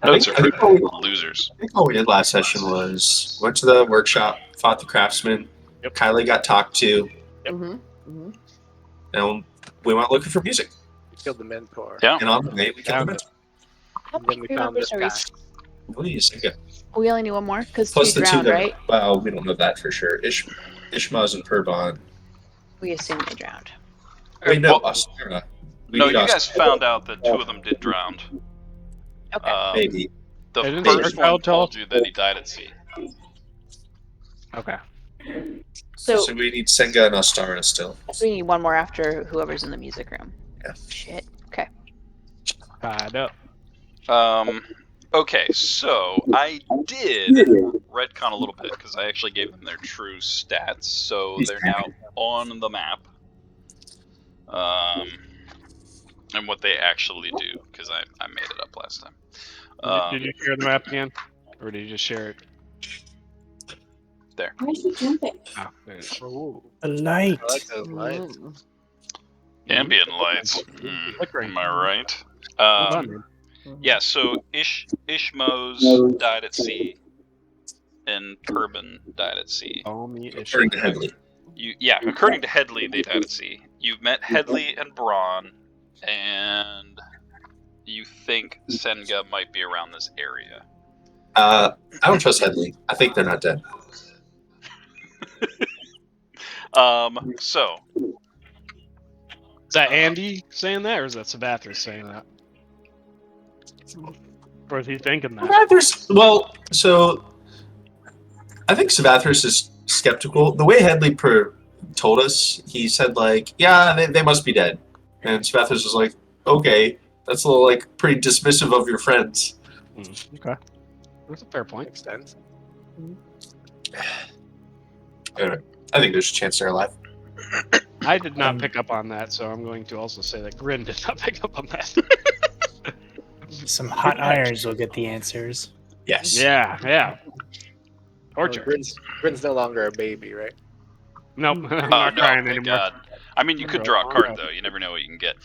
I think what Losers. we did last session was went to the workshop, fought the craftsman. Yep. Kylie got talked to, Mm-hmm. and we went looking for music. We killed the mentor. Yeah. And on the way, we killed the Found mentor. How And then many we found this members guy. are What do you think? we only need one more? Because Plus two the two drowned, that right? well, we don't know that for sure. Ishmaz and Purbon. We assume they drowned. Wait, no, Well, Ostara. no, you guys found out that 2 of them did drown. Okay. Maybe. The Didn't first Dark one tell told us? you that he died at sea. Okay. So we need Senga and Ostara still. we need one more after whoever's in the music room. Yeah. Shit. Okay. Tied up. Okay, so I did retcon a little bit because I actually gave them their true stats, so they're now on the map. And what they actually do, because I made it up last time. Did you share the map again? Or did you just share it? There. Why is he jumping? Oh, there it is. A light. I like those lights. Ambient lights. Flickering. Am I right? Well done, man. Yeah, so Ishmos died at sea, and Purbon died at sea. Call me According to Headley. According to Headley, they died at sea. You've met Headley and Braun, and you think Senga might be around this area. I don't trust Headley. I think they're not dead. So Is that Andy saying that, or is that Sabathras saying that? Or is he thinking that? So I think Sabathras is skeptical. The way Headley told us, he said like, yeah, they must be dead. And Sabathras was like, okay, that's a little like pretty dismissive of your friends. Okay. That's a fair point. Makes sense. I think there's a chance they're alive. I did not pick up on that, so I'm going to also say that Grin did not pick up on that. Some hot irons will get the answers. Yes. Yeah. Torture. Grin's no longer a baby, right? Nope, I'm oh, not no, crying thank anymore. God. I mean, you could draw a card though. You never know what you can get.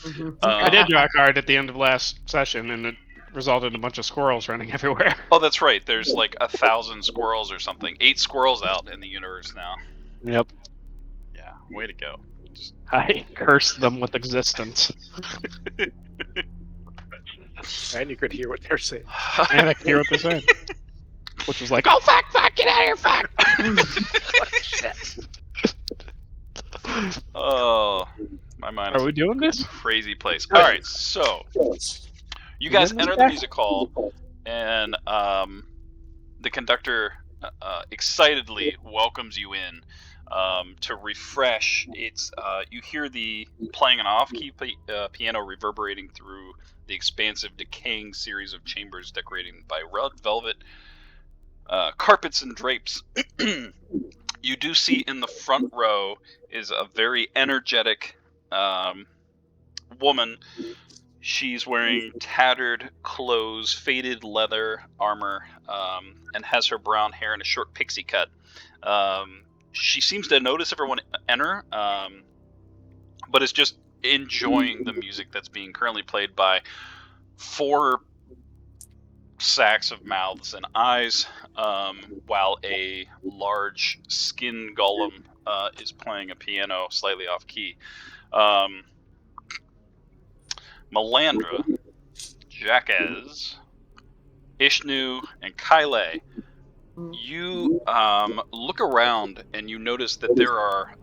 I did draw a card at the end of last session, and it resulted in a bunch of squirrels running everywhere. Oh, that's right. There's like 1,000 squirrels or something. 8 squirrels out in the universe now. Yep. Yeah, way to go. I cursed them with existence. And you could hear what they're saying. And I can hear what they're saying. Which was like, oh, fuck, get out of here, fuck! Oh, my mind is Are we doing this? a crazy place. All right, so you guys enter the music hall, and the conductor excitedly welcomes you in to refresh. It's you hear the playing an off-key piano reverberating through the expansive, decaying series of chambers decorated by red velvet carpets and drapes. You do see in the front row is a very energetic woman. She's wearing tattered clothes, faded leather armor, and has her brown hair in a short pixie cut. She seems to notice everyone enter, but is just enjoying the music that's being currently played by 4 sacks of mouths and eyes, while a large skin golem is playing a piano slightly off key. Melandra, Jacques, Ishnu, and Kyle, you look around and you notice that there are,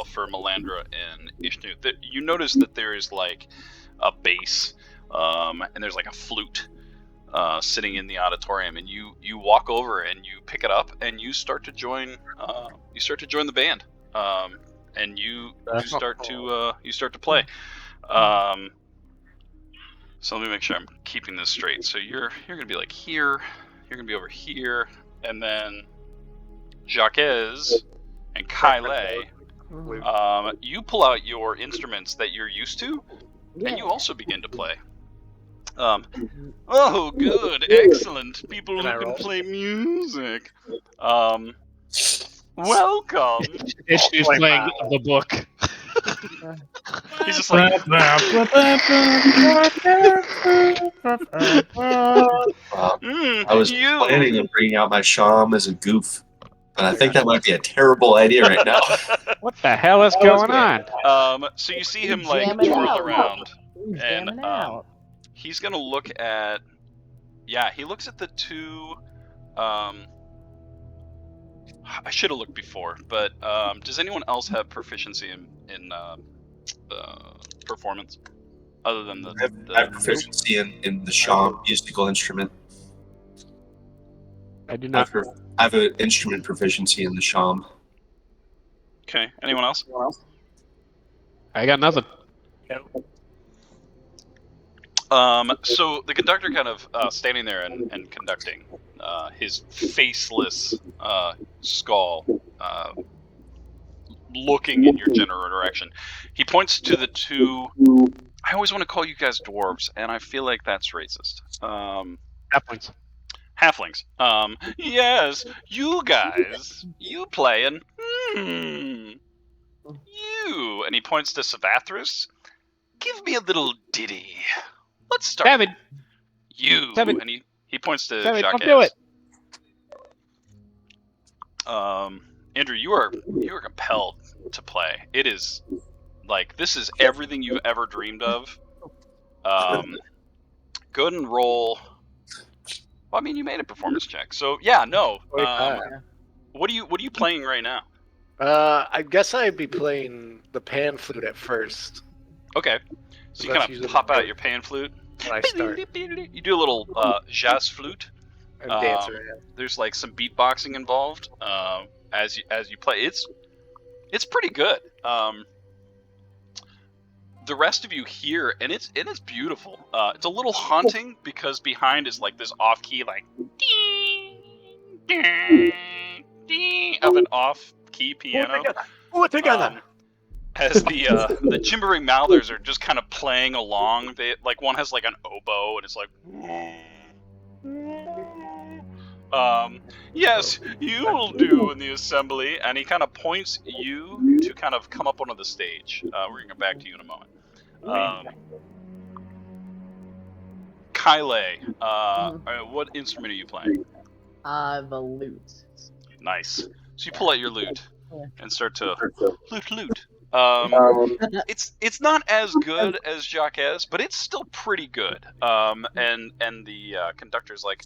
for Melandra and Ishnu, you notice that there is like a bass, and there's like a flute sitting in the auditorium, and you walk over and you pick it up and you start to join the band, and you start to play. So let me make sure I'm keeping this straight. So you're gonna be like here, you're gonna be over here, and then Jacques and Kyle, you pull out your instruments that you're used to, and you also begin to play. Oh, good, excellent. People who can play music. Welcome. She's playing the book. He's just like, I was planning on bringing out my sham as a goof, but I think that might be a terrible idea right now. What the hell is going on? So you see him like Jamming twirl out. around, He's and jamming out. he's gonna look at. Yeah, he looks at the two. I should have looked before, but does anyone else have proficiency in performance other than the? I have proficiency in the sham musical instrument. I do not. I have an instrument proficiency in the sham. Okay. Anyone else? I got nothing. So the conductor kind of standing there and conducting his faceless skull looking in your general direction. He points to the two. I always want to call you guys dwarves, and I feel like that's racist. Halflings. Halflings. Yes, you guys. You playing. You. And he points to Savathris. Give me a little ditty. Let's start. David. You. David. And he points to David, Jacques. don't do it. Andrew, you are compelled to play. It is like this is everything you've ever dreamed of. Go ahead and roll. Well, I mean, you made a performance check, so yeah, no. What are you playing right now? I guess I'd be playing the pan flute at first Okay, so you That's kind of usually pop the- out your pan flute. when I start You do a little jazz flute. and dance around. There's like some beatboxing involved as you play. It's pretty good. The rest of you hear, and it's beautiful. It's a little haunting because behind is like this off key, like ding, ding, ding, of an off key piano. As the gibbering mouthers are just kind of playing along. They like one has like an oboe, and it's like. Yes, you will do in the assembly, and he kind of points you to kind of come up onto the stage. We're gonna get back to you in a moment. Kyle, what instrument are you playing? The lute. Nice. So you pull out your lute and start to lute. It's not as good as Jacques, but it's still pretty good. And the conductor's like,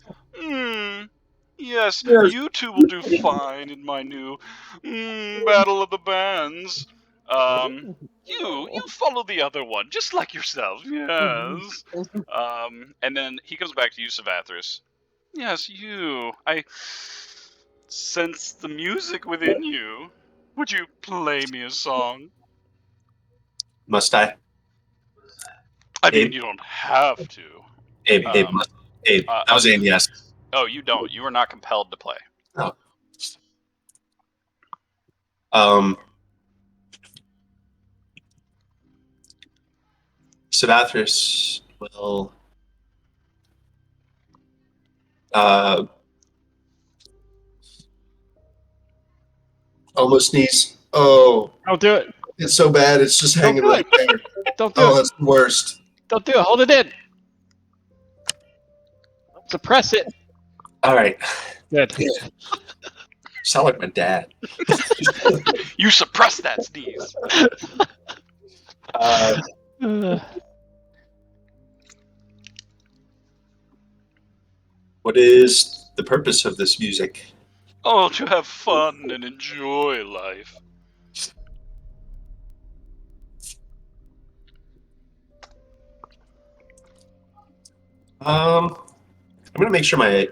yes, you two will do fine in my new Battle of the Bands. You follow the other one, just like yourself, yes. And then he comes back to you, Savathris. Yes, you. I sense the music within you. Would you play me a song? Must I? I mean, Abe? you don't have to. Abe, that was Abe, yes. Oh, you don't. You are not compelled to play. No. Savathris will almost sneeze. Oh, Don't do it. it's so bad. It's just hanging do right there. Don't do Oh, it. that's the worst. Don't do it. Hold it in. Suppress it. All right. Good. Sound like my dad. You suppress that sneeze. What is the purpose of this music? Oh, to have fun and enjoy life. I'm gonna make sure my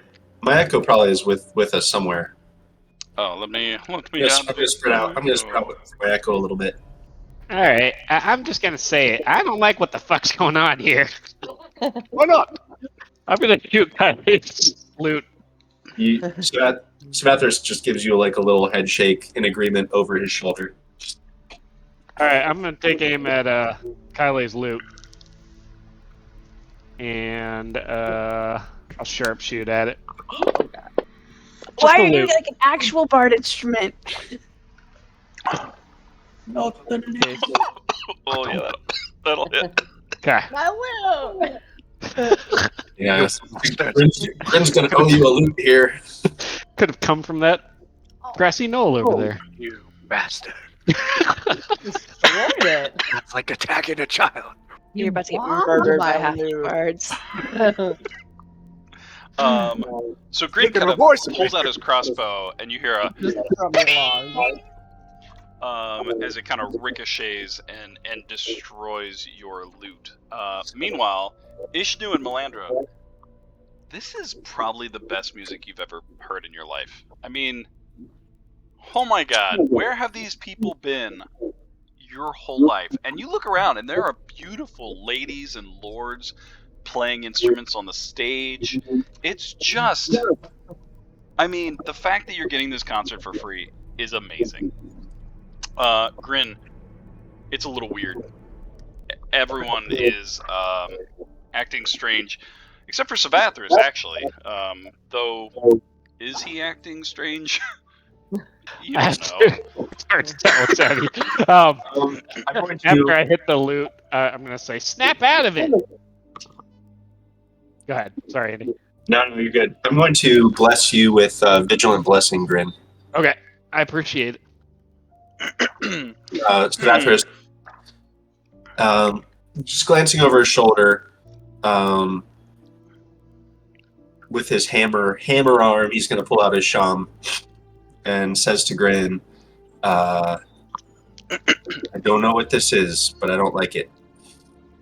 echo probably is with us somewhere. Oh, let me. I'm gonna spread out my echo a little bit. All right. I'm just gonna say it. I don't like what the fuck's going on here. Why not? I'm gonna shoot his flute. Savathris just gives you like a little head shake in agreement over his shoulder. All right. I'm gonna take aim at Kyle's lute, and I'll sharpshoot at it. Why a are you loop. like an actual bard instrument? Oh yeah, that'll hit. Okay. My lute. Yeah, Grin's gonna owe you a loot here. Could have come from that grassy knoll over there. You bastard. Destroyed it. That's like attacking a child. You're about to get bombed murdered my by half the loot. guards. So Grin Taking kind a of voice pulls out his crossbow, and you hear a Just throw me along. as it kind of ricochets and destroys your loot. Meanwhile, Ishnu and Melandra, this is probably the best music you've ever heard in your life. I mean, oh my god, where have these people been your whole life? And you look around, and there are beautiful ladies and lords playing instruments on the stage. It's just, I mean, the fact that you're getting this concert for free is amazing. Grin, it's a little weird. Everyone is acting strange, except for Savathris, actually. Though, is he acting strange? You don't know. It's hard to tell what's happening. I'm going After to. I hit the loot, I'm gonna say, snap out of it! Go ahead. Sorry, Andy. No, you're good. I'm going to bless you with Vigilant Blessing, Grin. Okay, I appreciate it. Savathris, just glancing over his shoulder, with his hammer arm, he's going to pull out his sham and says to Grin, I don't know what this is, but I don't like it.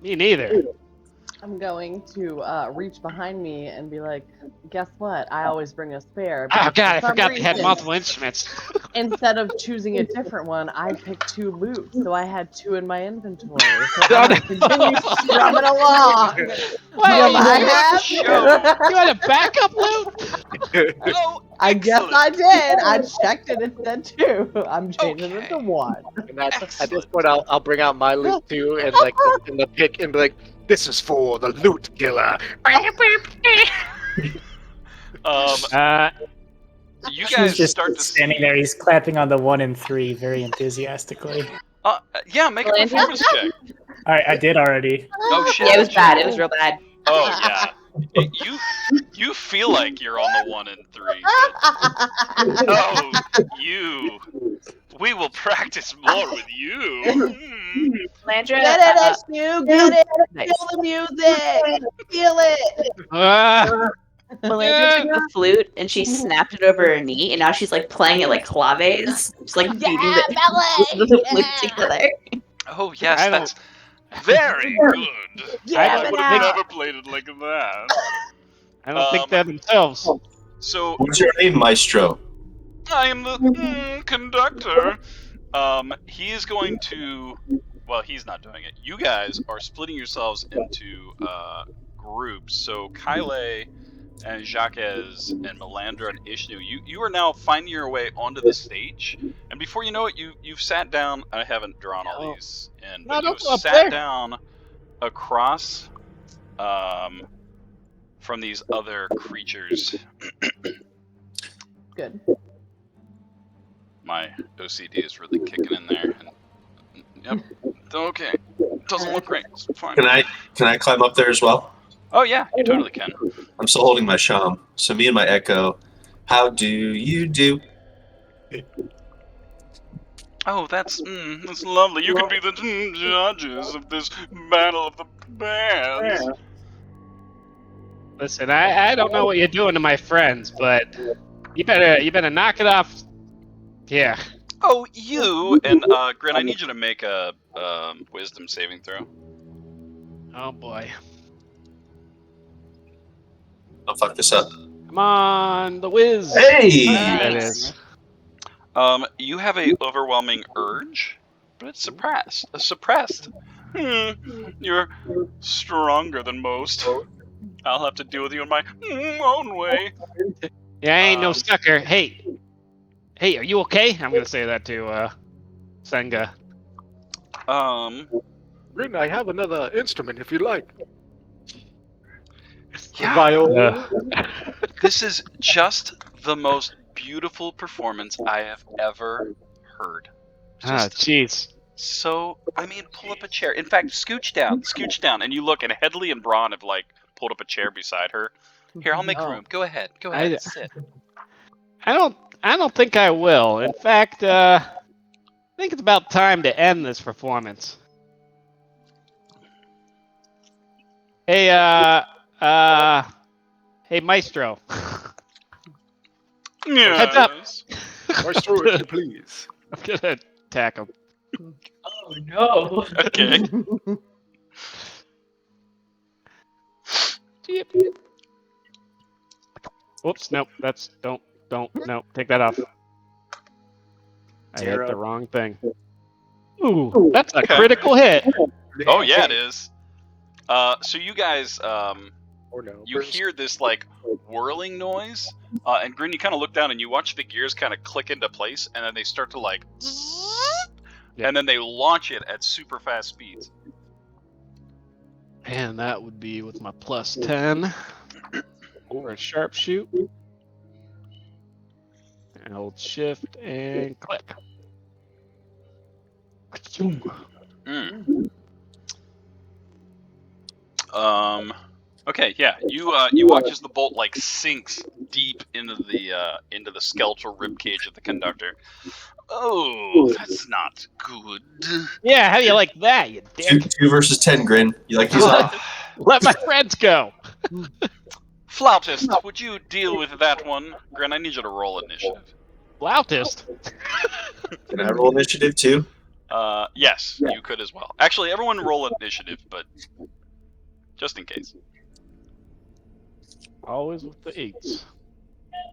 Me neither. I'm going to reach behind me and be like, guess what? I always bring a spare. Oh But god, I for some forgot they had reason, multiple instruments. Instead of choosing a different one, I picked 2 loots, so I had 2 in my inventory. So Oh, I'm no. gonna continue strumming along. What? Am I You happy? had a backup loot? Oh, I guess I did. I checked it. It said 2. I'm changing it to Okay. 1. And at this Excellent. point, I'll bring out my loot too, and like in the pick, and be like, "This is for the loot killer." You He's guys just start to standing there. He's clapping on the 1 and 3 very enthusiastically. yeah, make a Melandra? performance check. All right, I did already. Oh shit. Yeah, it was bad. It was real bad. Oh yeah. You feel like you're on the 1 and 3. But, oh, you. We will practice more with you. Landra, Get it, Ishnu. Get it. nice. Feel the music. Feel it. Melandra took the flute and she snapped it over her knee, and now she's like playing it like claves. She's like beating the flute together. Oh yes, I don't- that's very good. I I don't would have think- never played it like that. I don't think they're themselves. So What's your name, Maestro? I am the conductor. He is going to. Well, he's not doing it. You guys are splitting yourselves into groups. So Kyle and Jacques and Melandra and Ishnu, you are now finding your way onto the stage. And before you know it, you've sat down. I haven't drawn all these in, No, but don't you've go up sat there. down across from these other creatures. Good. My OCD is really kicking in there. And, yep. Okay. Doesn't look great. It's fine. Can I climb up there as well? Oh yeah, you totally can. I'm still holding my sham. So me and my echo, how do you do? Oh, that's lovely. You can be the judges of this battle of the bands. Listen, I don't know what you're doing to my friends, but you better knock it off. Yeah. Oh, you and Grin, I need you to make a wisdom saving throw. Oh boy. Don't fuck this up. Come on, the whiz. Hey! That Nice. is. You have a overwhelming urge, but it's suppressed. You're stronger than most. I'll have to deal with you in my own way. Yeah, I ain't no sucker. Hey, are you okay? I'm gonna say that to Senga. Rin, I have another instrument if you like. Yeah. Viola. This is just the most beautiful performance I have ever heard. Ah, Just jeez. so, I mean, pull up a chair. In fact, scooch down, and you look, and Headley and Braun have like pulled up a chair beside her. Here, I'll make Oh. room. Go ahead. Go ahead. Sit. I don't think I will. In fact, I think it's about time to end this performance. Hey, hey, Maestro. Heads up. Maestro, if you please. I'm gonna attack him. Oh no. Okay. Oops, nope. Don't, no, take that off. I hit 0. the wrong thing. Ooh, that's a Okay. critical hit. Oh yeah, it is. So you guys, Or no. you hear this like whirling noise, and Grin, you kind of look down and you watch the gears kind of click into place, and then they start to like, Yep. and then they launch it at super fast speeds. And that would be with my plus 10 for a sharpshoot. And hold shift and click. Mm. Okay, yeah. You watch as the bolt like sinks deep into the skeletal ribcage of the conductor. Oh, that's not good. Yeah, how do you like that, you dick? 2 versus 10, Grin. You like these odds? Let my friends go. Flautist, would you deal with that one? Grin, I need you to roll initiative. Flautist. Can I roll initiative too? Yes, you could as well. Actually, everyone roll initiative, but just in case. Always with the 8s.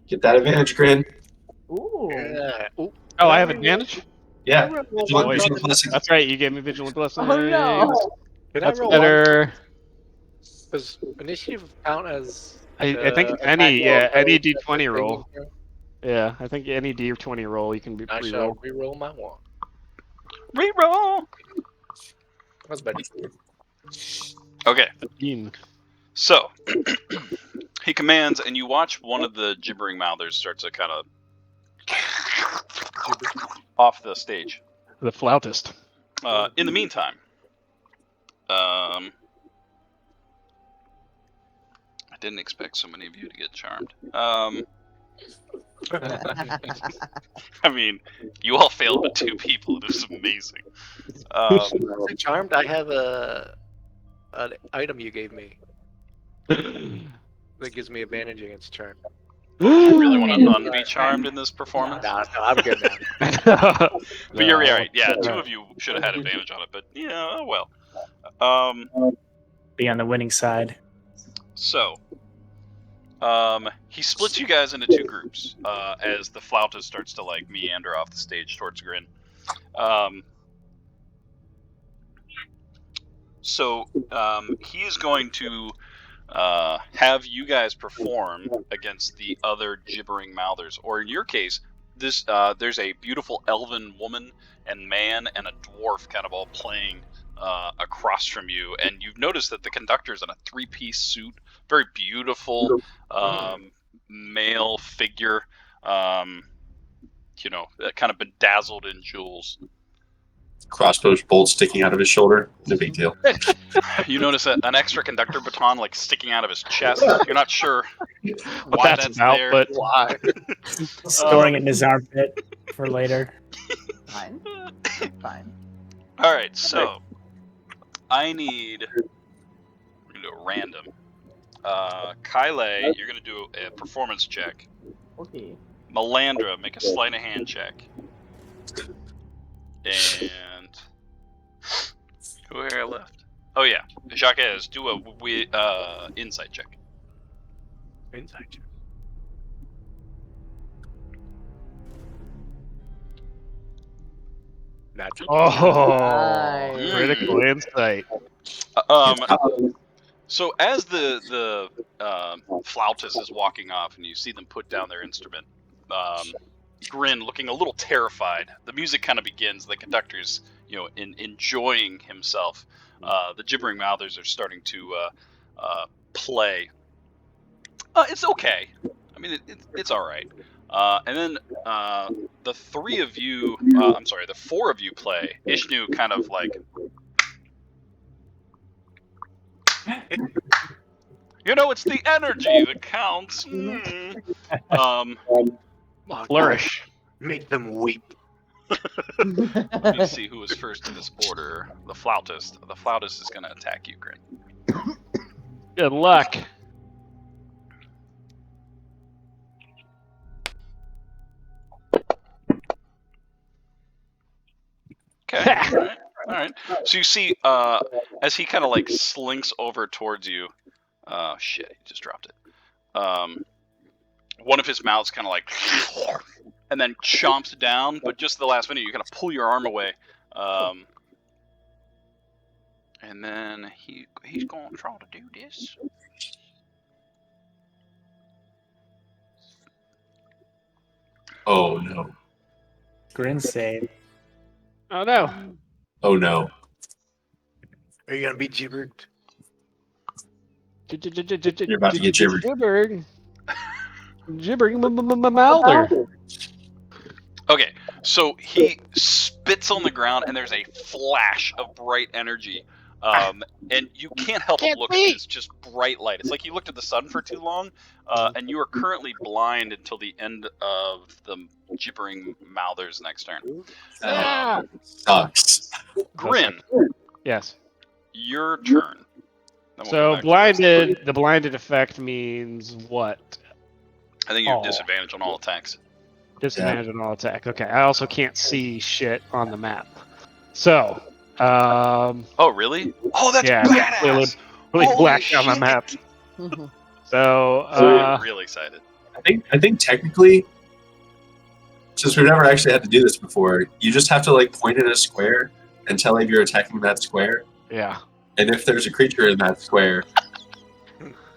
Get that advantage, Grin. Ooh. Yeah. Ooh. Oh, I have advantage? Yeah. Can Vigilant blessing. That's right, you gave me Vigilant Blessing. Oh no. That's I roll better. Does initiative count as? I think attack any roll? any D20 roll. Yeah, I think any D20 roll you can be I shall re-roll. re-roll my one. Reroll! That's better. Okay, 15. so he commands, and you watch one of the gibbering mouthers start to kind of off the stage. The flautist. In the meantime, I didn't expect so many of you to get charmed. I mean, you all failed but 2 people. It was amazing. Say charmed. I have an item you gave me that gives me advantage against charm. You really want to unbe charmed in this performance? No, I'm good now. But you're right. Yeah, 2 of you should have had advantage on it. But yeah, oh well. Be on the winning side. So, he splits you guys into 2 groups as the flautist starts to like meander off the stage towards Grin. So he is going to have you guys perform against the other gibbering mouthers, or in your case, this there's a beautiful elven woman and man and a dwarf kind of all playing across from you, and you've noticed that the conductor's in a 3-piece suit, very beautiful male figure, you know, kind of bedazzled in jewels. Crossbow bolt sticking out of his shoulder. No big deal. You notice an extra conductor baton like sticking out of his chest. You're not sure What why that's that's about, there. but Why? Storing it in his armpit for later. Fine. Fine. All right, so I need. We're gonna do a random. Kyle, you're gonna do a performance check. Okay. Melandra, make a sleight of hand check. And who I left? Oh yeah, Jacques, do a insight check. Inside check. Natural. oh, Nice. critical insight. So as the flautist is walking off, and you see them put down their instrument, Grin, looking a little terrified. The music kind of begins. The conductor's, you know, enjoying himself. The gibbering mouthers are starting to play. It's okay. I mean, it's all right. And then the 3 of you, I'm sorry, the 4 of you play. Ishnu kind of like You know, it's the energy that counts. Mm. Flourish. Make them weep. Let me see who was first in this order. The flautist. The flautist is going to attack you, Grin. Good luck. Okay. All right. So you see, as he kind of like slinks over towards you. Shit, he just dropped it. One of his mouths kind of like, and then chomps down. But just at the last minute, you kind of pull your arm away. And then he's gonna try to do this. Oh no. Grin save. Oh no. Oh no. Are you gonna be gibbered? You're about to get gibbered. Gibbering mouther. Okay, so he spits on the ground, and there's a flash of bright energy. And you can't help but look at it. It's just bright light. It's like you looked at the sun for too long, and you are currently blind until the end of the gibbering mouther's next turn. Sucks. Grin, Yes. your turn. Then we'll So go back to blinded. The blinded effect means what? I think you have Oh. disadvantage on all attacks. Disadvantage on all attack. Okay. I also can't see shit on the map. So, Oh, really? Oh, that's yeah, badass! really Holy black on the shit. map. Mhm. So, I'm really excited. I think technically, since we've never actually had to do this before, you just have to like point at a square and tell if you're attacking that square. yeah. And if there's a creature in that square,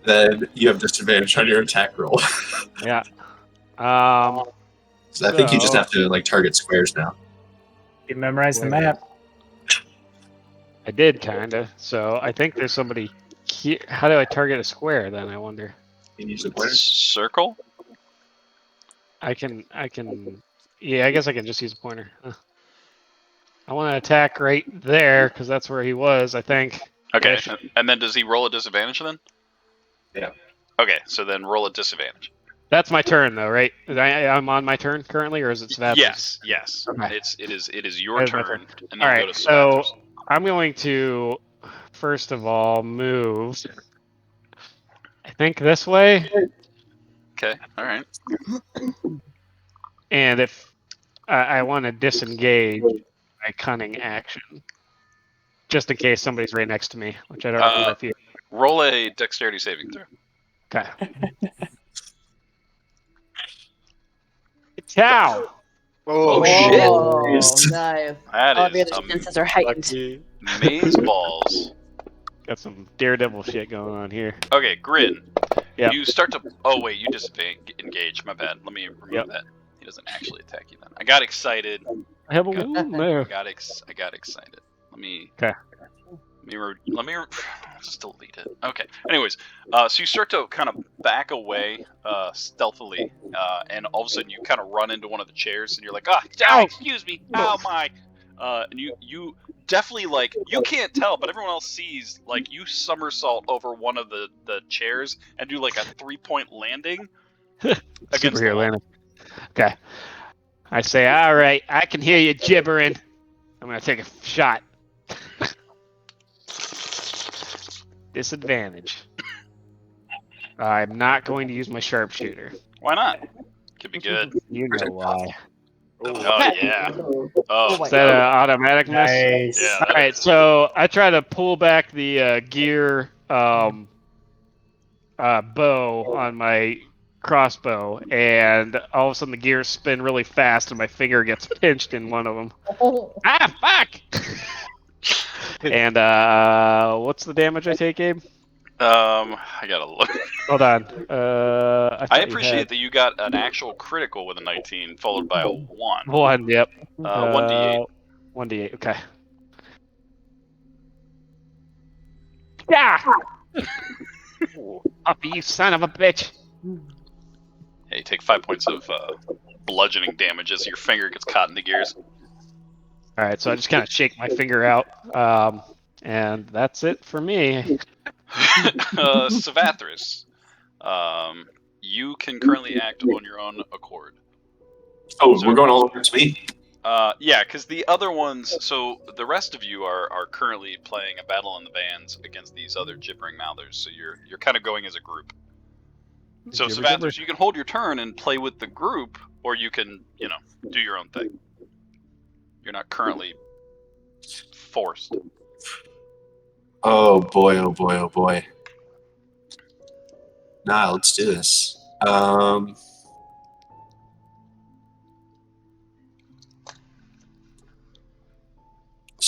then you have disadvantage on your attack roll. Yeah. So I think you just So- have to like target squares now. You memorize the map. I did kinda. So I think there's somebody here. How do I target a square then? I wonder. You use the pointer. Circle? I can. Yeah, I guess I can just use a pointer. I want to attack right there because that's where he was. I think. Okay, Ish. and then does he roll a disadvantage then? Yeah. Okay, so then roll a disadvantage. That's my turn though, right? I'm on my turn currently, or is it Savath's? Yes. Okay. It is your That is my turn. And then All go right. to So Savath's. I'm going to first of all move. I think this way, Okay, all right. and if I want to disengage my cunning action, just in case somebody's right next to me, which I don't remember if you. Roll a dexterity saving throw. Okay. Cow. Oh, Oh, shit. Oh, Nice. nice. That All the is other senses are heightened. lucky. maze balls. Got some daredevil shit going on here. Okay, Grin. Yeah. You start to. Oh wait, you disengage. My bad. Let me remove Yep. that. He doesn't actually attack you then. I got excited. I have a Got- wound I there. got excited. Let me. Okay. Let me just delete it. Okay. Anyways, so you start to kind of back away stealthily, and all of a sudden you kind of run into one of the chairs, and you're like, Ow! excuse me, oh my, and you definitely like you can't tell, but everyone else sees like you somersault over one of the chairs and do like a 3-point landing against the Superhero wall. landing. Okay. I say, all right, I can hear you gibbering. I'm gonna take a shot. Disadvantage. I'm not going to use my sharpshooter. Why not? Could be good. You know why. Oh yeah. Oh Is that an automatic miss? Nice. yeah. All right, so I try to pull back the gear bow on my crossbow, and all of a sudden the gears spin really fast, and my finger gets pinched in one of them. Ah, fuck! And what's the damage I take, Abe? I gotta look. Hold on. I I appreciate that you got an actual critical with a 19, followed by a 1. 1. Yep. 1d8. 1d8. Okay. Yeah. Puppy, you son of a bitch. Yeah, you take 5 points of bludgeoning damage as your finger gets caught in the gears. All right, so I just kind of shake my finger out, and that's it for me. Savathris, you can currently act on your own accord. Oh, So- we're going all over to me. Yeah, because the other ones, so the rest of you are currently playing a battle in the bands against these other gibbering mouthers. So you're kind of going as a group. So Gibber, Savathris, you can hold your turn and play with the group, or you can, do your own thing. You're not currently forced. Oh boy, oh boy, oh boy. Nah, let's do this. So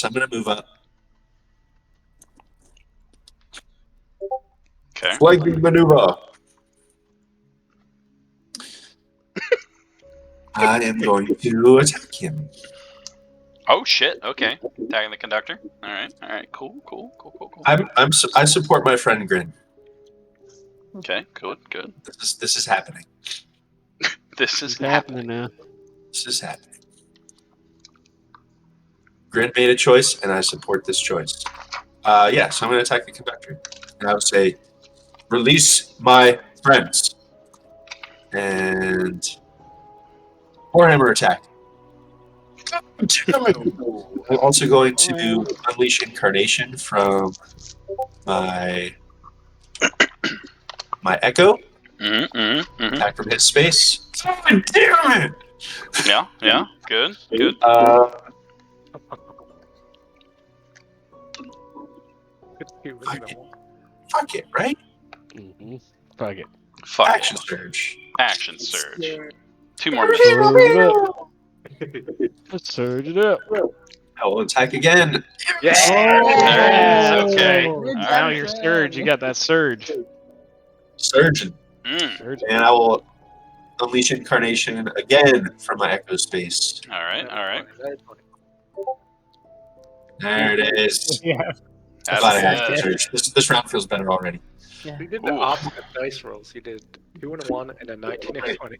I'm gonna move up. Okay. Flanking maneuver. I am going to attack him. Oh shit. Okay. Tagging the conductor. All right. Cool. I support my friend Grin. Okay. Good. This is happening. This is It's happening now. This is happening. Grin made a choice, and I support this choice. So I'm going to attack the conductor. And I would say, release my friends. And Warhammer attack. I'm also going to unleash incarnation from my echo. Attack from his space. God damn it! Yeah. Good. Fuck it, right? Mm-hmm. Fuck it. Fuck Action it. surge. Action surge. 2 more minutes. Let's surge it up. I will attack again. There it is. Okay. Good All job, Now right. your surge. You got that surge. Surge. Surge. And I will unleash incarnation again from my echo space. All right. There it is. Yeah. I'm glad I had That's that surge. This round feels better already. Yeah. We did the Ooh. opposite dice rolls. You did 2 and a 1 and a 19 and a 20.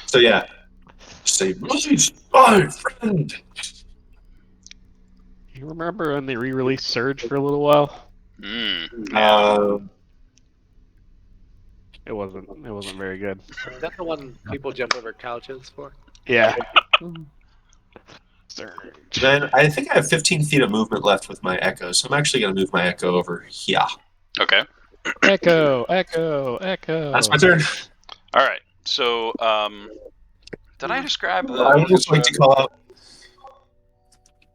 So yeah. Say, release my friend. You remember when they re-released Surge for a little while? It wasn't very good. Is that the one people jump over couches for? Yeah. Mhm. Surge. Then I think I have 15 feet of movement left with my echo, so I'm actually going to move my echo over here. Okay. Echo. That's my turn. All right. So, did I describe the? I would just like to call out.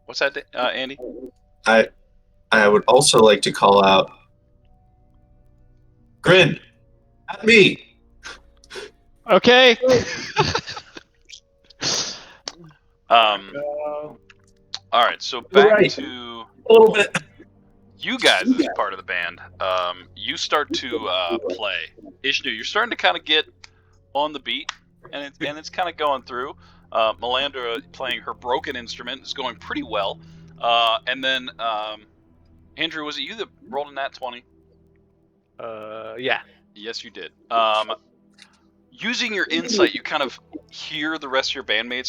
What's that, Andy? I would also like to call out. Grin, at me. Okay. All right. So back Right. to A little bit. you guys as part of the band. You start to play. Ishnu, you're starting to kind of get on the beat, and it's kind of going through. Melandra playing her broken instrument is going pretty well. And then Andrew, was it you that rolled a nat 20? Yeah. Yes, you did. Using your insight, you kind of hear the rest of your bandmates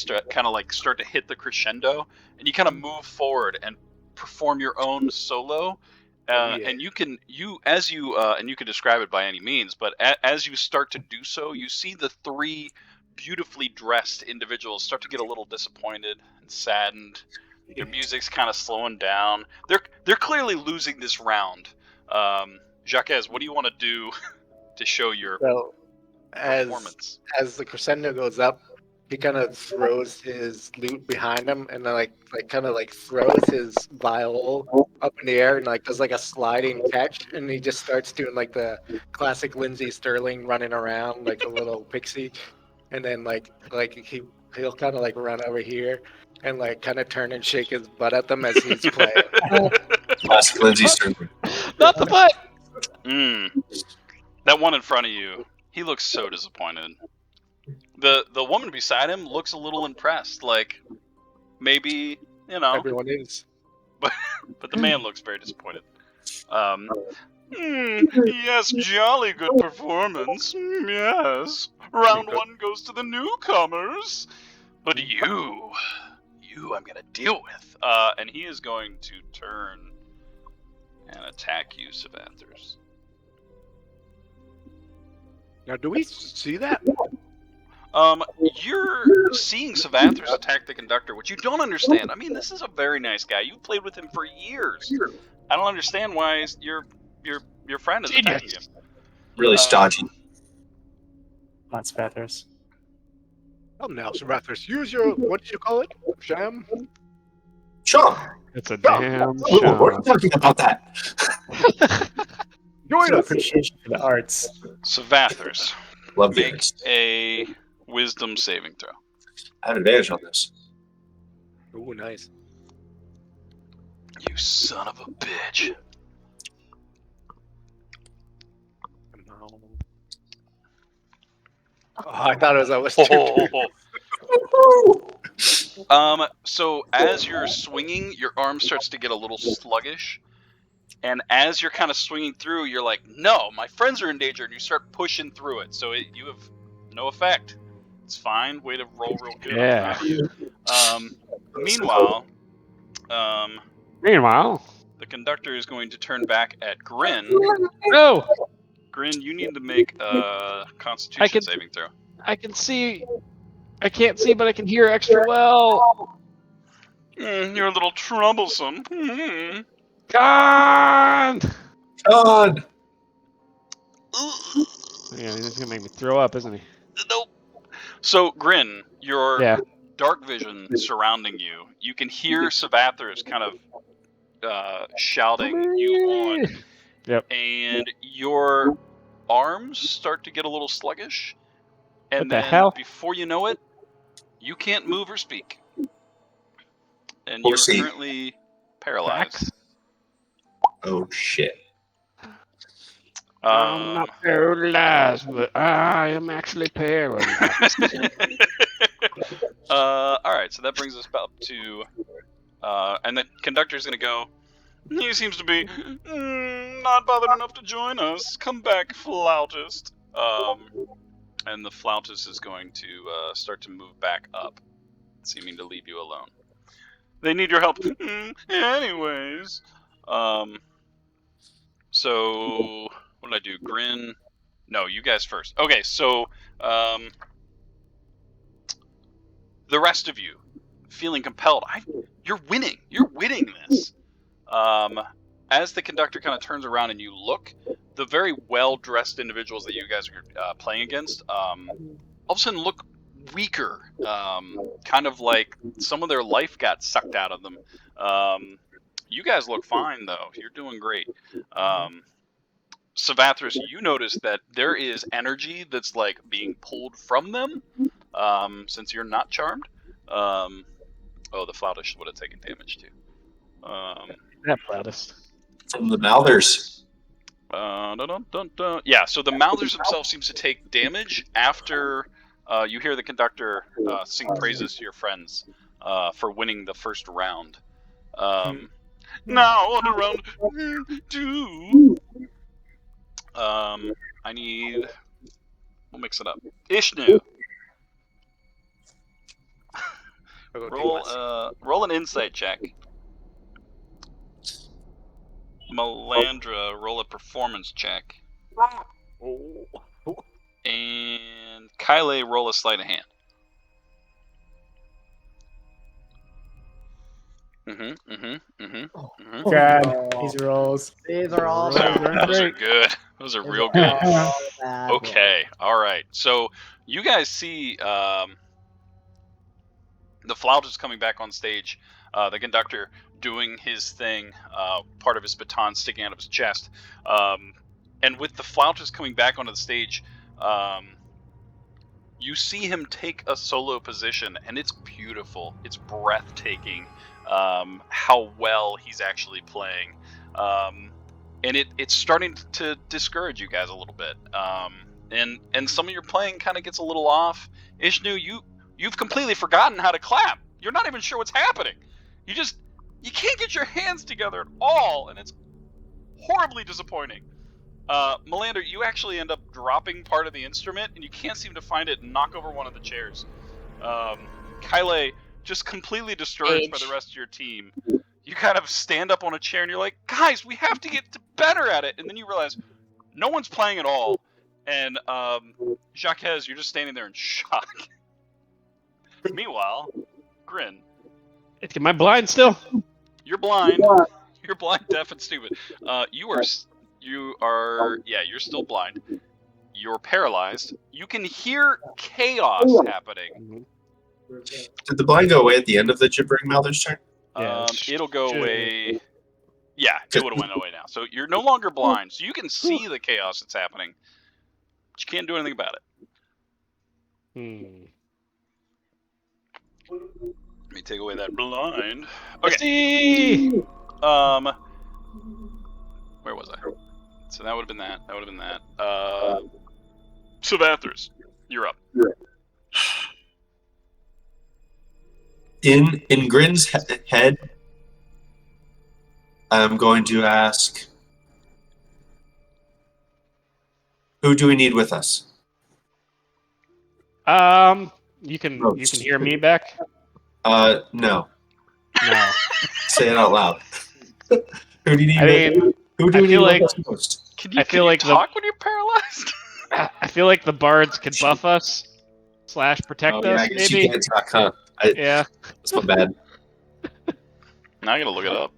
start to hit the crescendo, and you kind of move forward and perform your own solo. And you can describe it by any means, but as you start to do so, you see the 3 beautifully dressed individuals start to get a little disappointed and saddened. Their music's kind of slowing down. They're clearly losing this round. Jacques, what do you want to do to show your So performance? as the crescendo goes up, he kind of throws his lute behind him and then like throws his viol up in the air and like does like a sliding catch, and he just starts doing like the classic Lindsey Sterling running around like a little pixie, and then he'll kind of like run over here and like kind of turn and shake his butt at them as he's playing. Classic Lindsay Sterling. Not the butt. That one in front of you, he looks so disappointed. The woman beside him looks a little impressed, like maybe, Everyone is. but the man looks very disappointed. Yes, jolly good performance. Yes. Round 1 goes to the newcomers. But you I'm gonna deal with. And he is going to turn and attack you, Savathers. Now, do we see that? You're seeing Savathers attack the conductor, which you don't understand. I mean, this is a very nice guy. You've played with him for years. I don't understand why your friend is attacking him. Really stodgy. Not Spathers. Oh, now, Savathers, use your, what did you call it? Sham? Sean! It's a damn We're shame. talking about that. Join us! Appreciation for the arts. Savathers, Love the make arts. a wisdom saving throw. I have advantage on this. Ooh, nice. You son of a bitch. Oh, I thought it was So as you're swinging, your arm starts to get a little sluggish. And as you're kind of swinging through, you're like, no, my friends are in danger, and you start pushing through it. So you have no effect. It's fine. Way to roll real good. Yeah. Meanwhile, Meanwhile, the conductor is going to turn back at Grin. no, Grin, you need to make a Constitution saving throw. I can see. I can't see, but I can hear extra well. You're a little troublesome. God! God! Yeah, he's gonna make me throw up, isn't he? Nope. So, Grin, your Yeah. dark vision surrounding you, you can hear Savathers kind of shouting you on. Yep. And your arms start to get a little sluggish. And What the then, hell? before you know it, you can't move or speak. And Or you're see. currently paralyzed. Oh, shit. I'm not paralyzed, but I am actually paralyzed. Alright, so that brings us up to... and the conductor's gonna go, he seems to be not bothered enough to join us. Come back, flautist. And the flautist is going to start to move back up, seeming to leave you alone. They need your help. Anyways. So, what did I do? Grin? No, you guys first. Okay, so, the rest of you, feeling compelled. You're winning. You're winning this. As the conductor kind of turns around and you look, the very well-dressed individuals that you guys are playing against, all of a sudden look weaker. Kind of like some of their life got sucked out of them. You guys look fine, though. You're doing great. Savathers, you notice that there is energy that's like being pulled from them, since you're not charmed. Oh, the flautist would have taken damage too. That flautist. From the Mouthers. Yeah, so the Mouthers themselves seems to take damage after you hear the conductor sing praises to your friends for winning the first round. Now on to round 2. I need... We'll mix it up. Ishnu. Roll an insight check. Melandra, roll a performance check. And Kyle, roll a sleight of hand. God, these rolls. These are all Those bad. are good. Those are These real are good. all bad Okay, alright. So, you guys see the flautist coming back on stage, the conductor doing his thing, part of his baton sticking out of his chest. And with the flautist coming back onto the stage, you see him take a solo position, and it's beautiful. It's breathtaking how well he's actually playing. And it's starting to discourage you guys a little bit. And some of your playing kind of gets a little off. Ishnu, you've completely forgotten how to clap. You're not even sure what's happening. You can't get your hands together at all, and it's horribly disappointing. Melander, you actually end up dropping part of the instrument, and you can't seem to find it and knock over one of the chairs. Kyle, just completely discouraged by the rest of your team. you kind of stand up on a chair and you're like, guys, we have to get better at it. And then you realize no one's playing at all. And Jacques, you're just standing there in shock. Meanwhile, Grin, Am I blind still? you're blind. You're blind, deaf, and stupid. You're still blind. You're paralyzed. You can hear chaos happening. Did the blind go away at the end of the gibbering mouther's turn? It'll go away. Yeah, it would have went away now. So you're no longer blind. So you can see the chaos that's happening, but you can't do anything about it. Let me take away that blind. Okay. Where was I? So that would have been that. That would have been that. Savathers, you're up. In Grin's head, I'm going to ask, who do we need with us? You can hear me back? No. No. Say it out loud. Who do you need? I mean, who do I we feel need like- with us most? Can you feel like talk when you're paralyzed? I feel like the bards could buff us / protect Oh, yeah, us, I guess maybe. you can't talk, huh? Yeah. That's not bad. Now I gotta look it up.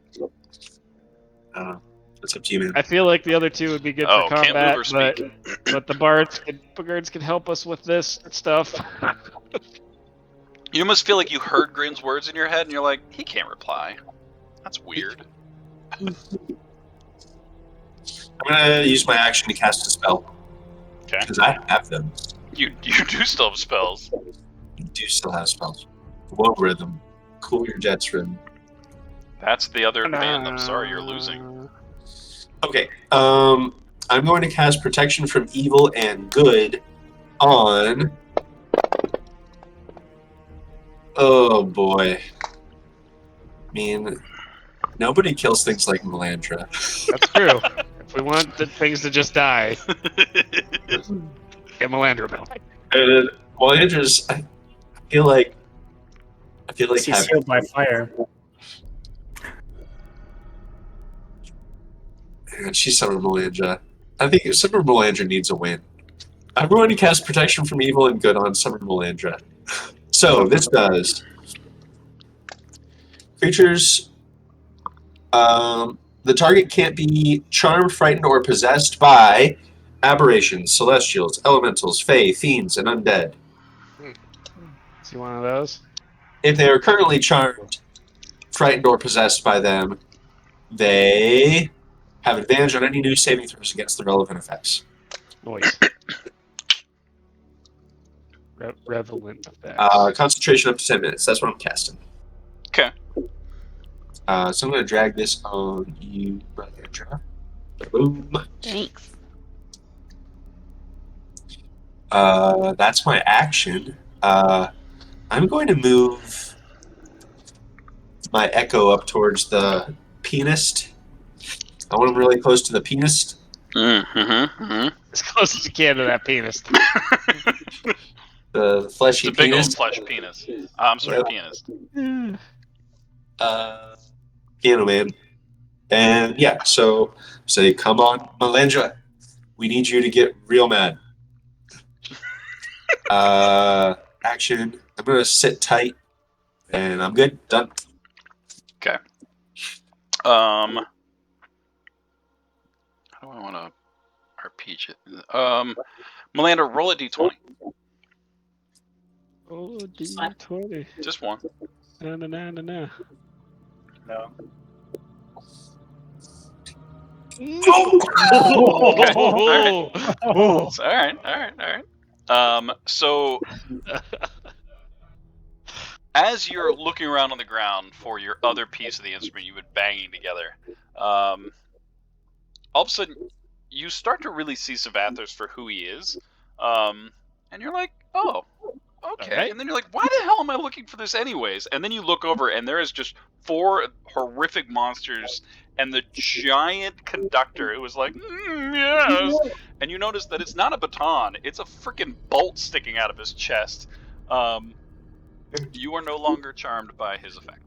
That's up to you, man. I feel like the other two would be good for Can't combat, move or speak. but the bards could help us with this stuff. You almost feel like you heard Grin's words in your head, and you're like, he can't reply. That's weird. I'm gonna use my action to cast a spell. Okay. Because I have them. You do still have spells. I do still have spells. Glow rhythm. Cool your jets rhythm. That's the other band. I'm sorry, you're losing. Okay. I'm going to cast protection from evil and good on. Oh boy. I mean, nobody kills things like Melandra. That's true. If we want the things to just die, get Melandra back. Melandra's. I feel like She's having. healed by fire. Man, she's Summer Melandra. I think Summer Melandra needs a win. I'm going to cast protection from evil and good on Summer Melandra. So this does creatures. The target can't be charmed, frightened, or possessed by aberrations, celestials, elementals, fae, fiends, and undead. See one of those? If they are currently charmed, frightened, or possessed by them, they have advantage on any new saving throws against the relevant effects. Noise. Relevant effects. Concentration up to 10 minutes. That's what I'm casting. Okay. So I'm going to drag this on you, Melandra. Boom. Thanks. That's my action. I'm going to move my echo up towards the pianist. I want him really close to the pianist. As close as you can to that penis. The fleshy It's a big old pianist. flesh penis. I'm sorry, Yep. pianist. Piano man. And yeah, so say, come on, Melandra. We need you to get real mad. Action. I'm going to sit tight. And I'm good. Done. Okay. How do I want to RPG it? Melandra, roll a d20. Oh, D20. Just one. No. No. Okay. Oh. All right. So as you're looking around on the ground for your other piece of the instrument you've been banging together, all of a sudden you start to really see Savathers for who he is, and you're like, oh, okay. Alright. And then you're like, why the hell am I looking for this anyways? And then you look over and there is just 4 horrific monsters and the giant conductor who was like, yes. And you notice that it's not a baton, it's a freaking bolt sticking out of his chest. You are no longer charmed by his effect.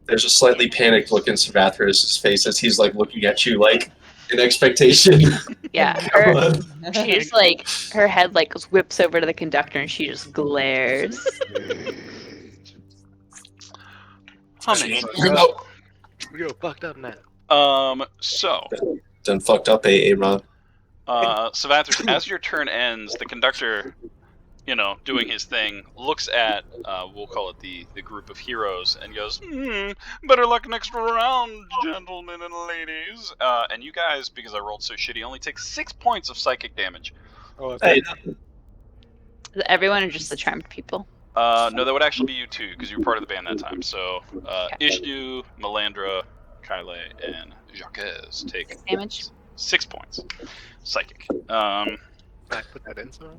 There's a slightly panicked look in Savathris' face as he's like looking at you like in expectation. Yeah, Come on. she just like her head like whips over to the conductor and she just glares. Humming. You're fucked up now. So, Done fucked up, Ron. Savathris, as your turn ends, the conductor, doing his thing, looks at, we'll call it the group of heroes, and goes, better luck next round, gentlemen and ladies. And you guys, because I rolled so shitty, only take 6 points of psychic damage. Oh, Hey, Is it everyone or just the charmed people? No, that would actually be you two, because you were part of the band that time. So, Ishnu, Melandra, Kyle, and Jacques take Damage. 6 points. Psychic. Can I put that in somewhere?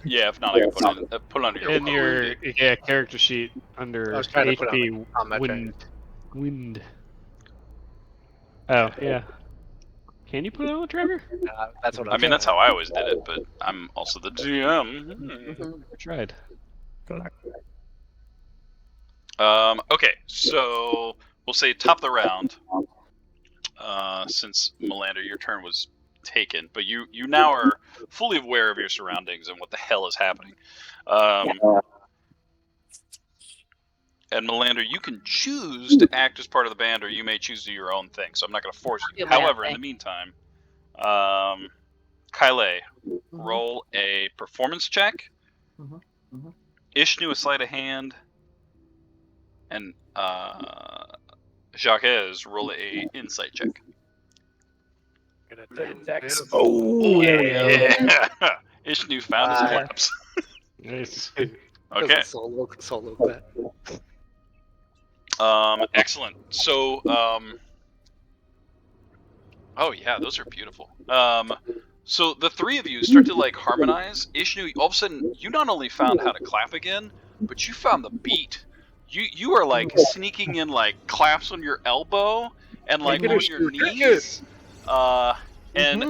Yeah, if not, I can put it under your In your character sheet under I was trying to put HP on my wind. Oh yeah. Can you put it on the Trevor? That's what I mean, that's how I always did it, but I'm also the GM. I tried. Okay, so we'll say top of the round. Since Melander, your turn was taken, but you now are fully aware of your surroundings and what the hell is happening. And Melander, you can choose to act as part of the band, or you may choose to do your own thing. So I'm not going to force you. Do my own However, in thing. the meantime, Kyle, roll a performance check. Mhm. Mhm. Ishnu, a sleight of hand, and Jacques, roll a insight check. Oh, Yeah. Ishnu found his collapse. Nice. Okay. Solo bet. Excellent. So, oh yeah, those are beautiful. So the three of you start to like harmonize. Ishnu, all of a sudden, you not only found how to clap again, but you found the beat. You are like sneaking in like claps on your elbow and like on your knees. And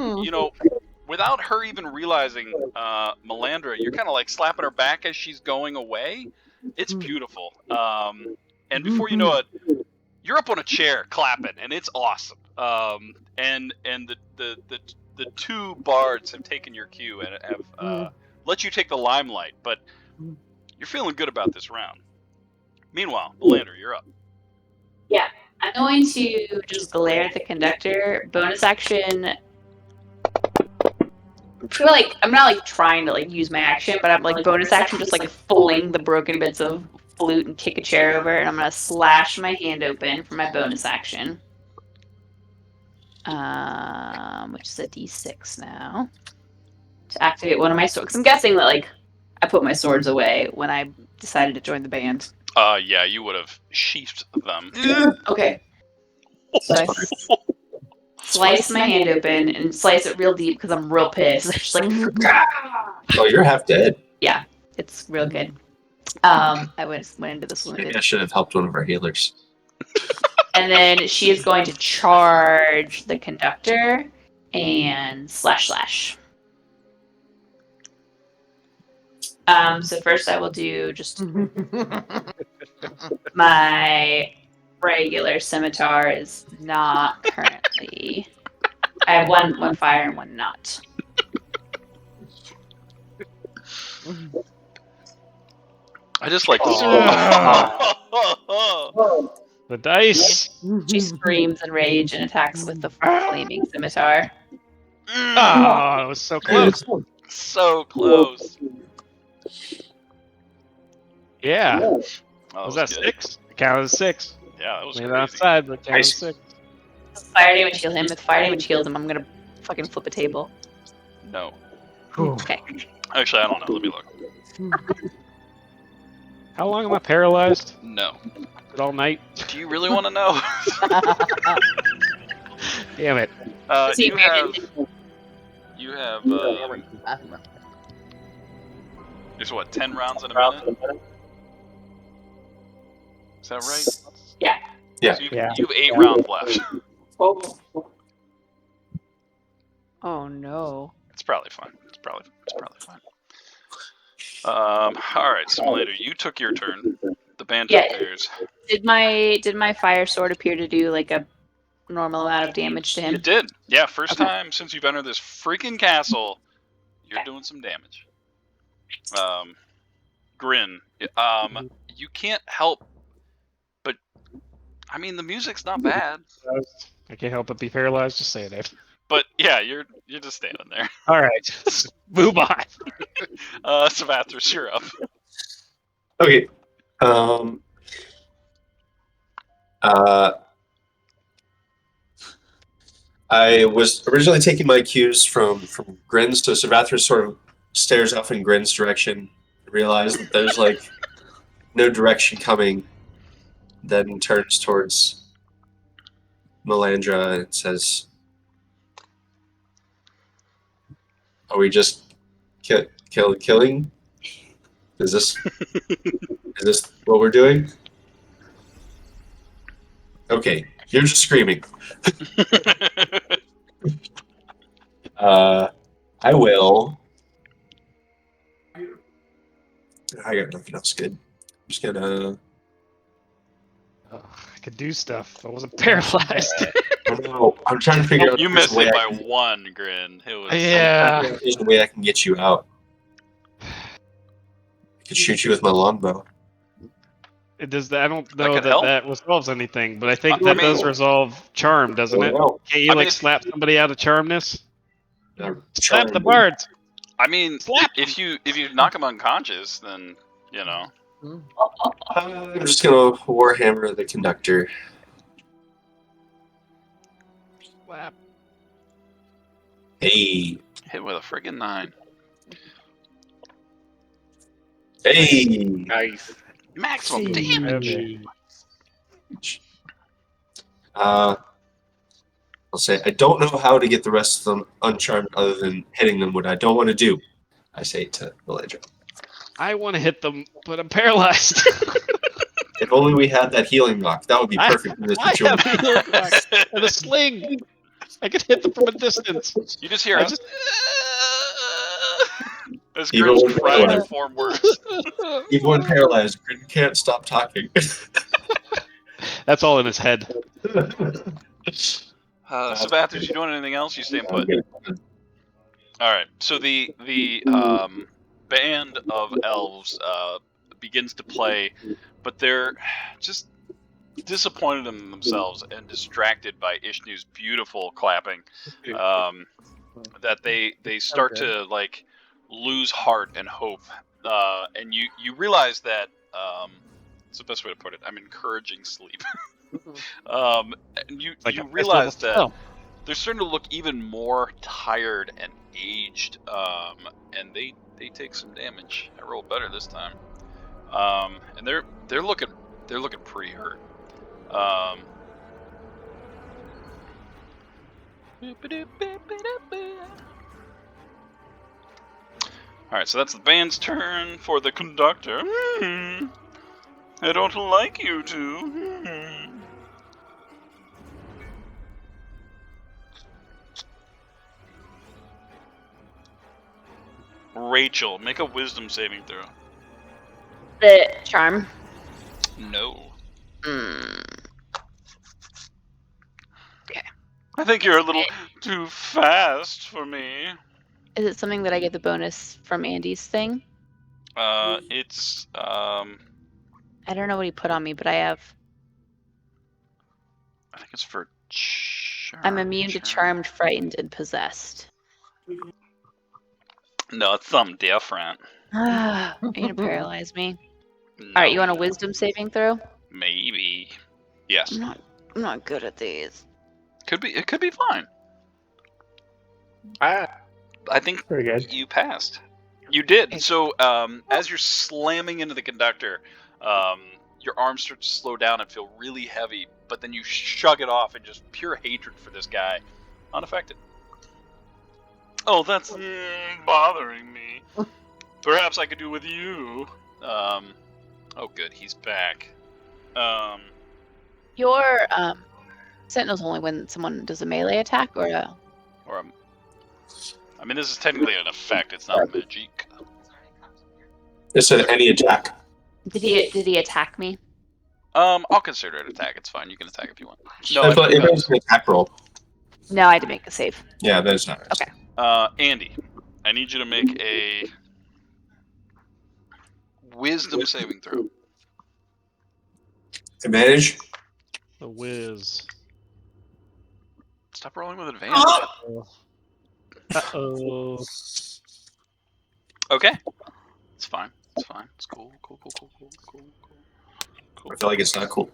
without her even realizing, Melandra, you're kind of like slapping her back as she's going away. It's beautiful. And before you know it, you're up on a chair clapping, and it's awesome. And the two bards have taken your cue and have let you take the limelight, but you're feeling good about this round. Meanwhile, Melandra, you're up. Yeah, I'm going to just glare at the conductor. Bonus action. I feel like I'm not like trying to like use my action, but I'm like bonus action, just like fling the broken bits of flute and kick a chair over, and I'm gonna slash my hand open for my bonus action. Which is a D6 now to activate one of my swords. 'Cause I'm guessing that like I put my swords away when I decided to join the band. Yeah, you would have sheathed them. Okay. So I slice my hand open and slice it real deep because I'm real pissed. Just like, Oh, you're half dead. yeah, it's real good. I went into this Maybe wounded. I should have helped one of our healers. And then she is going to charge the conductor and slash. So first I will do just my regular scimitar is not currently. I have one fire and one not. I just like this. The dice. She screams in rage and attacks with the flaming scimitar. Oh, it was so close. So close. Yeah. Oh, Was that good. 6? It counted as 6. Yeah, that was Maybe crazy. outside, but counted as Nice. 6. Fire damage heal him. If fire damage heals him, I'm gonna fucking flip a table. No. Okay. Actually, I don't know. Let me look. How long am I paralyzed? No. Is it all night? Do you really want to know? Damn it. See, You have. There's what, 10 rounds in a minute? Is that right? Yeah. Yeah. So you Yeah. have 8 rounds left. Oh no. It's probably fine. It's probably fine. All right, Simulator, you took your turn. The band took theirs. Did my fire sword appear to do like a normal amount of damage to him? It did. Yeah, first Okay. time since you've entered this freaking castle, you're doing some damage. Grin. You can't help but, I mean, the music's not bad. I can't help but be paralyzed. Just saying it. But yeah, you're just standing there. All right, move on. Savathris, you're up. Okay. I was originally taking my cues from Grin's, so Savathris sort of stares off in Grin's direction, realizes that there's like no direction coming, then turns towards Melandra and says, "Are we just killing? Is this what we're doing? Okay, you're just screaming. I will. I got nothing else good. I'm just gonna. Oh, I could do stuff. I wasn't paralyzed. I don't know. I'm trying to figure out. You if there's missed a way it I by can- one, Grin. It was. Yeah. if There's a way I can get you out. I could shoot you with my longbow. It does. I don't That know could that help. that resolves anything, but I think I that mean- does resolve charm, doesn't it? Well, Can't you I like mean- slap somebody out of charmness? Slap the charm. bards. I mean, Slap if you knock him unconscious, then you know. I'm just gonna warhammer the conductor. Slap. Hey, Hit with a friggin' 9. hey. Nice. Maximum Hey. damage. I'll say I don't know how to get the rest of them uncharmed other than hitting them. What I don't want to do, I say to Melandra. I want to hit them, but I'm paralyzed. If only we had that healing rock, that would be perfect in this I situation. have healing rock and a sling. I can hit them from a distance. You just hear I a just- as Even Grim's when trying to paralyzed. form words. Even when paralyzed, Grin can't stop talking. That's all in his head. Savathris, you doing anything else? You staying put? All right. So the band of elves begins to play, but they're just disappointed in themselves and distracted by Ishnu's beautiful clapping. That they start to like lose heart and hope, and you realize that it's the best way to put it. I'm encouraging sleep. And you Like you a realize fist that level they're starting to look even more tired and aged, and they take some damage. I rolled better this time, and they're looking pretty hurt. All right, so that's the band's turn. For the conductor, I don't like you two. Rachel, make a wisdom saving throw. The charm. No. Mm. I think you're a little too fast for me. Is it something that I get the bonus from Andy's thing? It's I don't know what he put on me, but I think it's for charm. I'm immune to charmed, frightened, and possessed. No, it's something different. Are you gonna paralyze me? No, All right, you want a wisdom saving throw? maybe. Yes. I'm not good at these. It could be fine. Ah, I think Very good. you passed. You did. So, as you're slamming into the conductor, your arms start to slow down and feel really heavy, but then you shrug it off in just pure hatred for this guy, unaffected. Oh, that's bothering me. Perhaps I could do with you. Oh, good, he's back. Your sentinels only when someone does a melee attack or a. Or I mean, this is technically an effect. It's not magic. It said any attack. Did he attack me? I'll consider it attack. It's fine. You can attack if you want. No, But I it was an attack roll. No, I had to make a save. Yeah, that is not. Okay. Andy, I need you to make a wisdom saving throw. Advantage. The whiz. Stop rolling with advantage. Uh-oh. Okay. It's fine. It's fine. It's cool. Cool. I feel like it's not cool.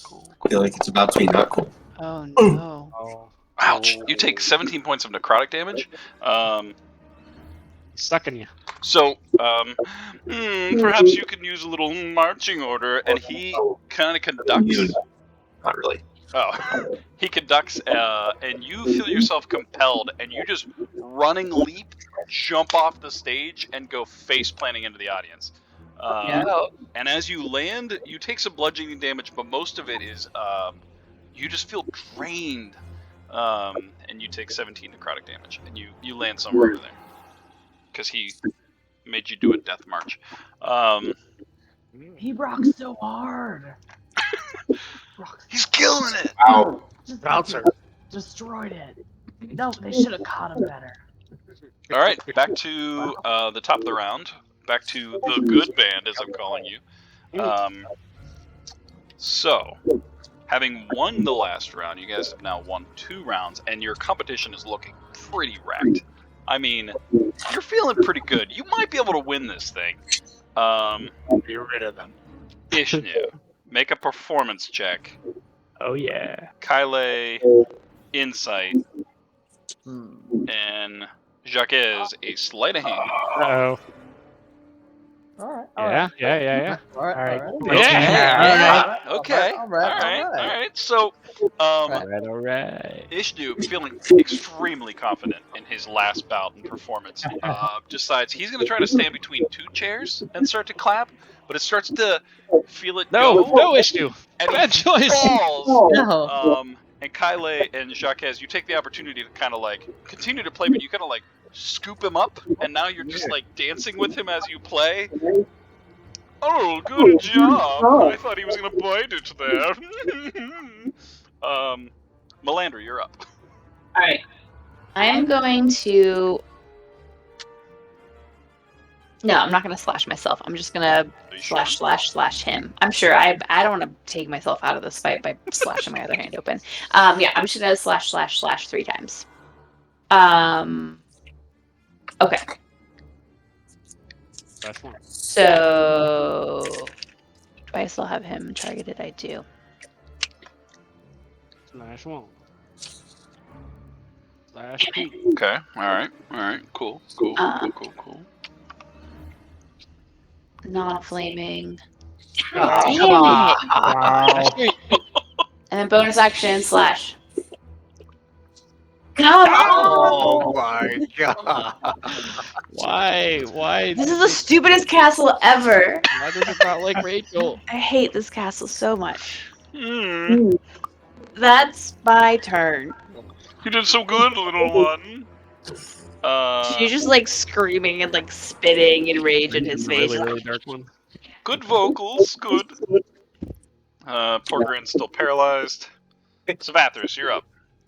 Cool. I feel like it's about to be not cool. Oh no. Oh. Ouch! You take 17 points of necrotic damage. Sucking you. So, perhaps you can use a little marching order, and he kind of conducts. Not really. Oh, he conducts, and you feel yourself compelled, and you just running leap, jump off the stage, and go face planting into the audience. And as you land, you take some bludgeoning damage, but most of it is you just feel drained, and you take 17 necrotic damage, and you land somewhere over there because he made you do a death march. He rocks so hard. He's killing it. Wow. Just Bouncer. destroyed it. No, they should have caught him better. All right, back to the top of the round. Back to the good band, as I'm calling you. So, having won the last round, you guys have now won 2 rounds, and your competition is looking pretty wrecked. I mean, you're feeling pretty good. You might be able to win this thing. Get rid of them. Ishnu, make a performance check. Oh yeah. Kyle, insight, and Jacques, a sleight of hand. Uh-oh. All right. Yeah. All right. Yeah. Okay. All right. So, Alright. Ishnu, feeling extremely confident in his last bout and performance, decides he's going to try to stand between 2 chairs and start to clap, but it starts to feel it No go. issue. And Bad he choice. falls. No. And Kyle and Jacques, you take the opportunity to kind of like continue to play, but you kind of like scoop him up, and now you're just like dancing with him as you play. Oh, good job! I thought he was gonna bite it there. Melandra, you're up. Alright. I am going to. No, I'm not gonna slash myself. I'm just gonna Are you sure? slash him. I'm sure I don't want to take myself out of this fight by slashing my other hand open. Yeah, I'm just gonna slash 3 times. Okay. Last one. So do I still have him targeted? I do. Slash 1. Slash 2. Okay. All right. Cool. Non-flaming. Oh, Damn come on. it! Wow. And then bonus action slash. Come Oh on! my god. Why? This is the stupidest castle ever. Why does it not like Rachel? I hate this castle so much. Hmm. That's my turn. You did so good, little one. She's just like screaming and like spitting in rage in his face. Really dark one. Good vocals. Good. Poor Grin's still paralyzed. Savathris, you're up.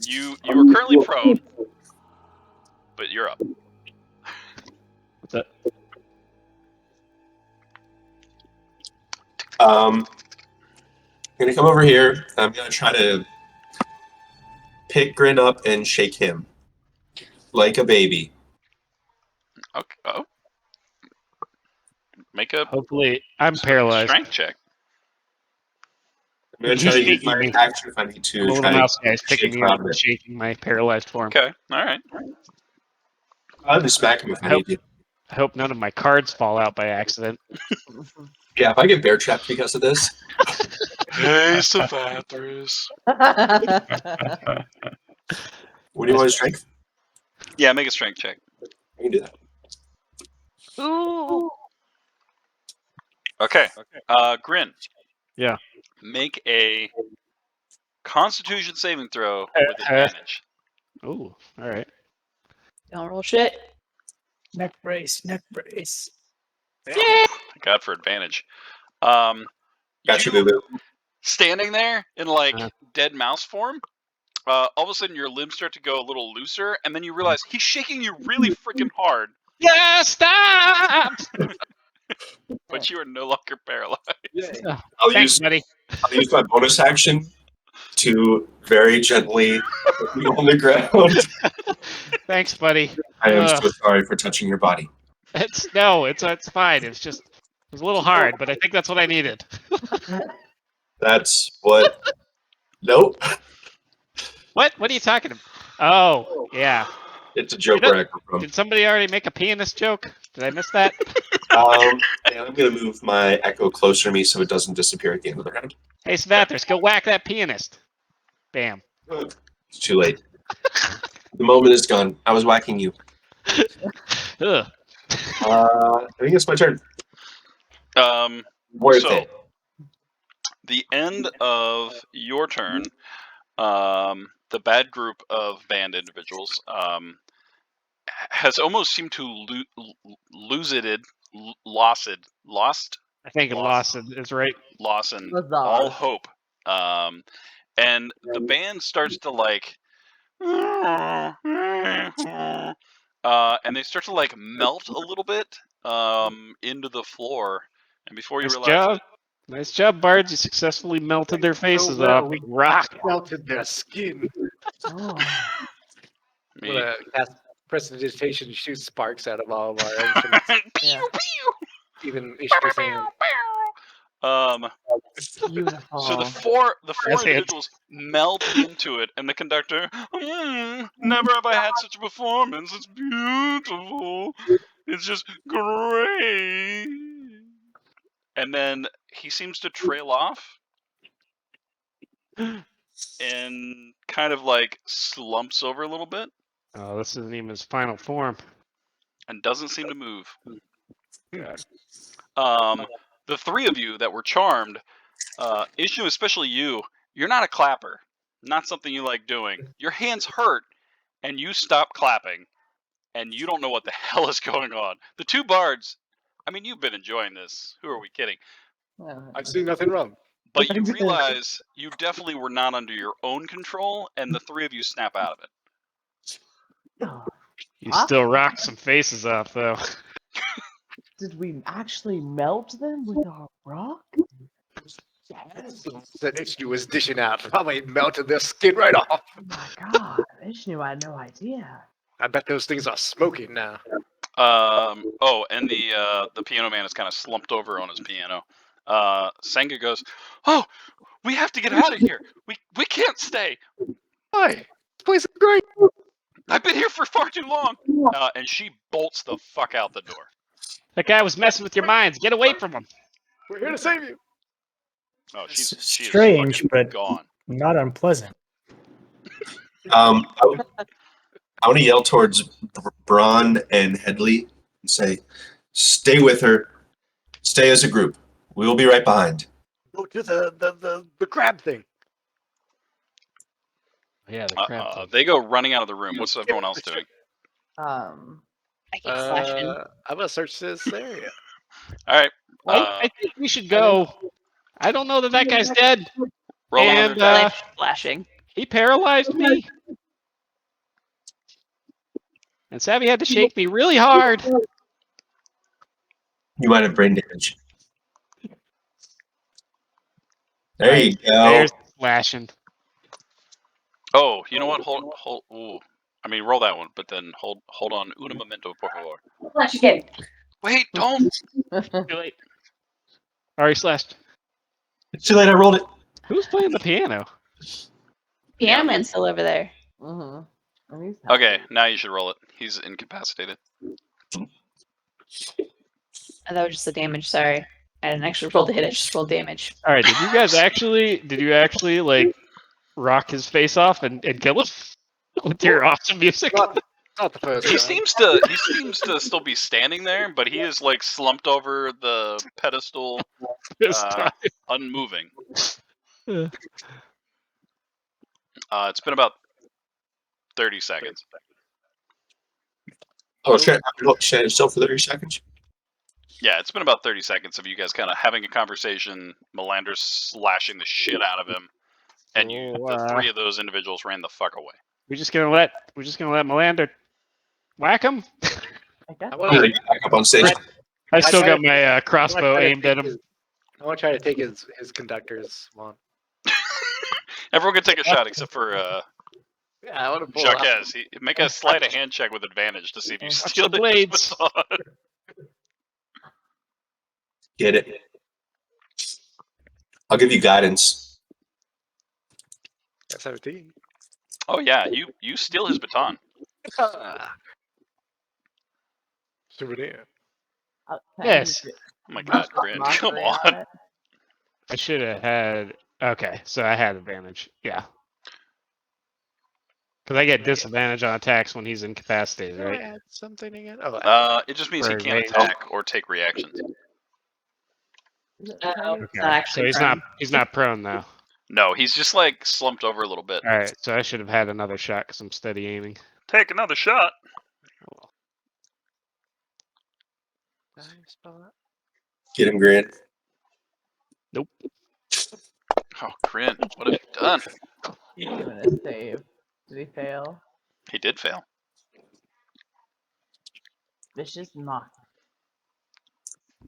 You are currently prone, but you're up. What's that? I'm gonna come over here. I'm gonna try to pick Grin up and shake him like a baby. Okay. Oh. Make a Hopefully, I'm paralyzed. strength check. I'm gonna try to use my action if I need to. The little Try mouse to guy's picking shake me up around and it. shaking my paralyzed form. Okay. All right. I'll just smack him if I need to. I hope none of my cards fall out by accident. Yeah, if I get bear trapped because of this, Hey, Savathris. what do you want to strength? Yeah, make a strength check. I can do that. Ooh. Okay. Grin. Yeah. Make a Constitution saving throw with advantage. Ooh, all right. Don't roll shit. Neck brace. Neck brace. Thank God for advantage. Got you, boo boo. standing there in like Uh-huh. dead mouse form. All of a sudden, your limbs start to go a little looser, and then you realize he's shaking you really freaking hard, Yeah, stop! but you are no longer paralyzed. Oh, I'll thanks, use buddy. my bonus action to very gently put you on the ground. Thanks, buddy. I am Ugh. so sorry for touching your body. It's fine. It was a little hard, but I think that's what I needed. That's what. Nope. What? What are you talking about? Oh, yeah. It's a joke You know- where I come from. Did somebody already make a pianist joke? Did I miss that? Yeah, I'm gonna move my echo closer to me so it doesn't disappear at the end of the round. Hey, Svathers, go whack that pianist. Bam. It's too late. The moment is gone. I was whacking you. Ugh. I think it's my turn. Worth So- it. The end of your turn, the bad group of band individuals has almost seemed to lost I think Lawson is right. Lawson Huzzah. all hope. And the band starts to like and they start to like melt a little bit into the floor. And before you Nice realize job. it, Nice job, Bards. You successfully melted their faces well. off. Rock. Melted their skin. Oh. me, We're gonna cast prestidigitation, shoot sparks out of all of our instruments. Yeah. Even Ishtar's hand. Beautiful. So the four That's it. individuals melt into it, and the conductor, never have I had such a performance. It's beautiful. It's just great. And then he seems to trail off and kind of like slumps over a little bit Oh, this isn't even his final form. and doesn't seem to move. God. The three of you that were charmed, Ishnu, especially you, you're not a clapper. Not something you like doing. Your hands hurt, and you stop clapping, and you don't know what the hell is going on. The two bards, I mean, you've been enjoying this. Who are we kidding? I've seen nothing wrong. But you realize you definitely were not under your own control, and the three of you snap out of it. You Huh? still rock some faces off, though. Did we actually melt them with our rock? That Ishtar was dishing out. Probably melted their skin right off. Oh my god, Ishnu, I had no idea. I bet those things are smoking now. Oh, and the piano man is kind of slumped over on his piano. Senga goes, "Oh, we have to get out of here. We can't stay. Hi, this place is great. I've been here for far too long." And she bolts the fuck out the door. That guy was messing with your minds. Get away from him. We're here to save you. Oh, she is Strange, fucking but gone. not unpleasant. I want to yell towards Braun and Headley and say, "Stay with her. Stay as a group. We will be right behind." Go to the crab thing. Yeah, the crap. They go running out of the room. What's everyone else doing? I keep slashing. I'm gonna search this area. All right. I think we should go. I don't know that guy's dead. Roll and, another die. Flashing. He paralyzed me. And Savvy had to shake me really hard. You might have brain damage. There Right, you go. There's flashing. Oh, you know what? Hold. Ooh. I mean, roll that one, but then hold on. Un momento, por favor. Flash again. Wait, don't. Too late. Already slashed. It's too late. I rolled it. Who's playing the piano? Piano man's still over there. Mm-hmm. Okay, now you should roll it. He's incapacitated. Oh, that was just the damage. Sorry, I didn't actually roll the hit. I just rolled damage. All right, did you actually like rock his face off and kill him with your awesome music? Not the first He time. seems to still be standing there, but he is like slumped over the pedestal, This time. unmoving. Yeah. It's been about 30 seconds. Oh, should I stand still for 30 seconds? Yeah, it's been about 30 seconds of you guys kind of having a conversation. Melander's slashing the shit out of him, and the three of those individuals ran the fuck away. We're just gonna let Melander whack him. I guess. I I'm want gonna to. get back up on stage. I still try got to- my crossbow aimed at him. I want to try to take his conductor's one. Everyone can take a shot except for Yeah, I want to pull out. Jacques. Make a sleight of hand check with advantage to see if you Watch steal the his blades. baton. Get it. I'll give you guidance. 17. Oh yeah, you steal his baton. Souvenir. Yes. Oh my god, Grin, come on. I should have had. Okay, so I had advantage. Yeah. Because I get disadvantage on attacks when he's incapacitated, right? Add something again. Oh, It just means he For can't range. attack or take reactions. Okay. So he's not prone though. No, he's just like slumped over a little bit. All right, so I should have had another shot because I'm steady aiming. Take another shot. did I spell that? Get him, Grant. Nope. Oh, Grin, what have you done? He's doing a save. Did he fail? He did fail. Vicious mock.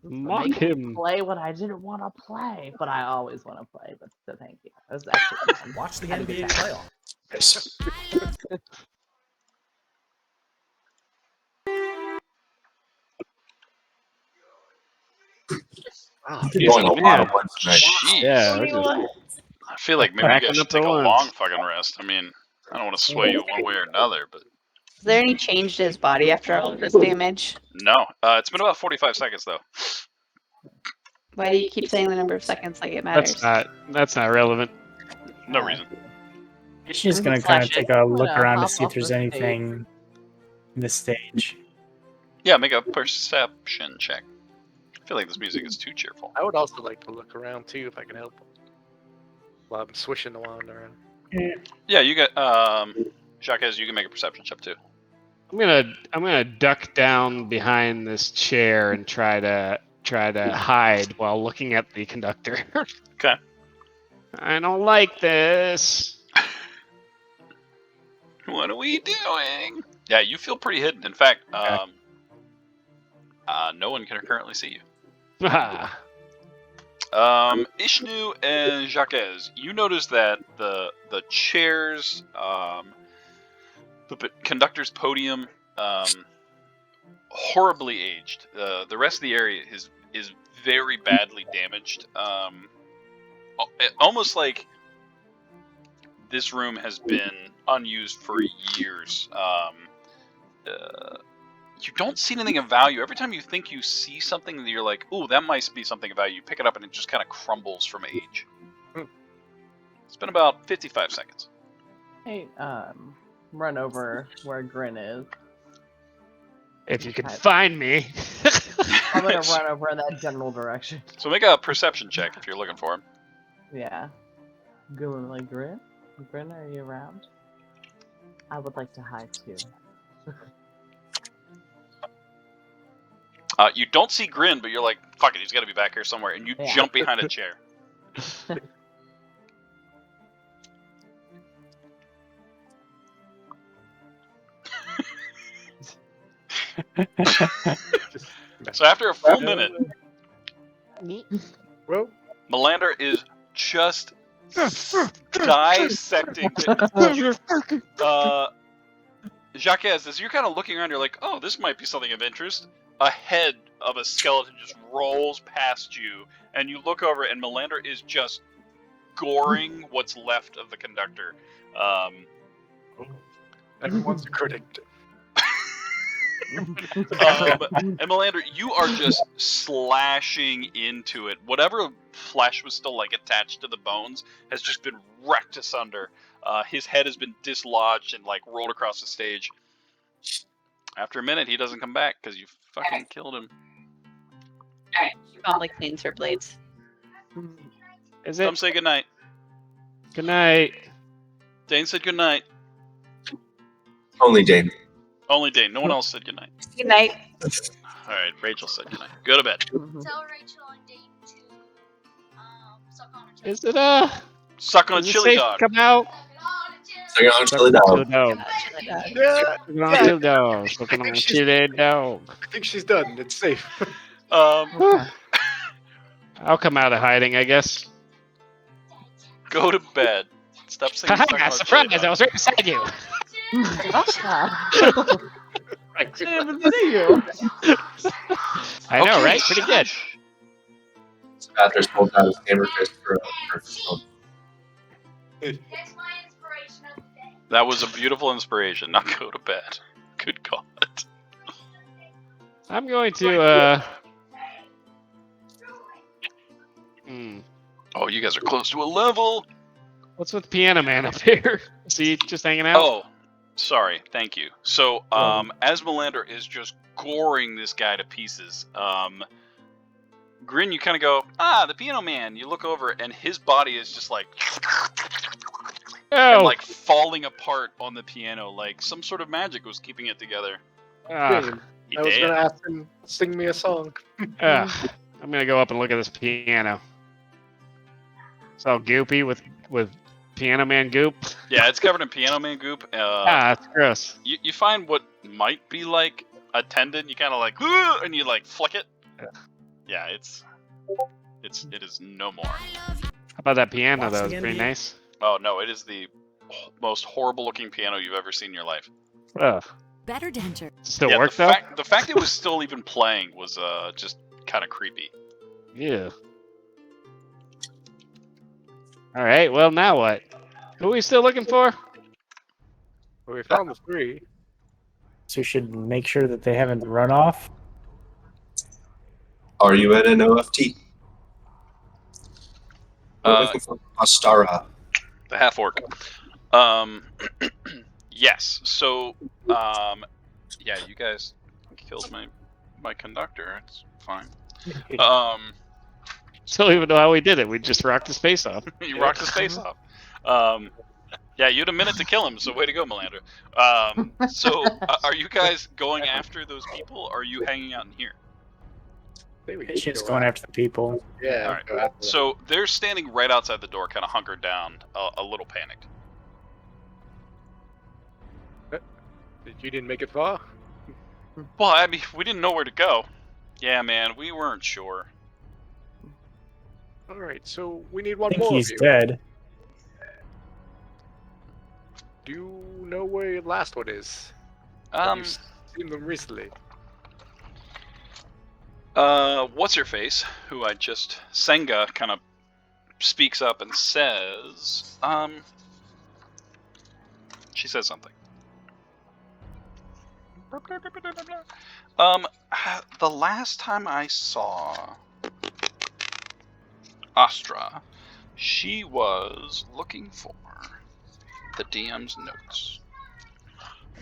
Mock Make me him. play what I didn't want to play, but I always want to play. But so thank you. That was actually fun. Watch the Had a good NBA time. playoff. Yes. Oh, You've been going a lot of man. ones tonight. Jeez. Yeah, we're just I feel like maybe you Cracking guys should up the take a ones. long fucking rest. I mean, I don't want to sway you one way or another, but Is there any change to his body after all of this damage? no. It's been about 45 seconds though. Why do you keep saying the number of seconds like it matters? That's not relevant. No reason. She's just gonna kind of take a look around to see if there's anything in this stage. Yeah, make a perception check. I feel like this music is too cheerful. I would also like to look around too if I can help. While I'm swishing the wand around. Yeah, you get Jacques, you can make a perception check too. I'm gonna duck down behind this chair and try to hide while looking at the conductor. Okay. I don't like this. What are we doing? Yeah, you feel pretty hidden. In fact, no one can currently see you. Ah, Ishnu and Jacques, you notice that the chairs, the conductor's podium, horribly aged. The rest of the area is very badly damaged. Almost like this room has been unused for years. You don't see anything of value. Every time you think you see something that you're like, ooh, that might be something of value, you pick it up and it just kind of crumbles from age. It's been about 55 seconds. Hey, run over where Grin is. if you can find me. I'm gonna run over in that general direction. So make a perception check if you're looking for him. Yeah. Going like Grin? Grin, are you around? I would like to hide too. You don't see Grin, but you're like, fuck it, he's got to be back here somewhere, and you Yeah. jump behind a chair. So after a full minute, Well, Melander is just dissecting. Jacques, as you're kind of looking around, you're like, oh, this might be something of interest. A head of a skeleton just rolls past you, and you look over, and Melander is just goring what's left of the conductor. everyone's a critic. And Melander, you are just slashing into it. Whatever flesh was still like attached to the bones has just been wrecked asunder. His head has been dislodged and like rolled across the stage. After a minute, he doesn't come back because you fucking killed him. Alright, she probably cleans her blades. Is Come it? say goodnight. Good night. Dane said goodnight. Only Dane. Only Dane. No one else said goodnight. Good night. All right, Rachel said goodnight. Go to bed. Mhm. Tell Rachel and Dane to suck on her tail. Is it Suck on a is it chili safe dog. to come out? So you're on Suck chili on dog. chili dog. Yeah, Suck on chili dog. Suck I on think she's- chili dog. I think she's done. It's safe. Okay. I'll come out of hiding, I guess. Go to bed. Stop saying suck on Haha, a chili surprise! dog. I was right beside you. I didn't even see you. I know, Okay, right? Pretty good. shush. Spathers pulled out his hammer fist for a phone. That's my inspiration of the day. That was a beautiful inspiration. Now go to bed. Good God. I'm going to Oh, you guys are close to a level. What's with Piano Man up here? Is he just hanging out? Oh, sorry. Thank you. So, as Melander is just goring this guy to pieces, Grin, you kind of go, the Piano Man. You look over, and his body is just like, and, like falling apart on the piano, like some sort of magic was keeping it together. Shame. He I was dead. gonna ask him to sing me a song. I'm gonna go up and look at this piano. It's all goopy with Piano Man goop. Yeah, it's covered in Piano Man goop. That's gross. You find what might be like a tendon. You kind of like, and you like flick it. Yeah, it is no more. How about that piano though? It's pretty nice. Oh no, it is the most horrible looking piano you've ever seen in your life. Ugh. Better denture. Still Yeah, work the though? the fact it was still even playing was just kind of creepy. Yeah. All right. Well, now what? Who are we still looking for? Well, we found the 3. So we should make sure that they haven't run off. Are you at an OFT? We're Uh, looking for Astara. The half orc. Yes. So, yeah, you guys killed my conductor. It's fine. Still even know how we did it. We just rocked his face off. You rocked his face off. Yeah, you had a minute to kill him, so way to go, Melander. So, are you guys going after those people, or are you hanging out in here? She's going after the people. Yeah. All right. go after them. So, they're standing right outside the door, kind of hunkered down, a little panicked. You didn't make it far? Well, I mean, we didn't know where to go. Yeah, man, we weren't sure. Alright, so we need I one think more he's of you. dead. Do you know where your last one is? Have you seen them recently? What's her face? Who I just Senga kind of speaks up and says, she says something. The last time I saw Astra, she was looking for the DM's notes.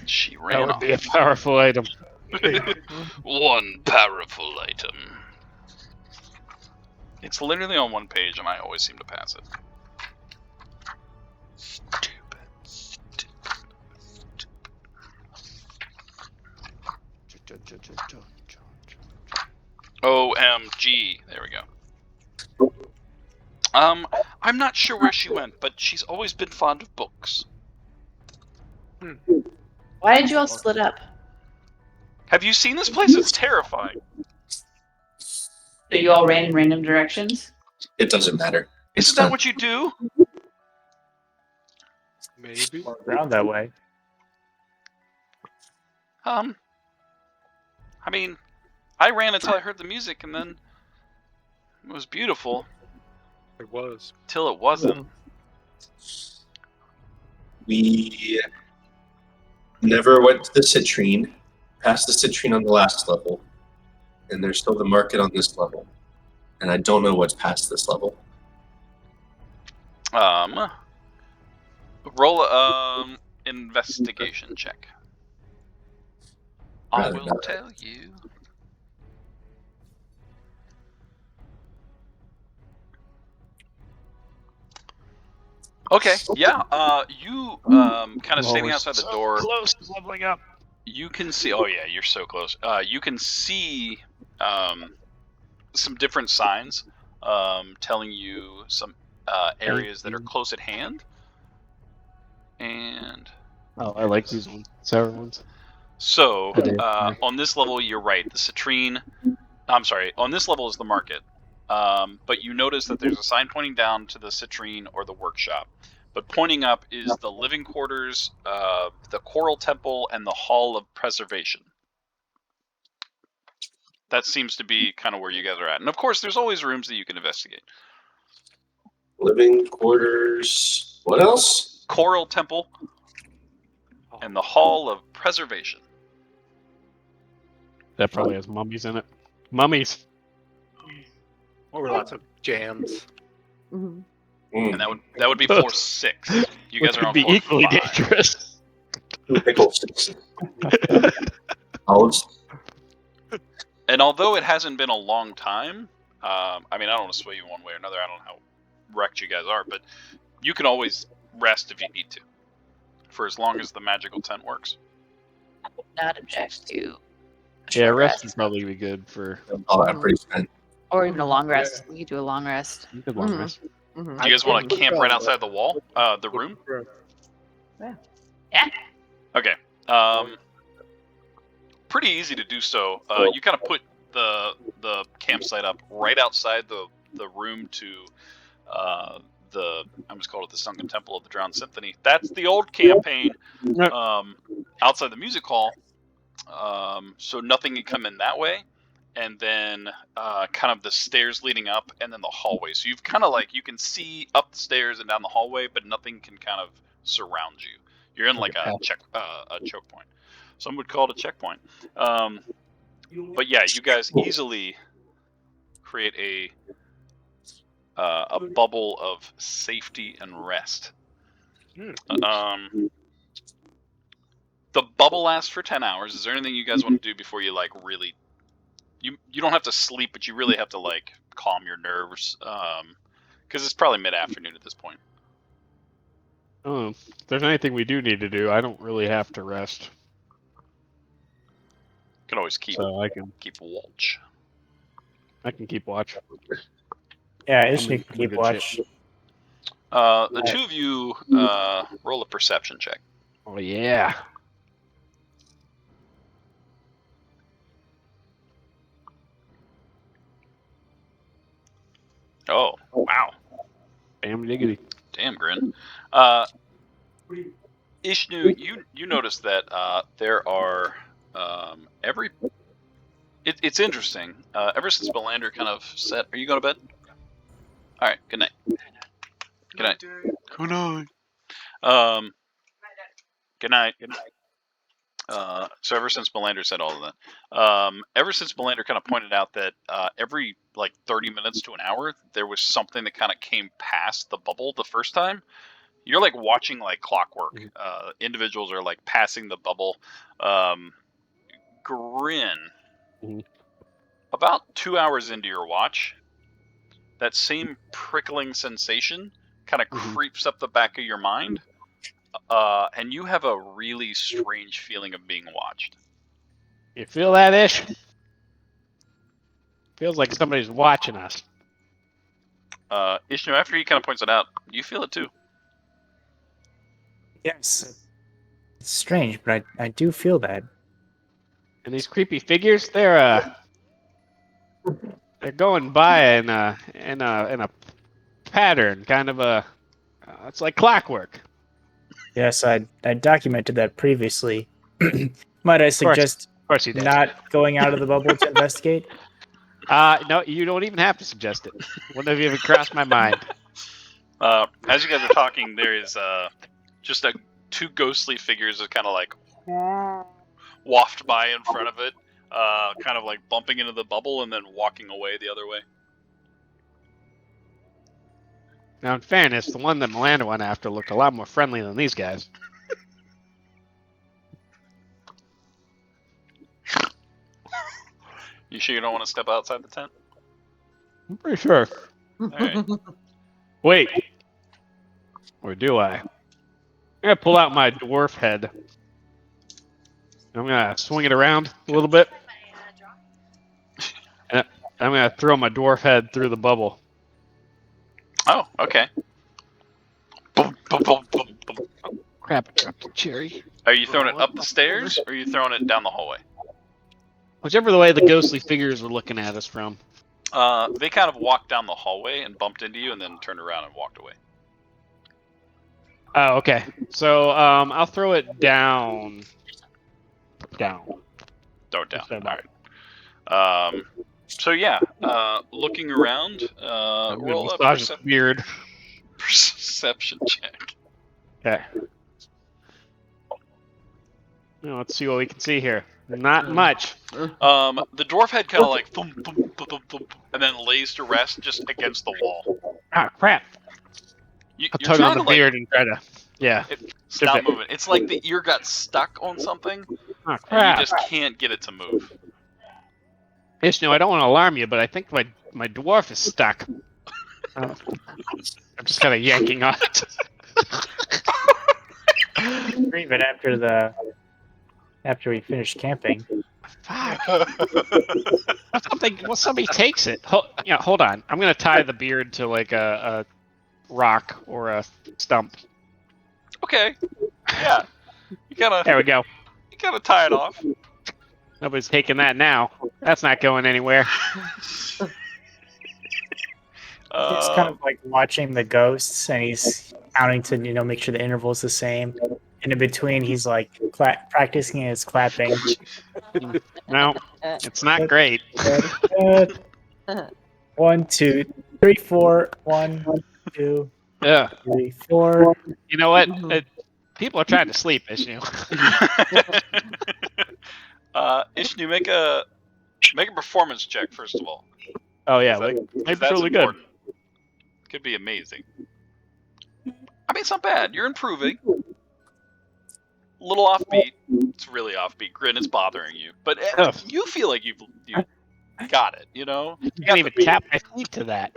She That ran would off. be a powerful item. One powerful item. It's literally on one page, and I always seem to pass it. Stupid. OMG. There we go. I'm not sure where she went, but she's always been fond of books. Why did you all split up? Have you seen this place? It's terrifying. So you all ran in random directions? It doesn't matter. It's Isn't that done. what you do? Maybe. Around that way. I mean, I ran until I heard the music, and then it was beautiful. It was. Till it wasn't. We never went to the citrine, past the citrine on the last level, and there's still the market on this level. And I don't know what's past this level. Roll a investigation check. I Rather will not. tell you. Okay, yeah. You kind of standing outside the door. Close to leveling up. You can see. Oh yeah, you're so close. You can see some different signs telling you some areas that are close at hand. And Oh, I like these ones. Sour ones. so on this level, you're right. The citrine. I'm sorry. On this level is the market. But you notice that there's a sign pointing down to the citrine or the workshop. But pointing up is the living quarters, the coral temple, and the hall of preservation. That seems to be kind of where you guys are at. And of course, there's always rooms that you can investigate. Living quarters. What else? Coral temple and the hall of preservation. That probably has mummies in it. Mummies. Or lots of jams. Mhm. And that would be floor 6. You guys Which are could on be floor equally 5. dangerous. Pickles. Olives. And although it hasn't been a long time, I mean, I don't want to sway you one way or another. I don't know how wrecked you guys are, but you can always rest if you need to, for as long as the magical tent works. I would not object to. Yeah, short rest would probably be good for Oh, I'm pretty spent. Or even a long rest. We could do a long rest. a good long Mhm. rest. Mhm. Do you guys want to camp right outside the wall, the room? Yeah. Okay. Pretty easy to do so. You kind of put the campsite up right outside the room to I just called it the Sunken Temple of the Drowned Symphony. That's the old campaign outside the music hall. So nothing can come in that way. And then kind of the stairs leading up, and then the hallway. So you've kind of like, you can see up the stairs and down the hallway, but nothing can kind of surround you. You're in like a choke point. Some would call it a checkpoint. But yeah, you guys easily create a bubble of safety and rest. The bubble lasts for 10 hours. Is there anything you guys want to do before you like really? You don't have to sleep, but you really have to like calm your nerves, because it's probably mid-afternoon at this point. Oh, if there's anything we do need to do, I don't really have to rest. You can always keep watch. I can keep watch. Yeah, Ishni can keep watch. The two of you roll a perception check. Oh yeah. Oh wow! Damn diggity. Damn, Grin. Ishnu, you notice that there are It's interesting. Ever since Melander kind of said, "Are you going to bed?" All right. Good night. Good night. Good night. Good night. Good night. So ever since Melander said all of that, ever since Melander kind of pointed out that every like 30 minutes to an hour, there was something that kind of came past the bubble the first time. You're like watching like clockwork. Individuals are like passing the bubble. Grin. About 2 hours into your watch, that same prickling sensation kind of creeps up the back of your mind. And you have a really strange feeling of being watched. You feel that, Ish? Feels like somebody's watching us. Ishnu, after he kind of points it out, you feel it too. Yes. It's strange, but I do feel that. And these creepy figures, they're going by in a pattern, kind of a. It's like clockwork. Yes, I documented that previously. Might I suggest of course you did. not going out of the bubble to investigate? No, you don't even have to suggest it. Wouldn't have even crossed my mind. As you guys are talking, there is just two ghostly figures that kind of like waft by in front of it, kind of like bumping into the bubble and then walking away the other way. Now, in fairness, the one that Melanda went after looked a lot more friendly than these guys. You sure you don't want to step outside the tent? I'm pretty sure. All right. Wait. Or do I? I'm going to pull out my dwarf head. And I'm gonna swing it around a little bit. And I'm gonna throw my dwarf head through the bubble. Oh, okay. Boom, boom, boom, boom, boom. Crap! I dropped a cherry. Are you throwing it up the stairs, or are you throwing it down the hallway? Whichever the way the ghostly figures were looking at us from. They kind of walked down the hallway and bumped into you, and then turned around and walked away. Oh, okay. So I'll throw it down. Down. Throw it down. Just All about. right. So yeah, looking around, I'm gonna roll a massage his beard. perception check. Okay. Now, let's see what we can see here. Not much. The dwarf head kind of like thump, thump, thump, thump, thump, and then lays to rest just against the wall. Ah, crap. You're I'll tug trying on the to like beard and try to. Yeah. stop it. moving. It's like the ear got stuck on something, Ah, and crap. you just can't get it to move. Ishnu, I don't want to alarm you, but I think my dwarf is stuck. I'm just kind of yanking on it. Even after we finish camping. Fuck. Somebody takes it. Hold on. I'm gonna tie the beard to like a rock or a stump. Okay. Yeah. There we go. You gotta tie it off. Nobody's taking that now. That's not going anywhere. It's kind of like watching the ghosts, and he's counting to make sure the interval's the same. And in between, he's like practicing his clapping. No, it's not great. 1, 2, 3, 4. 1, 2, Yeah. 3, 4. You know what? People are trying to sleep, Ishnu. Ishnu, make a performance check first of all. Oh yeah, That's that's really good. important. Could be amazing. I mean, it's not bad. You're improving. A little offbeat. It's really offbeat. Grin is bothering you, but you feel like you got it. You know. You can't even tap my feet to that.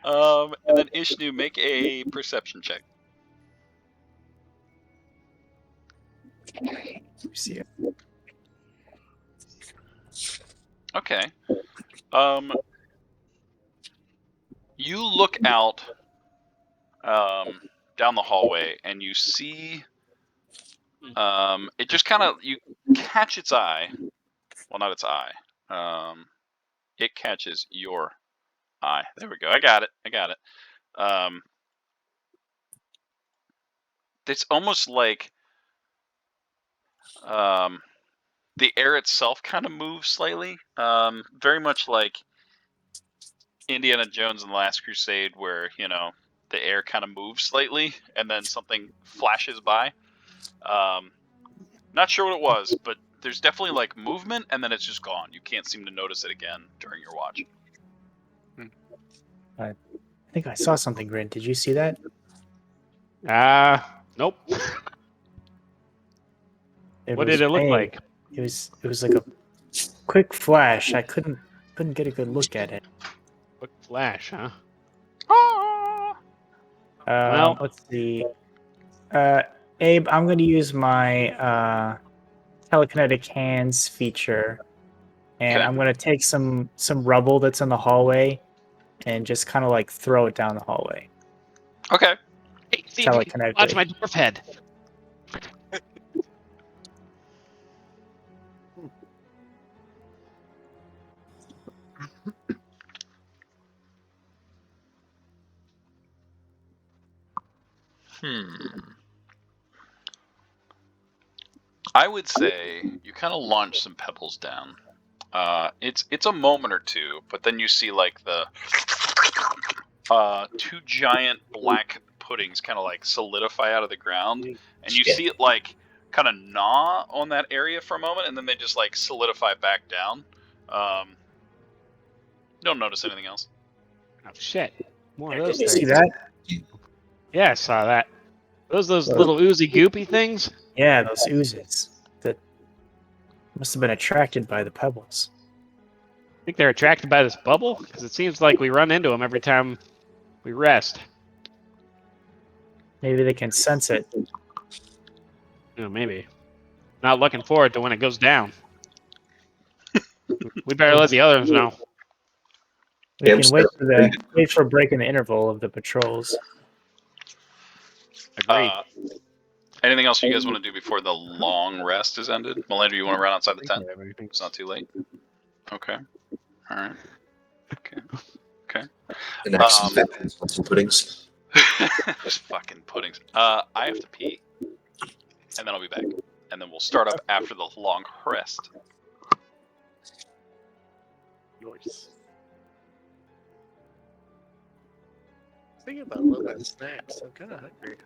And then Ishnu, make a perception check. See it. Okay. You look out down the hallway and you see it just kind of, you catch its eye. Well, not its eye. It catches your eye. There we go. I got it. It's almost like the air itself kind of moves slightly. Very much like Indiana Jones and the Last Crusade, where, the air kind of moves slightly and then something flashes by. Not sure what it was, but there's definitely like movement and then it's just gone. You can't seem to notice it again during your watch. I think I saw something, Grin. Did you see that? Nope. It What was did it look vague. like? It was like a quick flash. I couldn't get a good look at it. Quick flash, huh? Well, let's see. Abe, I'm going to use my telekinetic hands feature, and Okay. I'm going to take some rubble that's in the hallway, and just kind of like throw it down the hallway. Okay. Hey, see if you can Telekinetically. watch my dwarf head. I would say you kind of launch some pebbles down. It's a moment or two, but then you see like the two giant black puddings kind of like solidify out of the ground, and you see it like kind of gnaw on that area for a moment, and then they just like solidify back down. Don't notice anything else. Oh shit! More of Did those you things. see that? Yeah, I saw that. Those little oozy goopy things. Yeah, those oozes that must have been attracted by the pebbles. I think they're attracted by this bubble because it seems like we run into them every time we rest. Maybe they can sense it. Oh, maybe. Not looking forward to when it goes down. We better let the others know. We Yeah, I'm can wait sorry. for a break in the interval of the patrols. Agreed. Anything else you guys want to do before the long rest is ended? Melinda, you want to run outside the tent? It's not too late. Okay. All right. Okay. And actually, some puddings. Just fucking puddings. I have to pee, and then I'll be back, and then we'll start up after the long rest. Yours. Thinking about a little bit of snacks. I'm kind of hungry.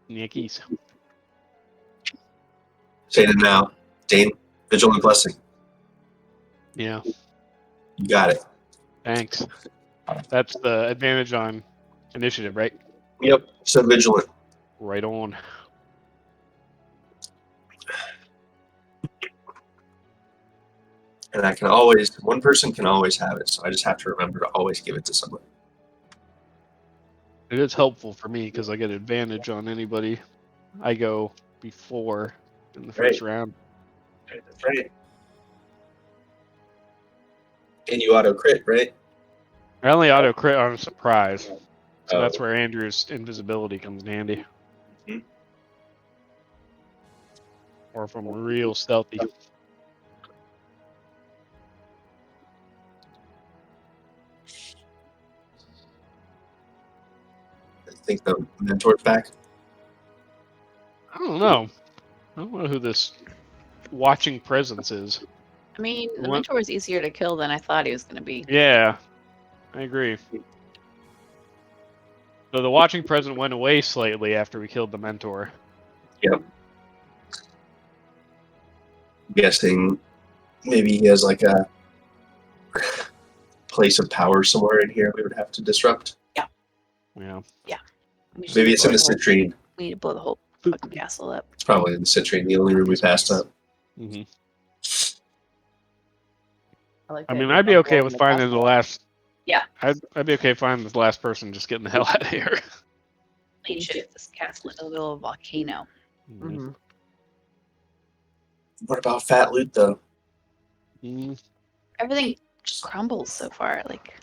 Nickies. Saying it now. Dane, vigilant blessing. Yeah. You got it. Thanks. That's the advantage on initiative, right? Yep. So vigilant. Right on. And one person can always have it, so I just have to remember to always give it to someone. It is helpful for me because I get advantage on anybody I go before in the first round. That's right. And you auto crit, right? I only auto crit on a surprise, so Oh. that's where Andrew's invisibility comes in handy. Mhm. Or if I'm real stealthy. I think the mentor's back. I don't know. I don't know who this watching presence is. I mean, the What? mentor was easier to kill than I thought he was going to be. Yeah, I agree. So the watching present went away slightly after we killed the mentor. Yep. I'm guessing maybe he has like a place of power somewhere in here we would have to disrupt. Yeah. Maybe it's in the citrine. We need to blow the whole fucking castle up. It's probably in the citrine, the only room we passed up. Mm-hmm. like I the mean, idea I'd be of okay blowing with the finding castle the up. last. Yeah. I'd be okay finding the last person just getting the hell out of here. Please shift this castle into a little volcano. Mhm. What about fat loot, though? Mm-hmm. Everything just crumbles so far. Like,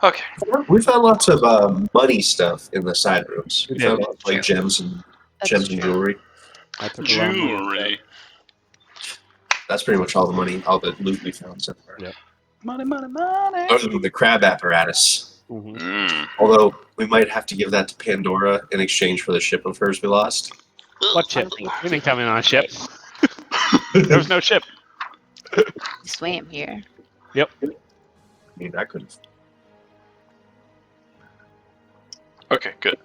Okay. We found lots of money stuff in the side rooms. We Yeah, found lots of, like true. gems and That's true. jewelry. I took a lot of money. Jewelry. That's pretty much all the money, all the loot we found so far. Yeah. Money, money, money. Other than the crab apparatus. Mm-hmm. Mm. Although we might have to give that to Pandora in exchange for the ship of hers we lost. What ship? We didn't come in on a ship. There was no ship. You swam here. I mean, I could have. Okay, good.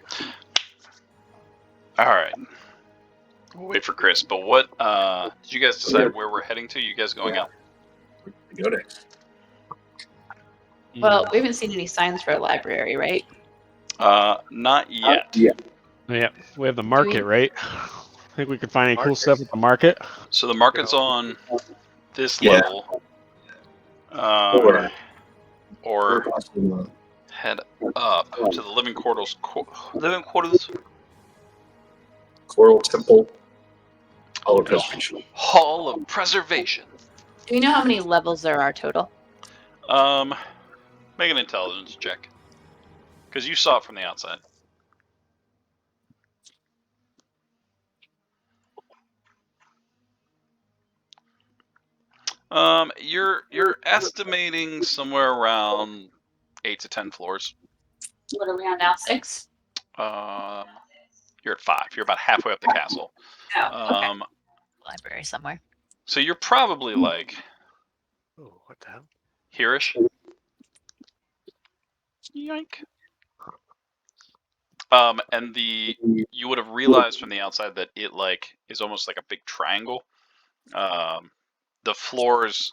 All right. We'll wait for Chris. But what? Did you guys decide where we're heading to? You guys going out? Go next. Well, we haven't seen any signs for a library, right? Not yet. Yeah, we have the market, right? I think we could find any cool stuff at the market. So the market's on this Yeah. level. Or head up to the living quarters. Living quarters. Coral Temple. Hall of Preservation. Hall of Preservation. Do we know how many levels there are total? Make an intelligence check. Because you saw it from the outside. You're estimating somewhere around 8 to 10 floors. What are we on now? 6? You're at 5. You're about halfway up the castle. Oh, okay. Library somewhere. So you're probably like Oh, what the hell? here-ish. Yoink. And you would have realized from the outside that it like is almost like a big triangle. The floors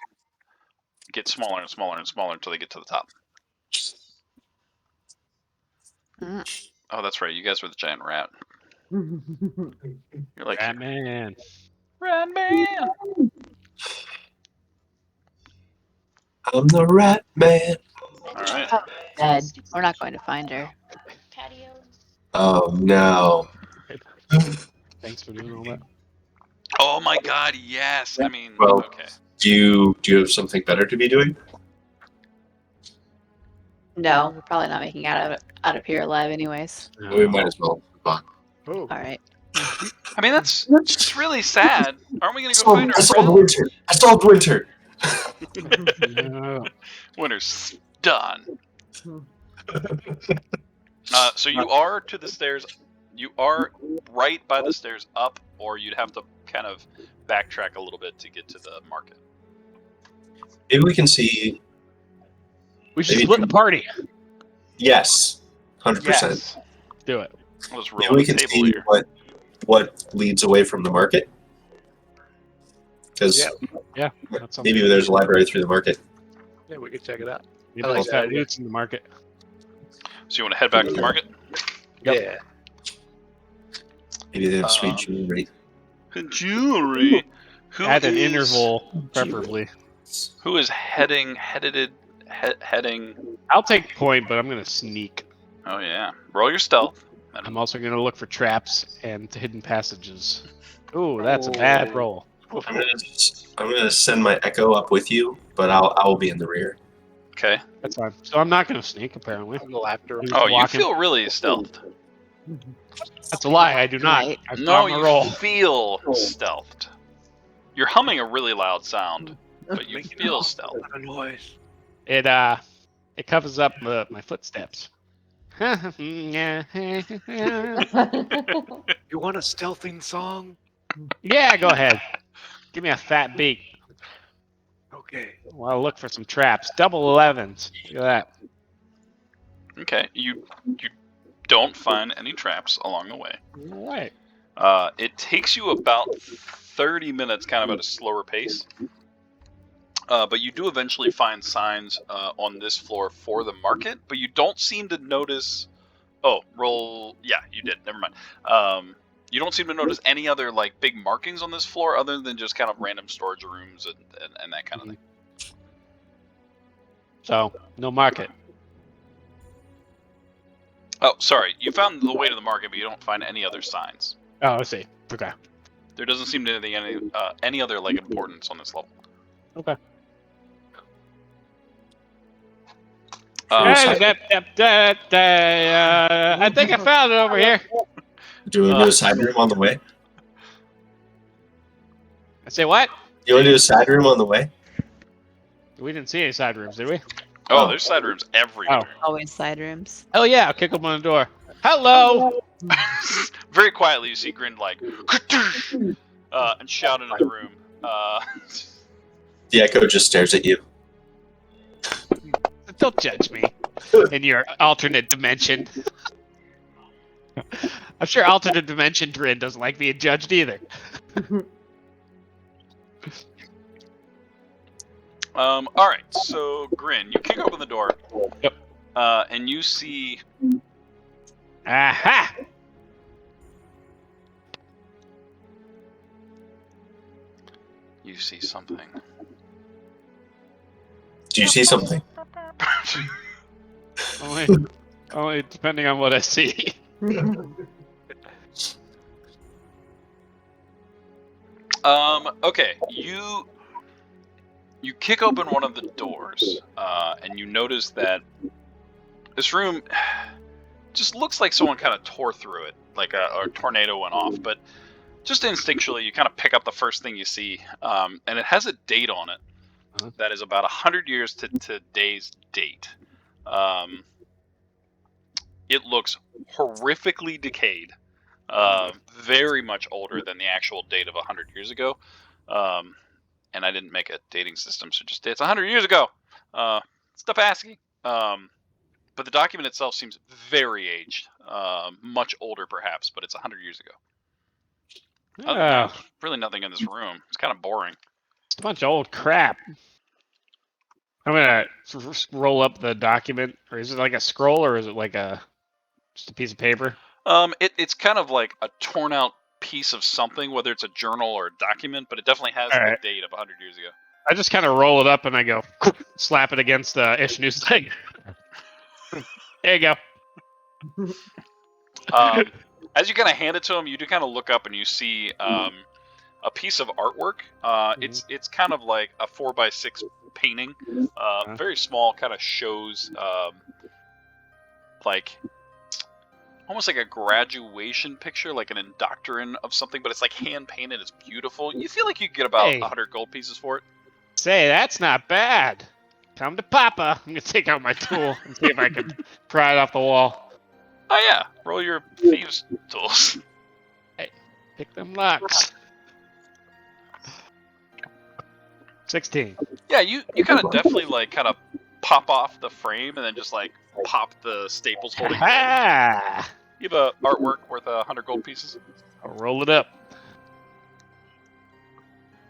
get smaller and smaller and smaller until they get to the top. Mm. Oh, that's right. You guys were the giant rat. You're like Batman. Rat Man. I'm the Rat Man. All right. Dead. We're not going to find her. Patio. Oh no. Thanks for doing all that. Oh my god, yes. I mean, Well, okay. Do you have something better to be doing? No, we're probably not making out of here alive, anyways. We might as well move on. Oh, All right. I mean, that's really sad. Aren't we I gonna go find solved, our I solved friend? winter. I solved winter. No. Winter's done. So you are to the stairs. You are right by the stairs up, or you'd have to kind of backtrack a little bit to get to the market. Maybe we can see. We should Maybe split the party. Yes, 100%. Yes. Do it. Let's Maybe roll we the can table see here. what leads away from the market. Because Yeah. That's something. maybe there's a library through the market. yeah, we could check it out. Maybe I like there's that that idea. loot's in the market. So you want to head back to the market? Yep. Yeah. Maybe they have sweet Um, jewelry. Jewelry. Who At an is- interval, preferably. Who is heading? I'll take point, but I'm gonna sneak. Oh yeah. Roll your stealth. I'm also gonna look for traps and hidden passages. Ooh, that's a bad roll. I'm gonna send my echo up with you, but I'll be in the rear. Okay. That's fine. So I'm not gonna sneak, apparently. I'll go after him. Just Oh, you walking. feel really stealthed. That's a lie. I do not. Right. I'm No, on a you roll. feel stealthed. You're humming a really loud sound, but you feel stealth. A noise. It covers up my footsteps. Yeah, You want a stealthing song? go ahead. Give me a fat beat. Okay. Well, I'll look for some traps. Double 11s. Look at that. Okay. You don't find any traps along the way. All right. It takes you about 30 minutes, kind of at a slower pace. But you do eventually find signs on this floor for the market, but you don't seem to notice. Oh, roll. Yeah, you did. Never mind. You don't seem to notice any other like big markings on this floor, other than just kind of random storage rooms and that kind of thing. So, no market. Oh, sorry. You found the way to the market, but you don't find any other signs. Oh, I see. Okay. There doesn't seem to be any other like importance on this level. Okay. Um, Sure. I think I found it over here. Do you want to do a side room on the way? I say what? You want to do a side room on the way? We didn't see any side rooms, did we? Oh, there's side rooms everywhere. Always side rooms. Hell yeah, I'll kick open the door. Hello! Very quietly, you see Grin like, and shout into the room. The echo just stares at you. Don't judge me in your alternate dimension. I'm sure alternate dimension Drin doesn't like being judged either. All right, so Grin, you kick open the door. Yep. And you see. Aha! You see something. Do you see something? Only depending on what I see. Okay, you kick open one of the doors, and you notice that this room just looks like someone kind of tore through it, like a tornado went off. But just instinctually, you kind of pick up the first thing you see, and it has a date on it that is about 100 years to today's date. It looks horrifically decayed. Very much older than the actual date of 100 years ago. And I didn't make a dating system, so just it's 100 years ago. Stop asking. But the document itself seems very aged. Much older, perhaps, but it's 100 years ago. Other than that, there's really nothing in this room. It's kind of boring. It's a bunch of old crap. I'm gonna roll up the document, or is it like a scroll, or is it like just a piece of paper? It's kind of like a torn out piece of something, whether it's a journal or a document, but it definitely has the date of 100 years ago. I just kind of roll it up and I go slap it against Ishnu's leg. There you go. As you kind of hand it to him, you do kind of look up and you see a piece of artwork. It's kind of like a 4x6 painting, very small, kind of shows like almost like a graduation picture, like an indoctrination of something, but it's like hand painted. It's beautiful. You feel like you could get about 100 gold pieces for it. Say, that's not bad. Come to Papa. I'm gonna take out my tool and see if I can pry it off the wall. Oh yeah, roll your thieves tools. Hey, pick them locks. 16. Yeah, you kind of definitely like kind of pop off the frame and then just like pop the staples holding it in. Ah! You have a artwork worth 100 gold pieces. I'll roll it up.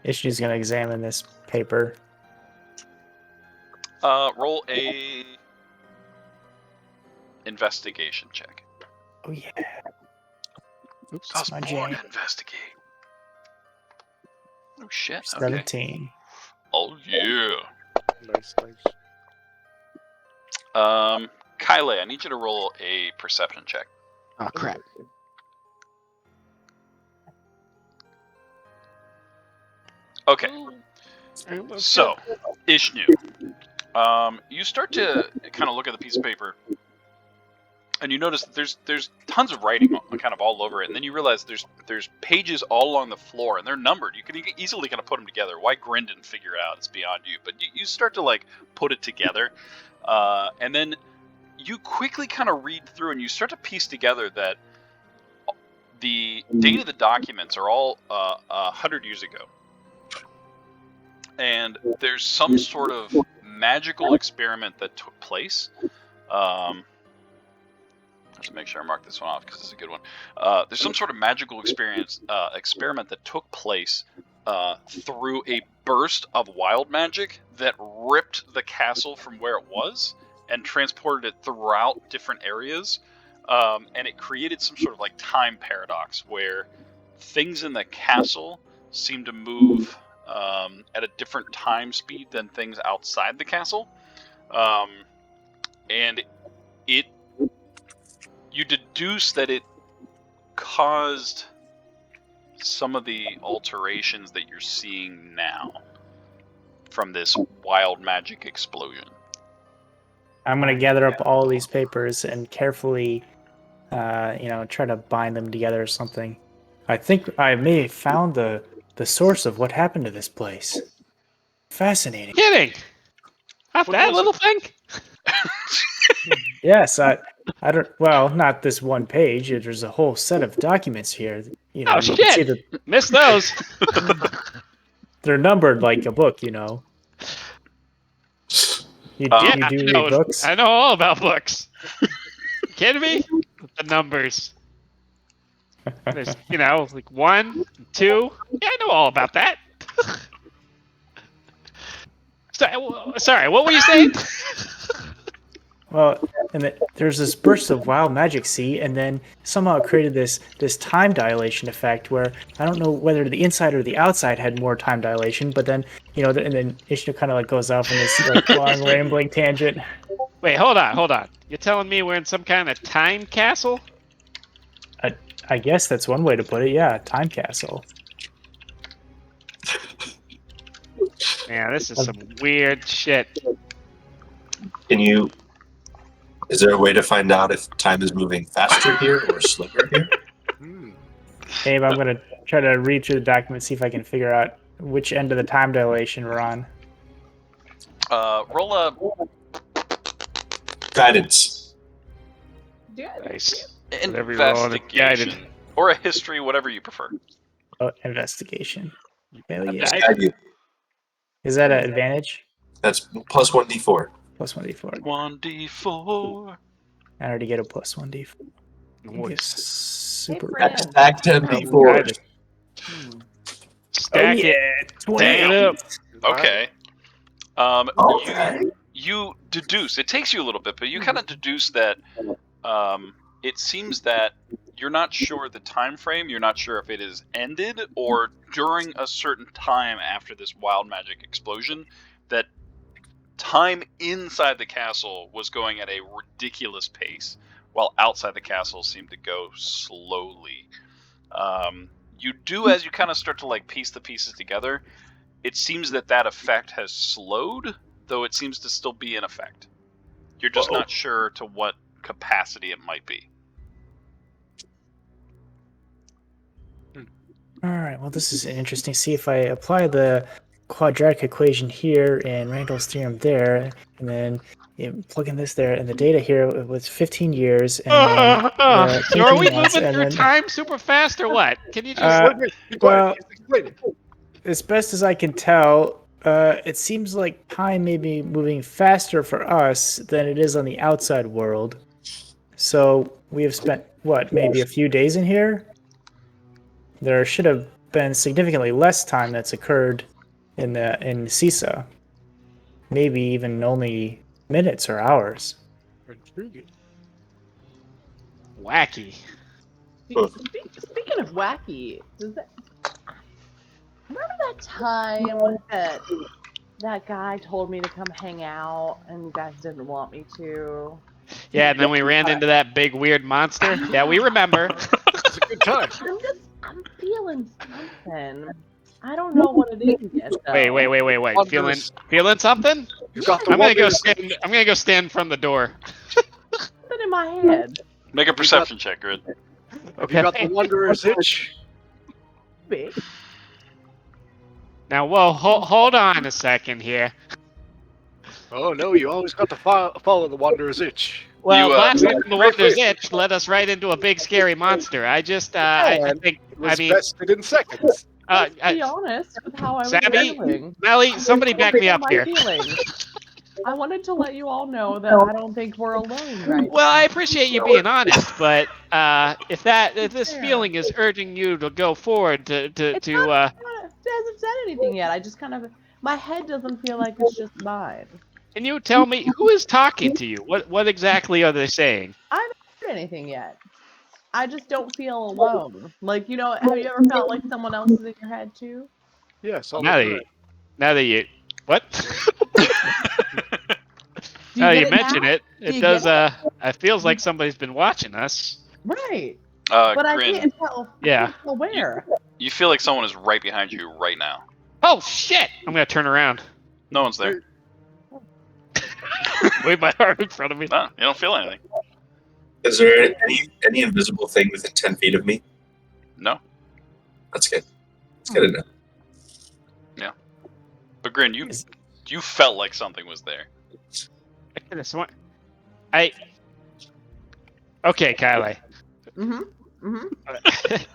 Ishnu's gonna examine this paper. Roll a investigation check. Oh yeah. Oops, I was my born jam. to investigate. Oh shit. Okay. 17. Oh yeah. Nice. Kyle, I need you to roll a perception check. Oh crap. Okay. So, Ishnu, you start to kind of look at the piece of paper, and you notice that there's tons of writing kind of all over it, and then you realize there's pages all along the floor, and they're numbered. You can easily kind of put them together. Why Grin didn't figure it out, it's beyond you. But you start to like put it together, and then you quickly kind of read through, and you start to piece together that the date of the documents are all 100 years ago. And there's some sort of magical experiment that took place. Let's make sure I mark this one off because it's a good one. There's some sort of magical experiment that took place through a burst of wild magic that ripped the castle from where it was and transported it throughout different areas. And it created some sort of like time paradox where things in the castle seem to move at a different time speed than things outside the castle, and you deduce that it caused some of the alterations that you're seeing now from this wild magic explosion. I'm gonna gather up all these papers and carefully, try to bind them together or something. I think I may have found the source of what happened to this place. Fascinating. Kidding! Not that was little thing? Yes, I don't. Well, not this one page. There's a whole set of documents here. You know, Oh, you can see shit. that Missed those. they're numbered like a book. You know. You do I read know, books? I know all about books. Kidding me? The numbers. There's, like 1, 2. Yeah, I know all about that. Sorry, what were you saying? Well, and there's this burst of wild magic, see, and then somehow it created this time dilation effect where I don't know whether the inside or the outside had more time dilation, but then and then Ishnu kind of like goes off on this like long rambling tangent. Wait, hold on. You're telling me we're in some kind of time castle? I guess that's one way to put it. Yeah, time castle. Man, this is some weird shit. Is there a way to find out if time is moving faster here or slower here? Abe, I'm gonna try to read through the document, see if I can figure out which end of the time dilation we're on. Roll a Guidance. Nice. Whatever you roll on it, investigation or a history, whatever you prefer. Oh, investigation. Hell yeah. Just guide you. Is that an advantage? That's plus 1d4. Plus 1d4. 1d4. I already get a plus 1d4. Nice. Yes, super. Hey, Stack 10d4. Stack it. 28. It up. Okay. Okay. You deduce. It takes you a little bit, but you kind of deduce that it seems that you're not sure the time frame. You're not sure if it is ended or during a certain time after this wild magic explosion. That time inside the castle was going at a ridiculous pace, while outside the castle seem to go slowly. You do, as you kind of start to like piece the pieces together, it seems that effect has slowed, though it seems to still be in effect. You're just not sure to what capacity it might be. All right. Well, this is interesting. See if I apply the quadratic equation here and Randall's theorem there, and then plug in this there, and the data here was 15 years, and then the So are we 18 months, moving and through then time super fast or what? Can you just? Be quiet. well, He's explaining. as best as I can tell, it seems like time may be moving faster for us than it is on the outside world. So we have spent what, maybe a few days in here? There should have been significantly less time that's occurred in CISA. Maybe even only minutes or hours. Intriguing. Wacky. Speaking of wacky, remember that time that guy told me to come hang out and you guys didn't want me to? Yeah, and then we ran into that big weird monster. Yeah, we remember. It's a good time. I'm feeling something. I don't know what it is yet. Though. Wait. Wonders. Feeling something? You got the I'm gonna go wonders. stand. I'm gonna go stand from the door. Something in my head. Make a perception check, Grid. Have you got the wanderer's itch? Big. Now, whoa, hold on a second here. Oh no, you always got to follow the wanderer's itch. Well, You, last time the Wonder's quick. Itch led us right into a big scary monster. I just, I think, It was I mean, bested in seconds. Let's be honest with how I was Sabby, feeling. Melly, somebody back me up My here. feelings. I wanted to let you all know that I don't think we're alone right Well, I appreciate you being honest, but if this Fair. feeling is urging you to go forward to It hasn't said anything yet. I just kind of, my head doesn't feel like it's just mine. can you tell me who is talking to you? What exactly are they saying? I haven't heard anything yet. I just don't feel alone. Like, you know, have you ever felt like someone else is in your head too? Yes, all Now the that time. what? Do Now get you it mention now? it, Do it you does. get It feels like somebody's been watching us. Right. But I Grin, can't tell. Yeah. I can't tell where. you feel like someone is right behind you right now. Oh shit! I'm gonna turn around. No one's there. Wave my arm in front of me. No, you don't feel anything. Is there any invisible thing within 10 feet of me? No. That's good. It's good enough. But Grin, you felt like something was there. Okay, Kylie.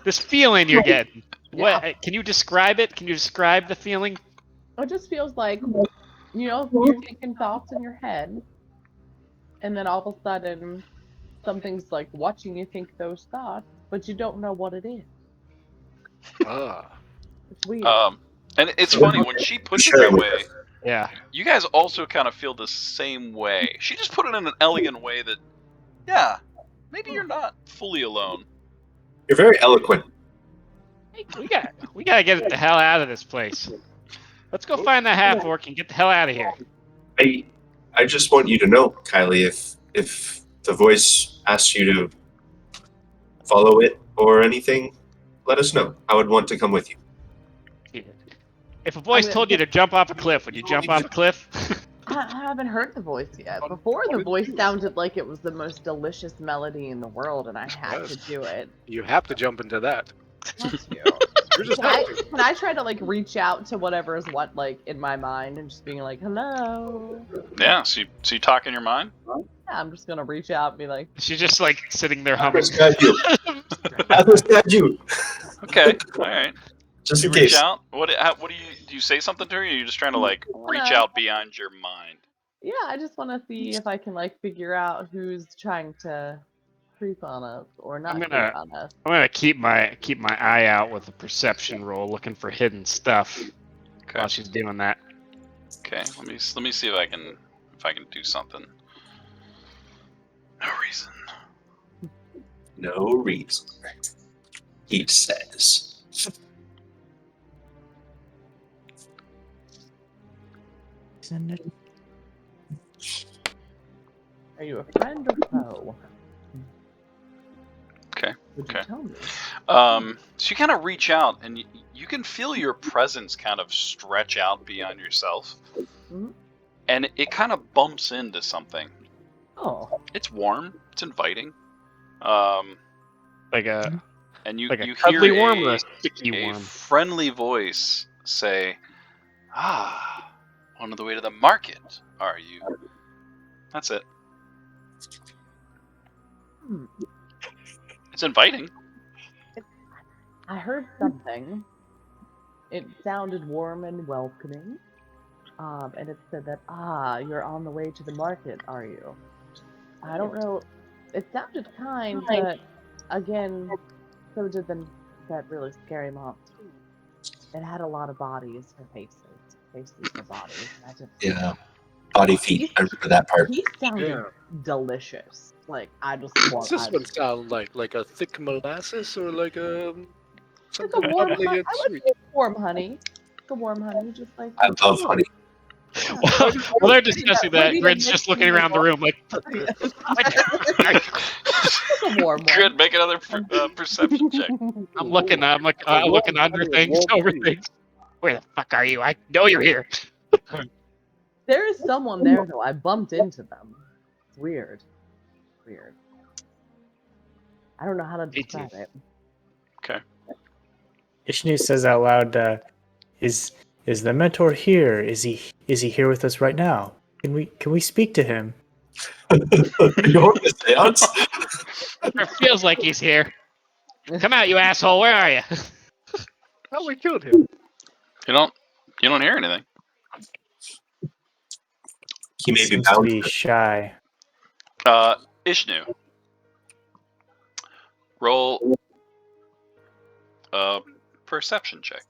This feeling you're getting. Yeah. What? Can you describe it? Can you describe the feeling? It just feels like, you know, you're thinking thoughts in your head, and then all of a sudden, something's like watching you think those thoughts, but you don't know what it is. Ah. It's weird. And it's funny when she puts it that way. Yeah. You guys also kind of feel the same way. She just put it in an elegant way that, yeah, maybe you're not fully alone. You're very eloquent. We gotta get the hell out of this place. Let's go find that half orc and get the hell out of here. I just want you to know, Kylie, if the voice asks you to follow it or anything, let us know. I would want to come with you. If a voice told you to jump off a cliff, would you jump off a cliff? I haven't heard the voice yet. Before, the voice sounded like it was the most delicious melody in the world, and I had to do it. You have to jump into that. Bless you. You just Can have to. I try to like reach out to whatever is what like in my mind and just being like, hello? Yeah, so you talk in your mind? Yeah, I'm just gonna reach out and be like, She's just like sitting there I humming. understand you. I understand you. Okay, all right. Just You in reach case. out. What do you say something to her? Or are you just trying to like reach out beyond your mind? yeah, I just want to see if I can like figure out who's trying to creep on us or not I'm creep gonna- on us. I'm gonna keep my eye out with a perception roll, looking for hidden stuff Okay. while she's doing that. Okay. Let me see if I can do something. No reason. No reason. He says. Are you a friend or foe? Would you Okay. tell me? So you kind of reach out, and you can feel your presence kind of stretch out beyond yourself, Mhm. and it kind of bumps into something. Oh, It's warm. It's inviting. Um, Like a and you like a you cuddly hear worm or a sticky a worm? friendly voice say, "Ah, on the way to the market, are you?" That's it. hmm. It's inviting. I heard something. It sounded warm and welcoming. And it said that, you're on the way to the market, are you? I don't know. It sounded kind, but again, so did that really scary monster. It had a lot of bodies for faces for bodies. And I just, Yeah. Body feet. I remember that part. he sounded Yeah. delicious. Like I just What's want, this one sound like? Like a thick molasses or like a like something a warm, bubbly and I would sweet? say warm honey. The warm honey, just like I love honey. Well, they're discussing Might that. be Grid's the just next looking around the level. room like, Just a warm one. Good. Make another perception check. I'm looking under things, over things. Where the fuck are you? I know you're here. There is someone there though. I bumped into them. It's weird. Weird. I don't know how to Me too. describe it. Okay. Ishnu says out loud, "Is the mentor here? Is he here with us right now? Can we speak to him?" You're the seance? It feels like he's here. Come out, you asshole. Where are you? Oh, we killed him. You don't hear anything. He may be Seems to bound. be shy. Ishnu. Roll a perception check.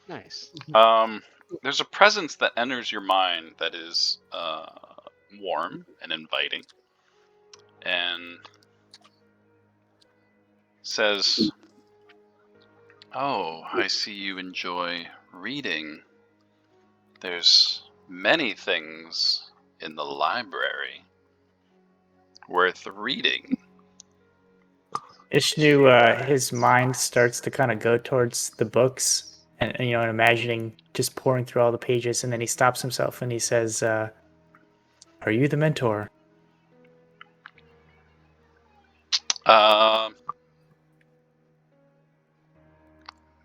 Nice. There's a presence that enters your mind that is warm and inviting, and says, "Oh, I see you enjoy reading. There's many things in the library worth reading." Ishnu, his mind starts to kind of go towards the books, and imagining just pouring through all the pages, and then he stops himself and he says, "Are you the mentor?"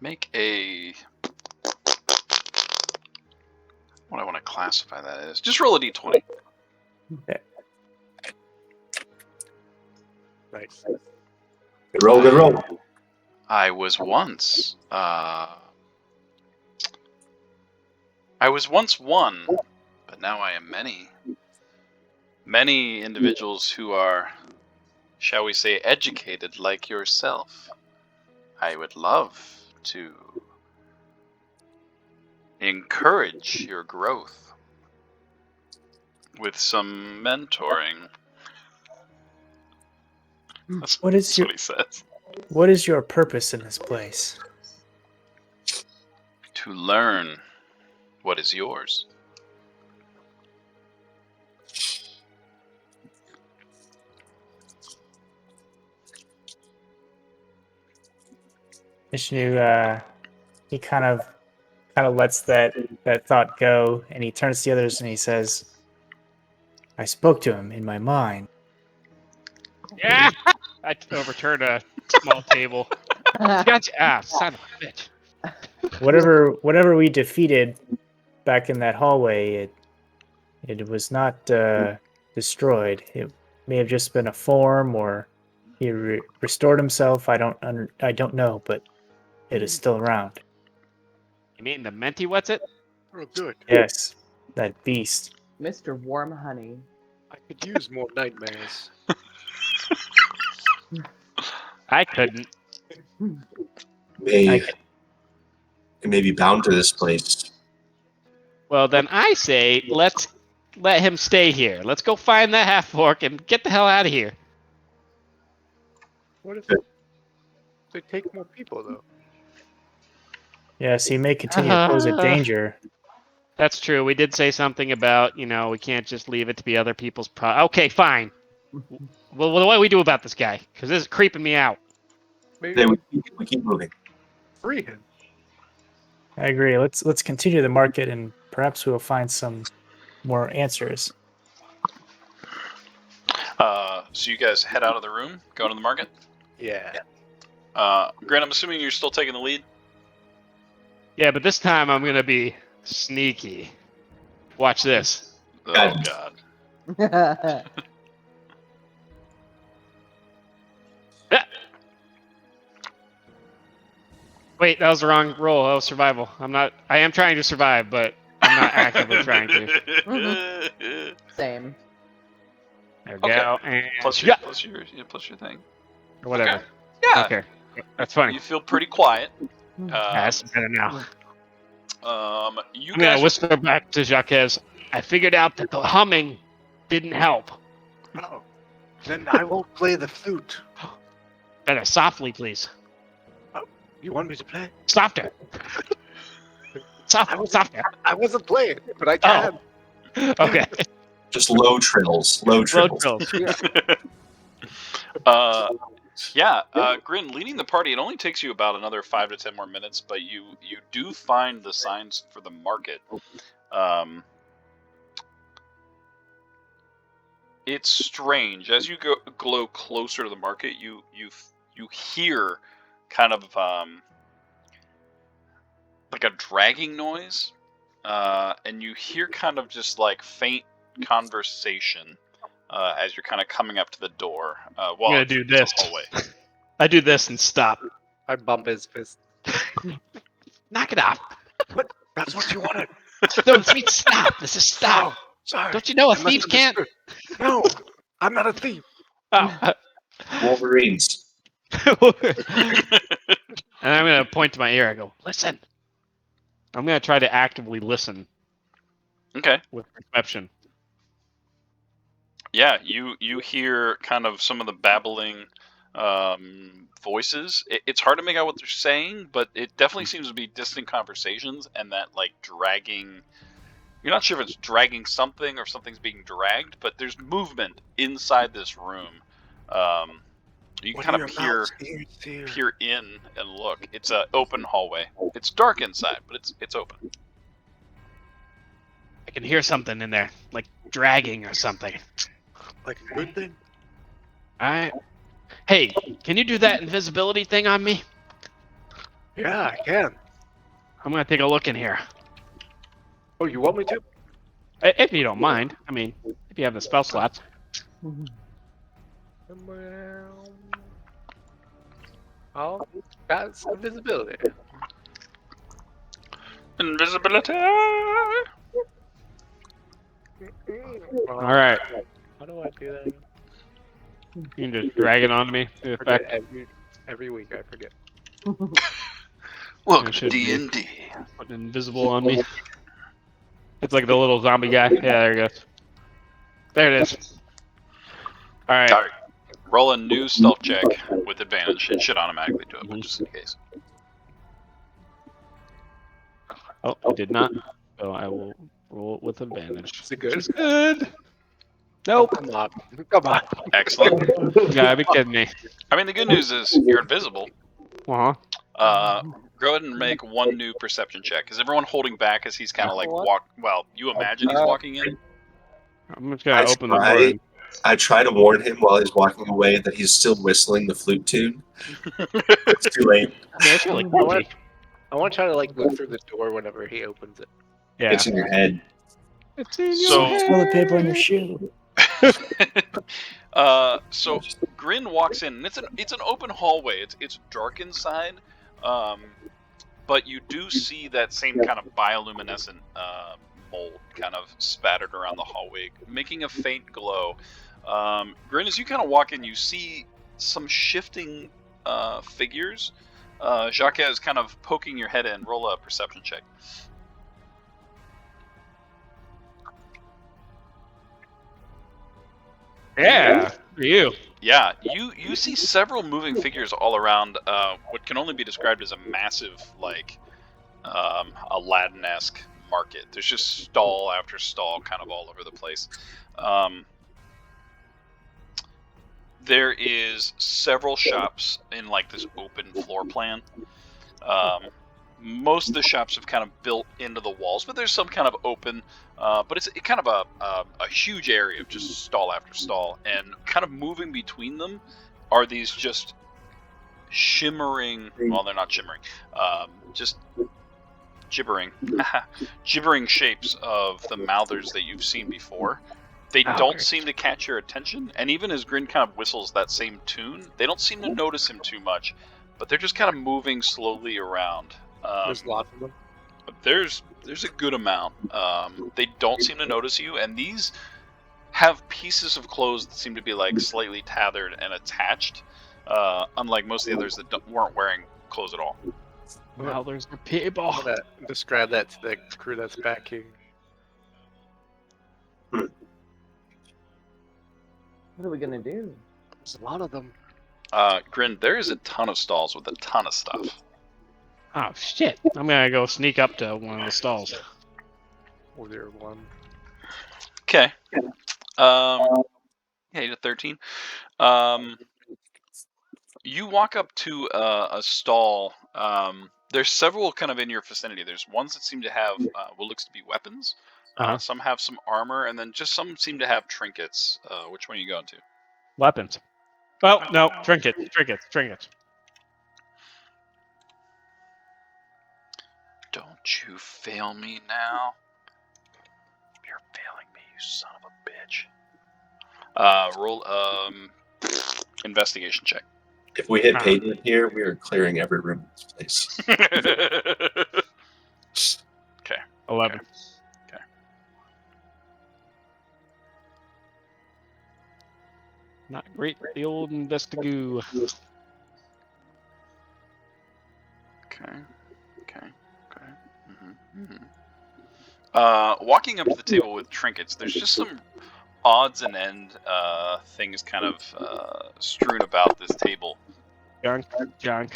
Make a. What I want to classify that as. Just roll a d20. Nice. Good roll, good roll. I was once one, but now I am many. Many individuals who are, shall we say, educated like yourself. I would love to encourage your growth with some mentoring. That's What is your what he says. What is your purpose in this place? To learn what is yours. Ishnu, he kind of lets that thought go, and he turns to the others and he says, "I spoke to him in my mind." Yeah. I overturned a small table. Gotcha. Son of a bitch. Whatever we defeated back in that hallway, it was not destroyed. It may have just been a form, or he restored himself. I don't know, but it is still around. You mean the Menti what's it? Oh, good. Yes, that beast. Mr. Warm Honey. I could use more nightmares. I couldn't. It may be bound to this place. Well, then I say let's let him stay here. Let's go find that half orc and get the hell out of here. What if they take more people though? Yes, he may continue to pose a danger. That's true. We did say something about, we can't just leave it to be other people's Okay, fine. Well, what do we do about this guy? Because this is creeping me out. Then we keep moving. Free him. I agree. Let's continue the market, and perhaps we'll find some more answers. So you guys head out of the room, go to the market. Yeah. Grant, I'm assuming you're still taking the lead. Yeah, but this time I'm going to be sneaky. Watch this. Oh God. God. Wait, that was the wrong roll. That was survival. I am trying to survive, but I'm not actively trying to. Same. There we go. And plus yeah, your thing. or whatever. Okay. Yeah. Okay. That's funny. You feel pretty quiet. That's better now. You I'm guys going to whisper back to Jacques. I figured out that the humming didn't help. Oh, then I won't play the flute. Better softly, please. You want me to play? Softer. Softer. I wasn't playing, but I can. Okay. Just low trills. Low Low trills. trills. Grin, leading the party, it only takes you about another 5 to 10 more minutes, but you do find the signs for the market. It's strange. As you glow closer to the market, you hear kind of like a dragging noise, and you hear kind of just like faint conversation as you're kind of coming up to the door. I'm gonna do this. Hallway. I do this and stop. I bump his fist. Knock it off. But that's what you wanted. No, it's me. Stop. This is stop. Sorry. Don't you know a I thief can't? misunderstood. No, I'm not a thief. Oh. Wolverines. And I'm gonna point to my ear. I go, listen. I'm gonna try to actively listen. Okay. With perception. Yeah, you hear kind of some of the babbling voices. It's hard to make out what they're saying, but it definitely seems to be distant conversations and that like dragging. You're not sure if it's dragging something or if something's being dragged, but there's movement inside this room. You can kind of peer in and look. It's an open hallway. It's dark inside, but it's open. I can hear something in there, like dragging or something. Like a good thing? Alright. Hey, can you do that invisibility thing on me? Yeah, I can. I'm gonna take a look in here. Oh, you want me to? If you don't mind. I mean, if you have the spell slots. Oh, that's invisibility. Invisibility! Alright. How do I do that? You can just drag it onto me. I forget every week I forget. Welcome It to should be. D&D. Put invisible on me. It's like the little zombie guy. Yeah, there it goes. There it is. Alright. Alright. Roll a new stealth check with advantage. It should automatically do it, but just in case. Oh, I did not. So I will roll it with advantage. Is it good? Good. Nope. Come on. Come on. Excellent. You gotta be kidding me. I mean, the good news is you're invisible. Uh-huh. Go ahead and make one new perception check. Is everyone holding back as he's kind of like you imagine he's walking in? I'm just gonna open the door. and- I try to warn him while he's walking away that he's still whistling the flute tune. It's too late. I mean, it's really creepy. I want to try to like look through the door whenever he opens it. Yeah. It's in your head. It's in your So- head. Toilet paper on your shoe. So Grin walks in, and it's an open hallway. It's dark inside, but you do see that same kind of bioluminescent mold kind of spattered around the hallway, making a faint glow. Grin, as you kind of walk in, you see some shifting figures. Jacques is kind of poking your head in. Roll a perception check. Yeah. For you. Yeah, you see several moving figures all around what can only be described as a massive, like, Aladdin-esque market. There's just stall after stall kind of all over the place. There is several shops in like this open floor plan. Most of the shops have kind of built into the walls, but there's some kind of open. But it's kind of a huge area of just stall after stall, and kind of moving between them are these just shimmering. Well, they're not shimmering. Just gibbering shapes of the mouthers that you've seen before. They don't seem to catch your attention, and even as Grin kind of whistles that same tune, they don't seem to notice him too much, but they're just kind of moving slowly around. There's lots of them. There's a good amount. They don't seem to notice you, and these have pieces of clothes that seem to be like slightly tethered and attached, unlike most of the others that weren't wearing clothes at all. Now there's the people. I'm gonna describe that to the crew that's back here. What are we gonna do? There's a lot of them. Grin, there is a ton of stalls with a ton of stuff. Oh shit! I'm gonna go sneak up to one of the stalls. Or there one. Okay. Yeah, you did 13. You walk up to a stall. There's several kind of in your vicinity. There's ones that seem to have what looks to be weapons. Some have some armor, and then just some seem to have trinkets. Which one are you going to? Weapons. Oh no, trinkets. Don't you fail me now. You're failing me, you son of a bitch. Roll investigation check. If we hit Peyton here, we are clearing every room in this place. Okay. 11. Okay. Not great. The old investigoo. Okay. Walking up to the table with trinkets, there's just some odds and end things kind of strewn about this table. Junk.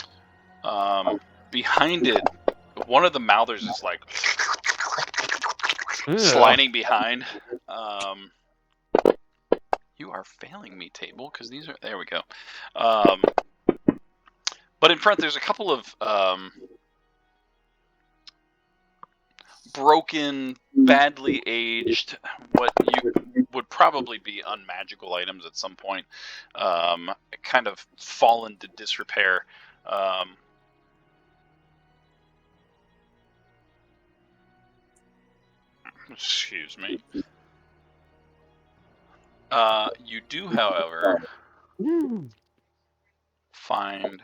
Behind it, one of the mouthers is like sliding behind. You are failing me, table, because these are... There we go. But in front, there's a couple of broken, badly aged, what you would probably be unmagical items at some point, kind of fall into disrepair. Excuse me. You do, however, find...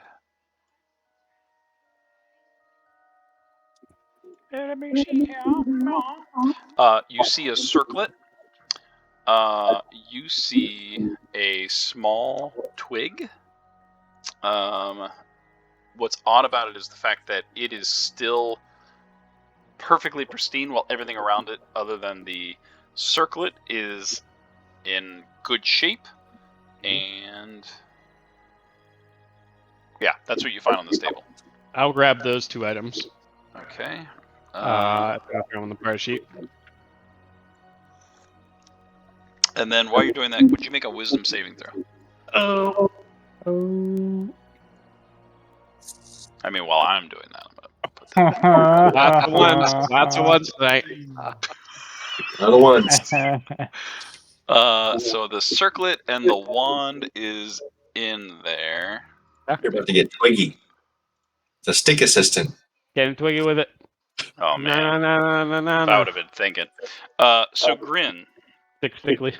you see a circlet. You see a small twig. What's odd about it is the fact that it is still perfectly pristine, while everything around it, other than the circlet, is in good shape. And yeah, that's what you find on this table. I'll grab those 2 items. Okay. I'll throw them on the price sheet. And then while you're doing that, would you make a wisdom saving throw? Oh. I mean, while I'm doing that, I'm gonna put that. Lots of ones tonight. Not once. So the circlet and the wand is in there. You're about to get twiggy. The stick assistant. Getting twiggy with it. Oh man, No. I would have been thinking. So Grin. Stickly.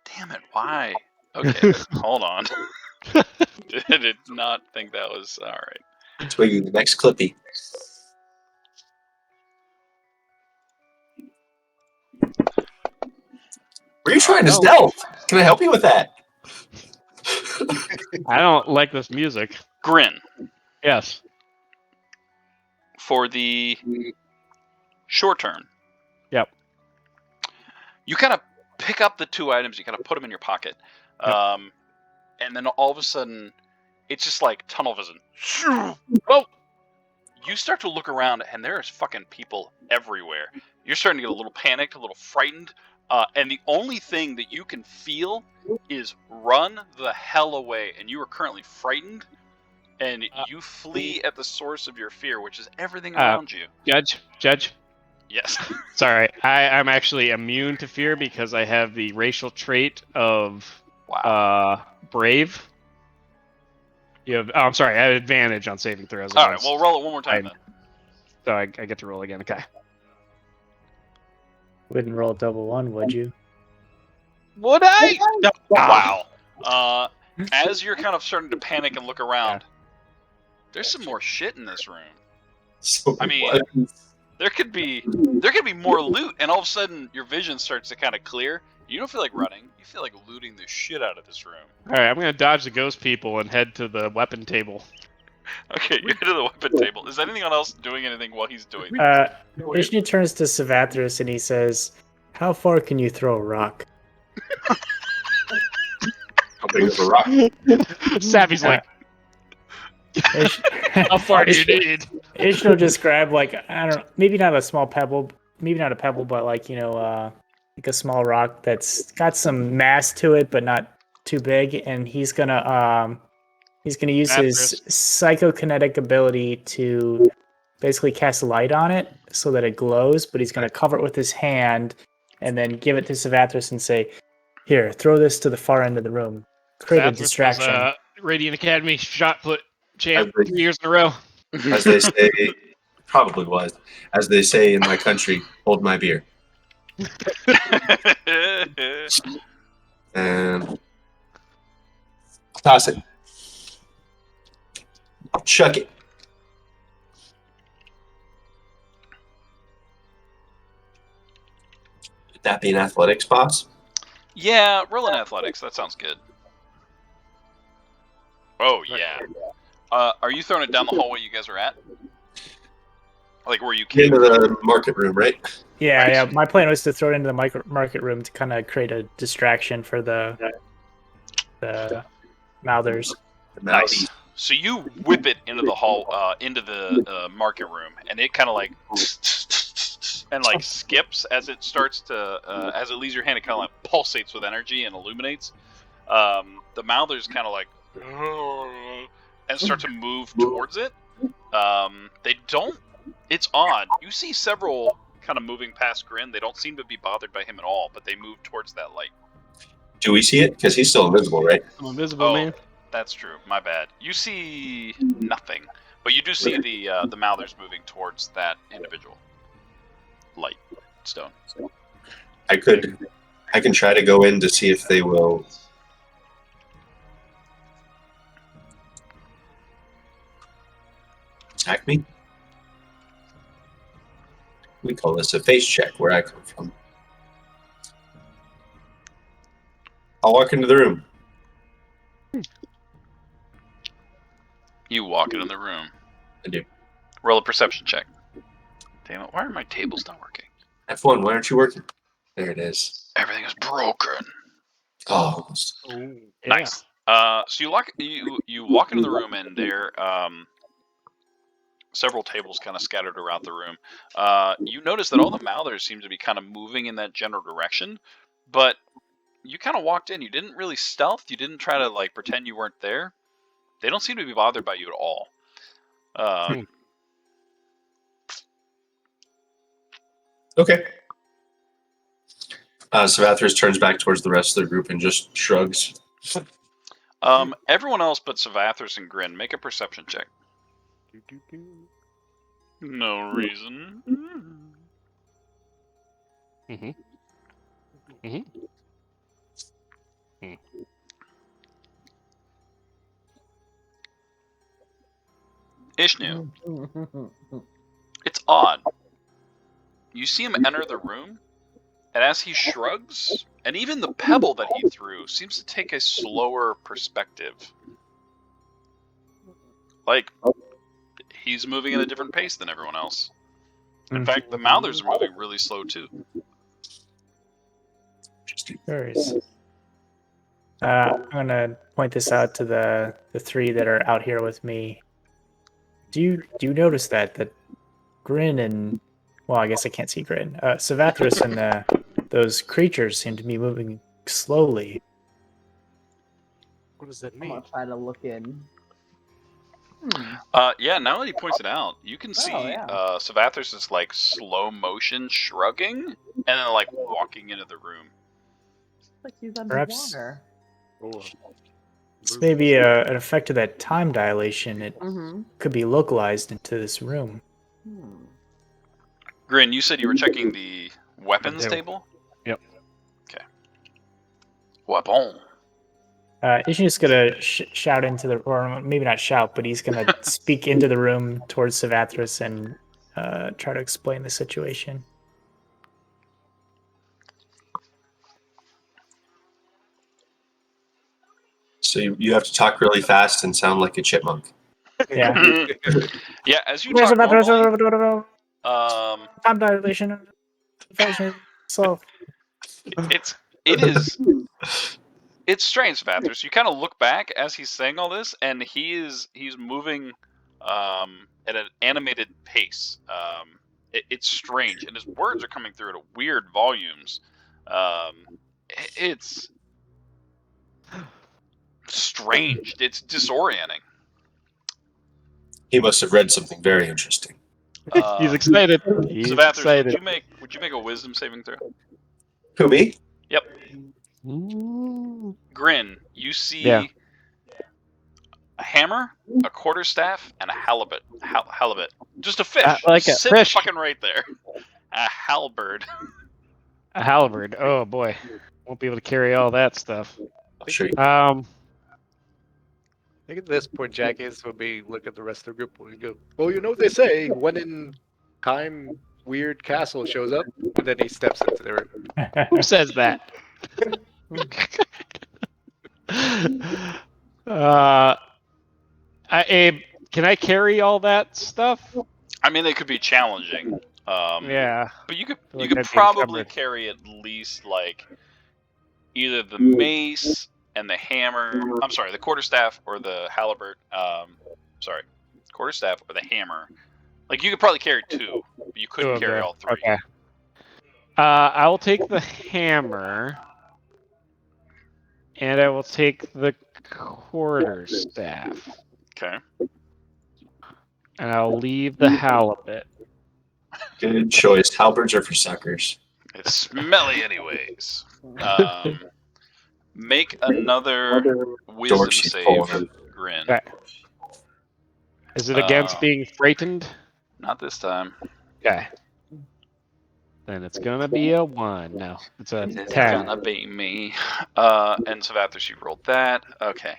Damn it! Why? Okay, hold on. I did not think that was all right. Twiggy, the next Clippy. Were you trying to stealth? Can I help you with that? I don't like this music. Grin. Yes. For the short term. Yep. You kind of pick up the 2 items, you kind of put them in your pocket. Yep. And then all of a sudden, it's just like tunnel vision. Oh! you start to look around, and there's fucking people everywhere. You're starting to get a little panicked, a little frightened, and the only thing that you can feel is run the hell away. And you are currently frightened, and you flee at the source of your fear, which is everything around you. Judge. Yes. Sorry, I'm actually immune to fear because I have the racial trait of brave. You have. Oh, I'm sorry. I have advantage on saving throws. All right. Well, roll it one more time then. So I get to roll again. Okay. Wouldn't roll double one, would you? Would I? Wow. As you're kind of starting to panic and look around, there's some more shit in this room. So I mean, what? there could be more loot, and all of a sudden your vision starts to kind of clear. You don't feel like running. You feel like looting the shit out of this room. All right, I'm gonna dodge the ghost people and head to the weapon table. Okay, you head to the weapon table. Is anyone else doing anything while he's doing this? Ishnu turns to Savathris and he says, "How far can you throw a rock?" How big of a rock? Savvy's like, how far do you need? Ishnu just grabbed like, I don't know, maybe not a small pebble, maybe not a pebble, but like, you know, like a small rock that's got some mass to it, but not too big, and he's gonna use his psychokinetic ability to basically cast light on it so that it glows, but he's gonna cover it with his hand and then give it to Savathris and say, "Here, throw this to the far end of the room. Create a distraction." Was, Radiant Academy shot put champ As they- 3 years in a row. As they say, probably was. As they say in my country, hold my beer. And toss it. Chuck it. Would that be an athletics, boss? Yeah, roll in athletics. That sounds good. Oh, yeah. Are you throwing it down the hallway you guys are at? Like where you came Into from? the market room, right? Yeah, Right. yeah. My plan was to throw it into the market room to kind of create a distraction for the mouthers. Nice. So you whip it into the hall, into the market room, and it kind of like and like skips as it starts to as it leaves your hand. It kind of like pulsates with energy and illuminates. The mouthers kind of like and start to move towards it. They don't. It's odd. You see several kind of moving past Grin. They don't seem to be bothered by him at all, but they move towards that light. Do we see it? Because he's still invisible, right? I'm invisible, Oh, man. that's true. My bad. You see nothing, but you do see the mouthers moving towards that individual light stone. I can try to go in to see if they will. Attack me? We call this a face check where I come from. I'll walk into the room. You walk into the room. I do. Roll a perception check. Damn it! Why are my tables not working? F1, why aren't you working? There it is. Everything is broken. Oh, Nice. So you walk into the room, and there several tables kind of scattered around the room. You notice that all the mouthers seem to be kind of moving in that general direction, but you kind of walked in. You didn't really stealth. You didn't try to like pretend you weren't there. They don't seem to be bothered by you at all. okay. Savathris turns back towards the rest of the group and just shrugs. Everyone else but Savathris and Grin, make a perception check. No reason. Mm-hmm. Mm-hmm. Ishnu, it's odd. You see him enter the room, and as he shrugs, and even the pebble that he threw seems to take a slower perspective. Like, he's moving at a different pace than everyone else. In fact, the mouthers are moving really slow too. Curious. I'm gonna point this out to the three that are out here with me. do you notice that Grin and, well, I guess I can't see Grin. Savathris and those creatures seem to be moving slowly. What does that I'm mean? gonna try to look in. Yeah, now that he points it out, you can see yeah. Savathris is like slow motion shrugging and then like walking into the room. It's like he's Perhaps- underwater. Oh, It's maybe an effect of that time dilation. It Mm-hmm. could be localized into this room. Grin, you said you were checking the weapons There. table? Yep. Okay. Weapon. Ishi's gonna shout into the, or maybe not shout, but he's gonna speak into the room towards Savathris and try to explain the situation. So you have to talk really fast and sound like a chipmunk. Yeah. Yeah, as you talk normally, time dilation. Slow. It's strange, Savathris. You kind of look back as he's saying all this, and he's moving at an animated pace. It's strange, and his words are coming through at weird volumes. It's strange. It's disorienting. He must have read something very interesting. He's excited. He's Savathris, excited. would you make a wisdom saving throw? Who, me? Yep. Ooh. Grin, you see Yeah. a hammer, a quarterstaff, and a halibut. Halibut. Just a fish. Like a Sitting fish. fucking right there. A halberd. A halberd. Oh boy, won't be able to carry all that stuff. Sure. Um, I think at this point, Jackass would be look at the rest of the group and go, well, you know what they say, when in time, weird castle shows up, and then he steps into the room. who says that? Abe, can I carry all that stuff? I mean, they could be challenging. Yeah. But you could Feel like you could I'd be probably encumbered. carry at least like either the mace and the hammer. I'm sorry, the quarterstaff or the halberd. Sorry, quarterstaff or the hammer. Like you could probably carry two, but you couldn't Two of carry them. all three. Okay. I will take the hammer, and I will take the quarterstaff, Okay. and I'll leave the halibut. Good choice. Halberds are for suckers. It's smelly, anyways. Make another wisdom Dorks, you full of save, them. Grin. Okay. Is it against being frightened? Not this time. Okay. Then it's gonna be a 1. No, it's a It's 10. gonna be me. And Savathris, you rolled that. Okay.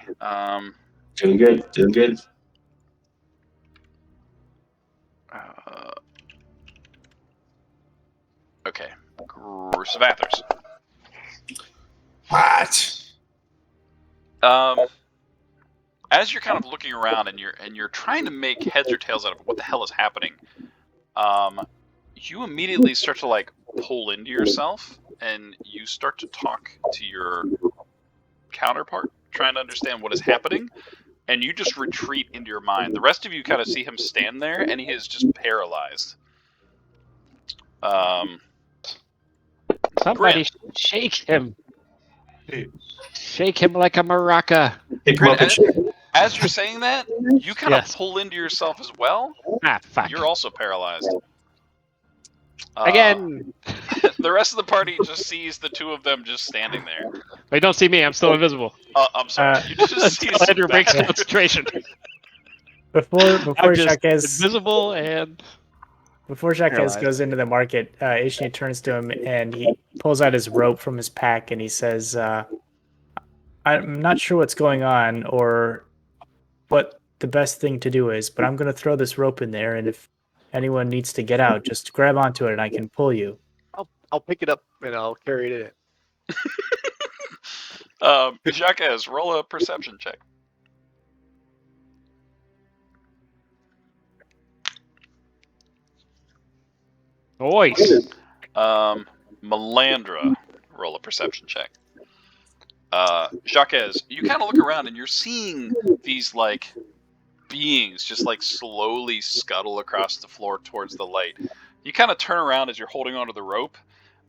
Doing good. Doing good. Okay. Savathris. What? As you're kind of looking around and you're trying to make heads or tails out of what the hell is happening, you immediately start to like pull into yourself and you start to talk to your counterpart, trying to understand what is happening, and you just retreat into your mind. The rest of you kind of see him stand there and he is just paralyzed. Somebody shake him. Shake him like a maraca. Hey, Grin, Puppet Shake. as you're saying that, you kind of pull into yourself as well. Ah, fuck. You're also paralyzed. Again. The rest of the party just sees the two of them just standing there. They don't see me. I'm still invisible. I'm sorry. You just see Until Andrew breaks Savathris. concentration. Before I'm just Jacques invisible and paralyzed. goes into the market, Ishni turns to him and he pulls out his rope from his pack and he says, I'm not sure what's going on or what the best thing to do is, but I'm going to throw this rope in there, and if anyone needs to get out, just grab onto it and I can pull you. I'll pick it up and I'll carry it in. Jacques, roll a perception check. Voice. Melandra, roll a perception check. Jacques, you kind of look around and you're seeing these like beings just like slowly scuttle across the floor towards the light. You kind of turn around as you're holding onto the rope,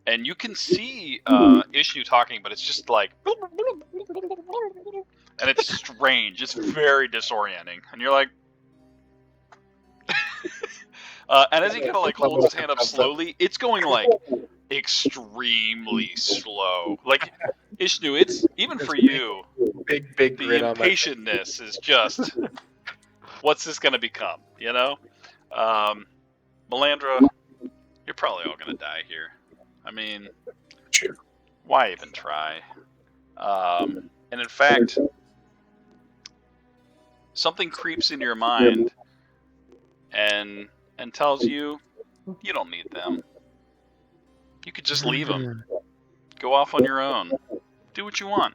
and you can see Ishnu talking, but it's just like, and it's strange. It's very disorienting, and you're like, and as he kind of like holds his hand up slowly, it's going like extremely slow. Like Ishnu, it's even for you. Big The grin on my face. impatientness is just, what's this going to become? You know, Melandra, you're probably all going to die here. I mean, Sure. why even try? And in fact, something creeps in your mind and tells you you don't need them. You could just leave them. Go off on your own. Do what you want.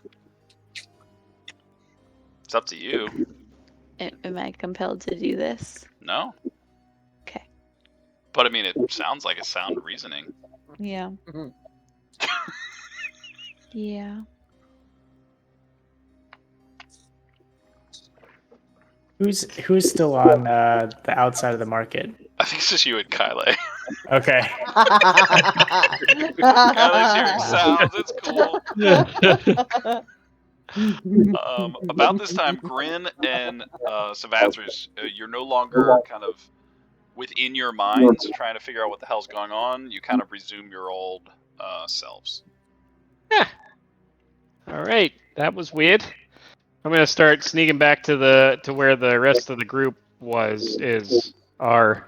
It's up to you. Am I compelled to do this? No? Okay. But I mean, it sounds like a sound reasoning. Yeah. Mhm. Yeah. Who's still on the outside of the market? I think it's just you and Kyle. Okay. Kyle's hearing sounds. It's cool. About this time, Grin and Savathers, you're no longer kind of within your minds trying to figure out what the hell's going on. You kind of resume your old selves. All right, that was weird. I'm gonna start sneaking back to where the rest of the group are.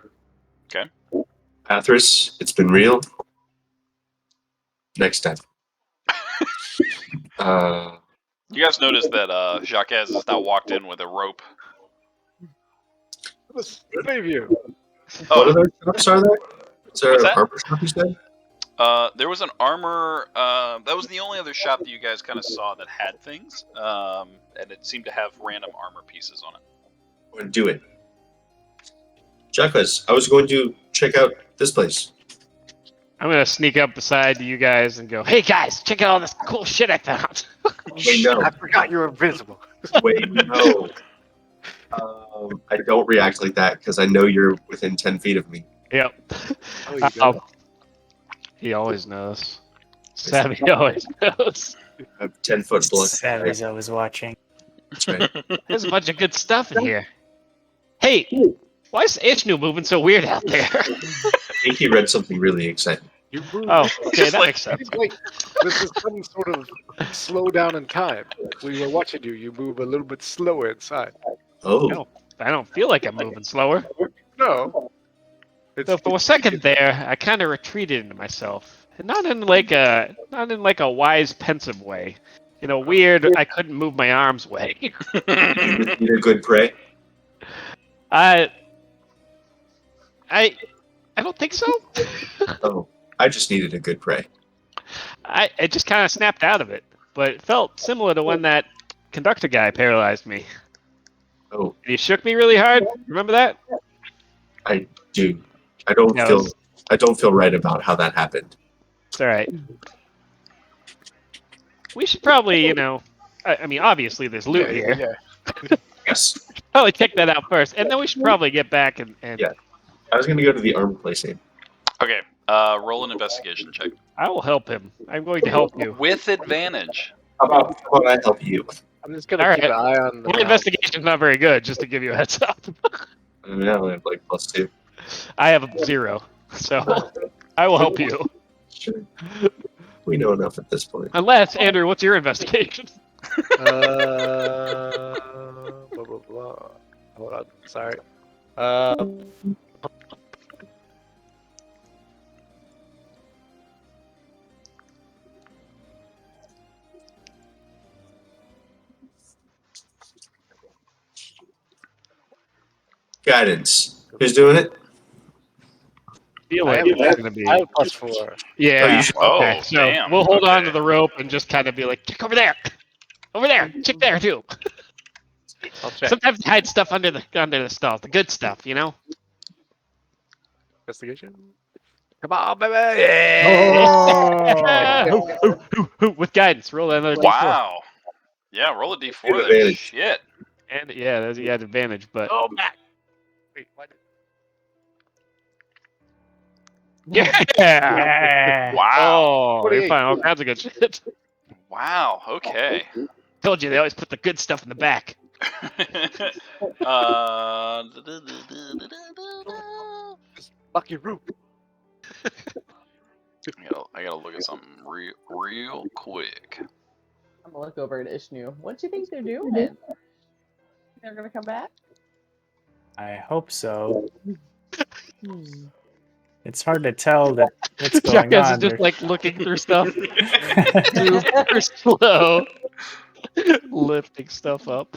Athris, it's been real. Next time. You guys notice that Jacques has now walked in with a rope. Let's leave you. What Oh, other shops are there? Is there What's a that? barber shop you said? there was an armor. That was the only other shop that you guys kind of saw that had things, and it seemed to have random armor pieces on it. I'm going to do it. Jacques, I was going to check out this place. I'm gonna sneak up beside you guys and go, "Hey guys, check out all this cool shit I found." Wait, no. I forgot you were invisible. Wait, no. I don't react like that because I know you're within 10 feet of me. Yep. Oh, you go. He always knows. Savvy always knows. I'm 10-foot blood. Savvy's always watching. That's right. There's a bunch of good stuff in here. Hey, why is Ishnu moving so weird out there? I think he read something really exciting. You move. Oh, okay, Just that like- makes sense. It's like this is some sort of slow down in time. When you're watching you move a little bit slower inside. Oh, No. I don't feel like I'm moving slower. No. It's, So for a second there, I kind of retreated into myself, and not in like a wise, pensive way. In a weird, I couldn't move my arms way. you need a good prey. I don't think so. Oh, I just needed a good prey. I just kind of snapped out of it, but it felt similar to when that conductor guy paralyzed me. Oh, And he shook me really hard. Remember that? I do. I don't Yeah, it feel. was- I don't feel right about how that happened. It's all right. We should probably, I mean, obviously there's loot here. Yeah. Yes, Probably check that out first, and then we should probably get back and Yeah. I was going to go to the armor place. Okay, roll an investigation check I will help him. I'm going to help you. with advantage. How about I help you? I'm just gonna All keep an right. eye on the My mouth. investigation's not very good, just to give you a heads up. I mean, I only have like +2. I have 0, so I will help you. Sure. We know enough at this point. Unless, Andrew, what's your investigation? Blah, blah, blah. Hold on. Sorry. Guidance. Who's doing it? Feel I like have, it's gonna be. I have +4. Yeah. Oh, you should- Okay, Oh, so damn. we'll hold on to Okay. the rope and just kind of be like, check over there, check there too. I'll check. Sometimes hide stuff under the stuff, the good stuff, you know. Investigation. Come on, baby! Yeah! With guidance, roll another d4. Wow. Yeah, roll a d4 Give there. advantage. Shit. And yeah, you had advantage, but Oh, Matt. Wait, what? yeah. Yeah. Wow. Oh, you're finding all kinds of good shit. Wow. Okay. Told you they always put the good stuff in the back. This lucky root. I gotta look at something real quick. I'm gonna look over at Ishnu. What do you think they're doing? They're gonna come back? I hope so. Hmm. It's hard to tell that what's going Jackass is on. just like looking through stuff, super slow, lifting stuff up.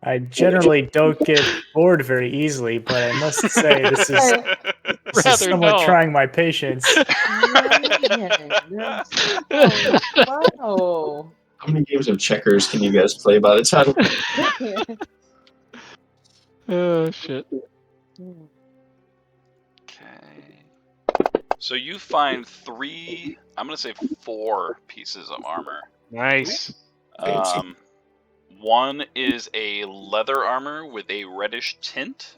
I generally don't get bored very easily, but I must say this is Rather somewhat no. trying my patience. Wow. How many games of checkers can you guys play by the time? Oh shit. Okay. So you find 3, I'm gonna say 4 pieces of armor. Nice. One is a leather armor with a reddish tint.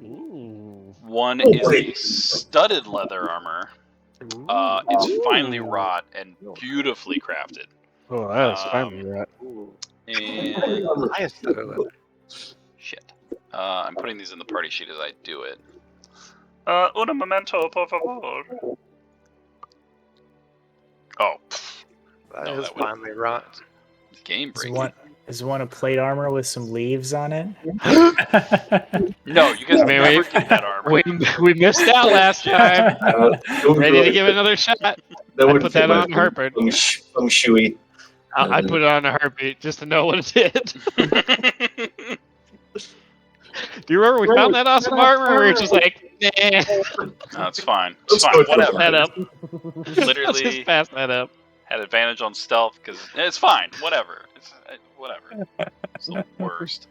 Ooh. One is a studded leather armor. It's finely wrought and beautifully crafted. Oh, that is finally right. And I started with it. shit. I'm putting these in the party sheet as I do it. Un momento, por favor. Oh, That No, is that would- finally rot. game Is breaking. one is one a plate armor with some leaves on it? No, you guys I mean, never get that armor. We missed out last time. Ready to give it another shot. That I would put fit that my on Harper. feng shui. I put it on a heartbeat just to know what it did. Do you remember we found that awesome armor? We were just like, nah. No, it's fine. Let's It's fine. go to Whatever. That up. Let's Literally just pass that up. had advantage on stealth because it's fine. Whatever. Whatever. It's the worst.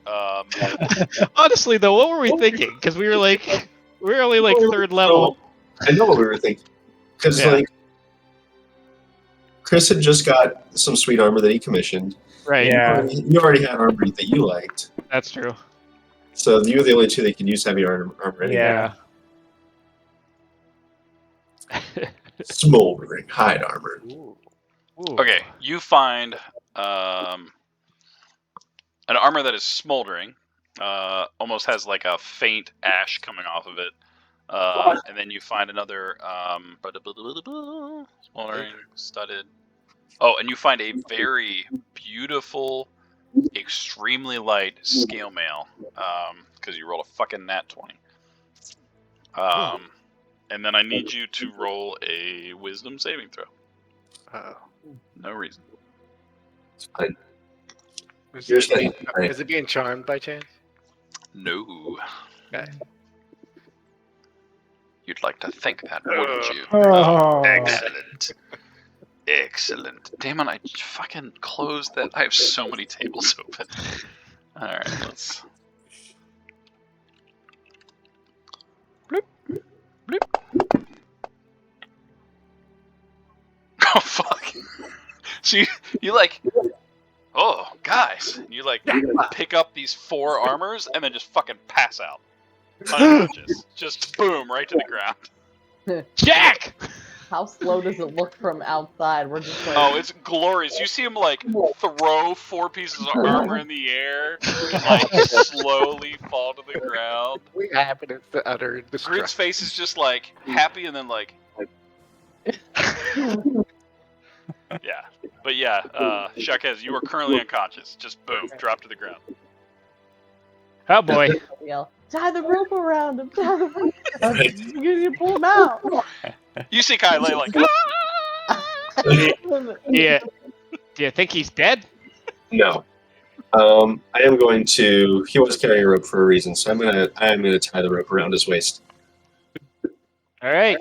Honestly, though, what were we thinking? Because we were only like third level. I know what we were thinking. Because, Yeah. like, Chris had just got some sweet armor that he commissioned. Right. Yeah. You already had armor that you liked. That's true. So you were the only two that could use heavy armor anyway. Yeah. Smoldering hide armor. Ooh. Okay, you find an armor that is smoldering. Almost has like a faint ash coming off of it. And then you find another smoldering, studded. Oh, and you find a very beautiful, extremely light scale mail. Because you rolled a fucking nat 20. And then I need you to roll a wisdom saving throw. No reason. It's fine. Is You're it, saying, right. is it being charmed by chance? No. Okay. You'd like to think that, wouldn't you? Oh. Excellent. Excellent. Damn it, I fucking closed that. I have so many tables open. Alright, let's... Bloop. Bloop. Oh, fuck. So you like... Oh, guys. You like pick up these 4 armors and then just fucking pass out. Unconscious. Just boom, right to the ground. Jack! How slow does it look from outside? We're just like, Oh, it's glorious. You see him like throw 4 pieces of armor in the air and like slowly fall to the ground. We happen to utter Grit's destruction. face is just like happy and then like yeah. But yeah, Shakez, you are currently unconscious. Just boom, drop to the ground. Oh boy. yell, tie the rope around him, tie the rope around him. You pull him out. You see Kyle like Yeah. Do you think he's dead? No. I am going to. He was carrying a rope for a reason, so I am gonna tie the rope around his waist. All right.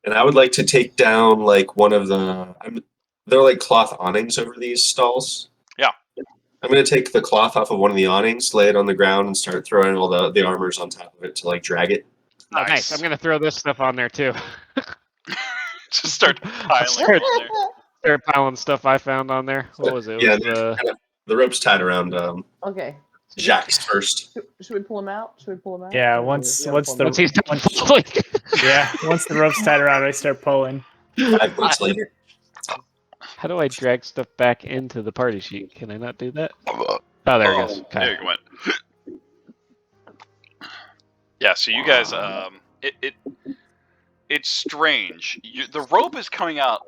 And I would like to take down like one of the. They're like cloth awnings over these stalls. Yeah. I'm gonna take the cloth off of one of the awnings, lay it on the ground, and start throwing all the armors on top of it to like drag it. Oh, nice. I'm gonna throw this stuff on there too. Just start piling on there. start piling stuff I found on there. What was it? It Yeah, was the rope's tied around Okay. Jacques first. Should we pull him out? Should we pull him out? Yeah, Or once we have once to the pull him out? once he's done once, falling. yeah, once the rope's tied around, I start pulling. 5 minutes later. How do I drag stuff back into the party sheet? Can I not do that? Oh, there it goes. Okay. There you went. Yeah, so you guys, it's strange. The rope is coming out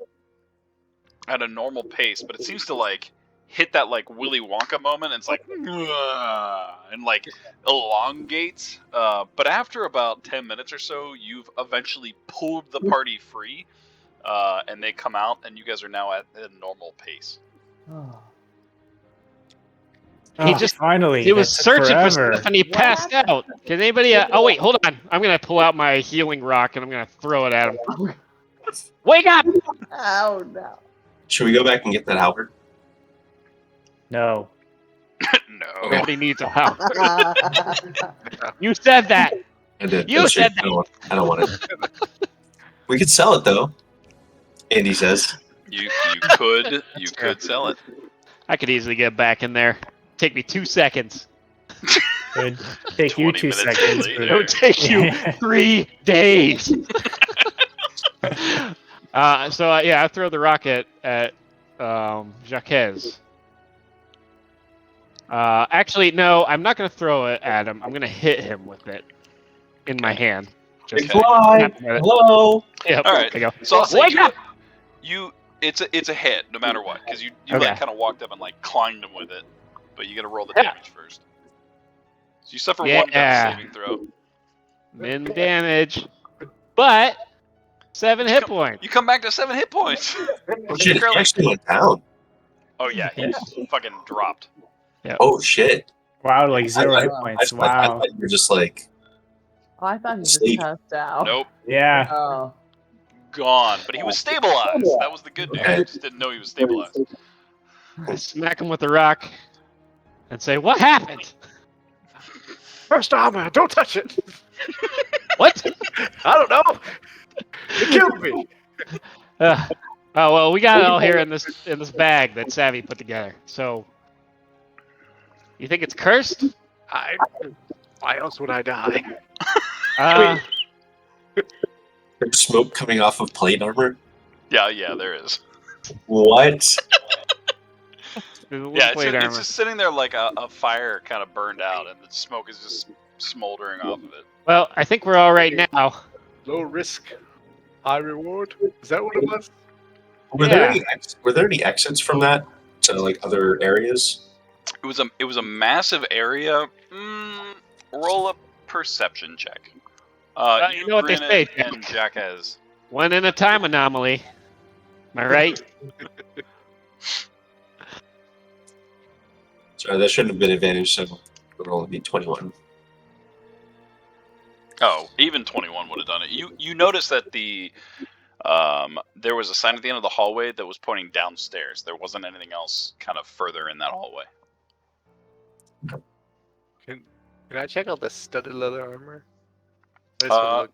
at a normal pace, but it seems to like hit that like Willy Wonka moment, and it's like and like elongates. But after about 10 minutes or so, you've eventually pulled the party free, and they come out, and you guys are now at a normal pace. Oh. He just finally. He was that took searching for forever. stuff and he passed out. Can anybody? Oh wait, hold on. I'm gonna pull out my healing rock and I'm gonna throw it at him. Wake up! Oh no. Should we go back and get that halberd? No. No. Nobody needs a house. You said that. I did. You That's true. said that. I don't want it. We could sell it though. Andy says. You could sell it. I could easily get back in there. Take me 2 seconds. It would take you 20 2 minutes seconds. later. It would take you 3 days. So yeah, I throw the rocket at Jacques. Actually, no, I'm not gonna throw it at him. I'm gonna hit him with it in my hand. Big to fly. tap at it. Hello. Yep, All right. there you go. So I'll say Wake up! it's a hit no matter what, because you Okay. like kind of walked up and like clanged him with it, but you got to roll the Yeah. damage first. So you suffer Yeah. one death saving throw. Min damage, but 7 hit points. You come back to 7 hit points. Oh shit! It actually went down. Oh yeah, he fucking dropped. Oh shit! Wow, like 0 hit I points. I Wow. thought you were just like. Oh, I thought he just Sleep. passed out. Nope, Yeah. Oh. gone. But he was stabilized. That was the good news. I just didn't know he was stabilized. I smack him with the rock and say, "What happened? First armor, don't touch it. What?" I don't know. It killed me. Oh well, we got it all here in this bag that Savvy put together. So, you think it's cursed? Why else would I die? There's smoke coming off of plate armor. Yeah, there is. What? Yeah, plate it's armor. just sitting there like a fire kind of burned out, and the smoke is just smoldering off of it. Well, I think we're all right now. Low risk, high reward. Is that what it was? Were there any exits from that to like other areas? It was a massive area. Roll a perception check. You know what they Grinnet say, and Jacques. One in a time anomaly. Am I right? Sorry, that shouldn't have been advantage, so it'll only be 21. Oh, even 21 would have done it. You notice that there was a sign at the end of the hallway that was pointing downstairs. There wasn't anything else kind of further in that hallway. Can I check out the studded leather armor? I just wanna look.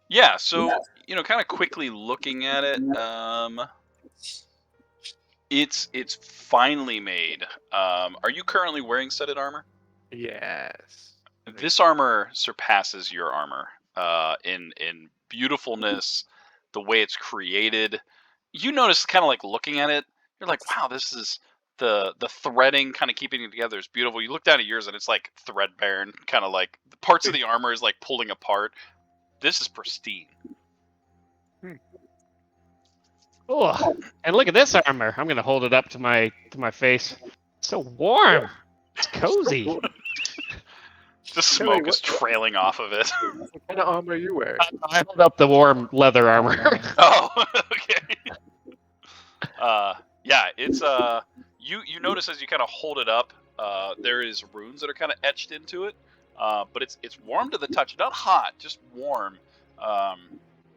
Yeah, so kind of quickly looking at it, it's finely made. Are you currently wearing studded armor? Yes. This armor surpasses your armor in beautifulness, the way it's created. You notice, kind of like looking at it, you're like, wow, this is the threading, kind of keeping it together is beautiful. You look down at yours and it's like threadbare and kind of like the parts of the armor is like pulling apart. This is pristine. Oh, and look at this armor. I'm gonna hold it up to my face. It's so warm. It's cozy. The smoke is trailing off of it. What kind of armor are you wearing? I hold up the warm leather armor. Oh, okay. Yeah, it's you notice as you kind of hold it up, there is runes that are kind of etched into it, but it's warm to the touch, not hot, just warm.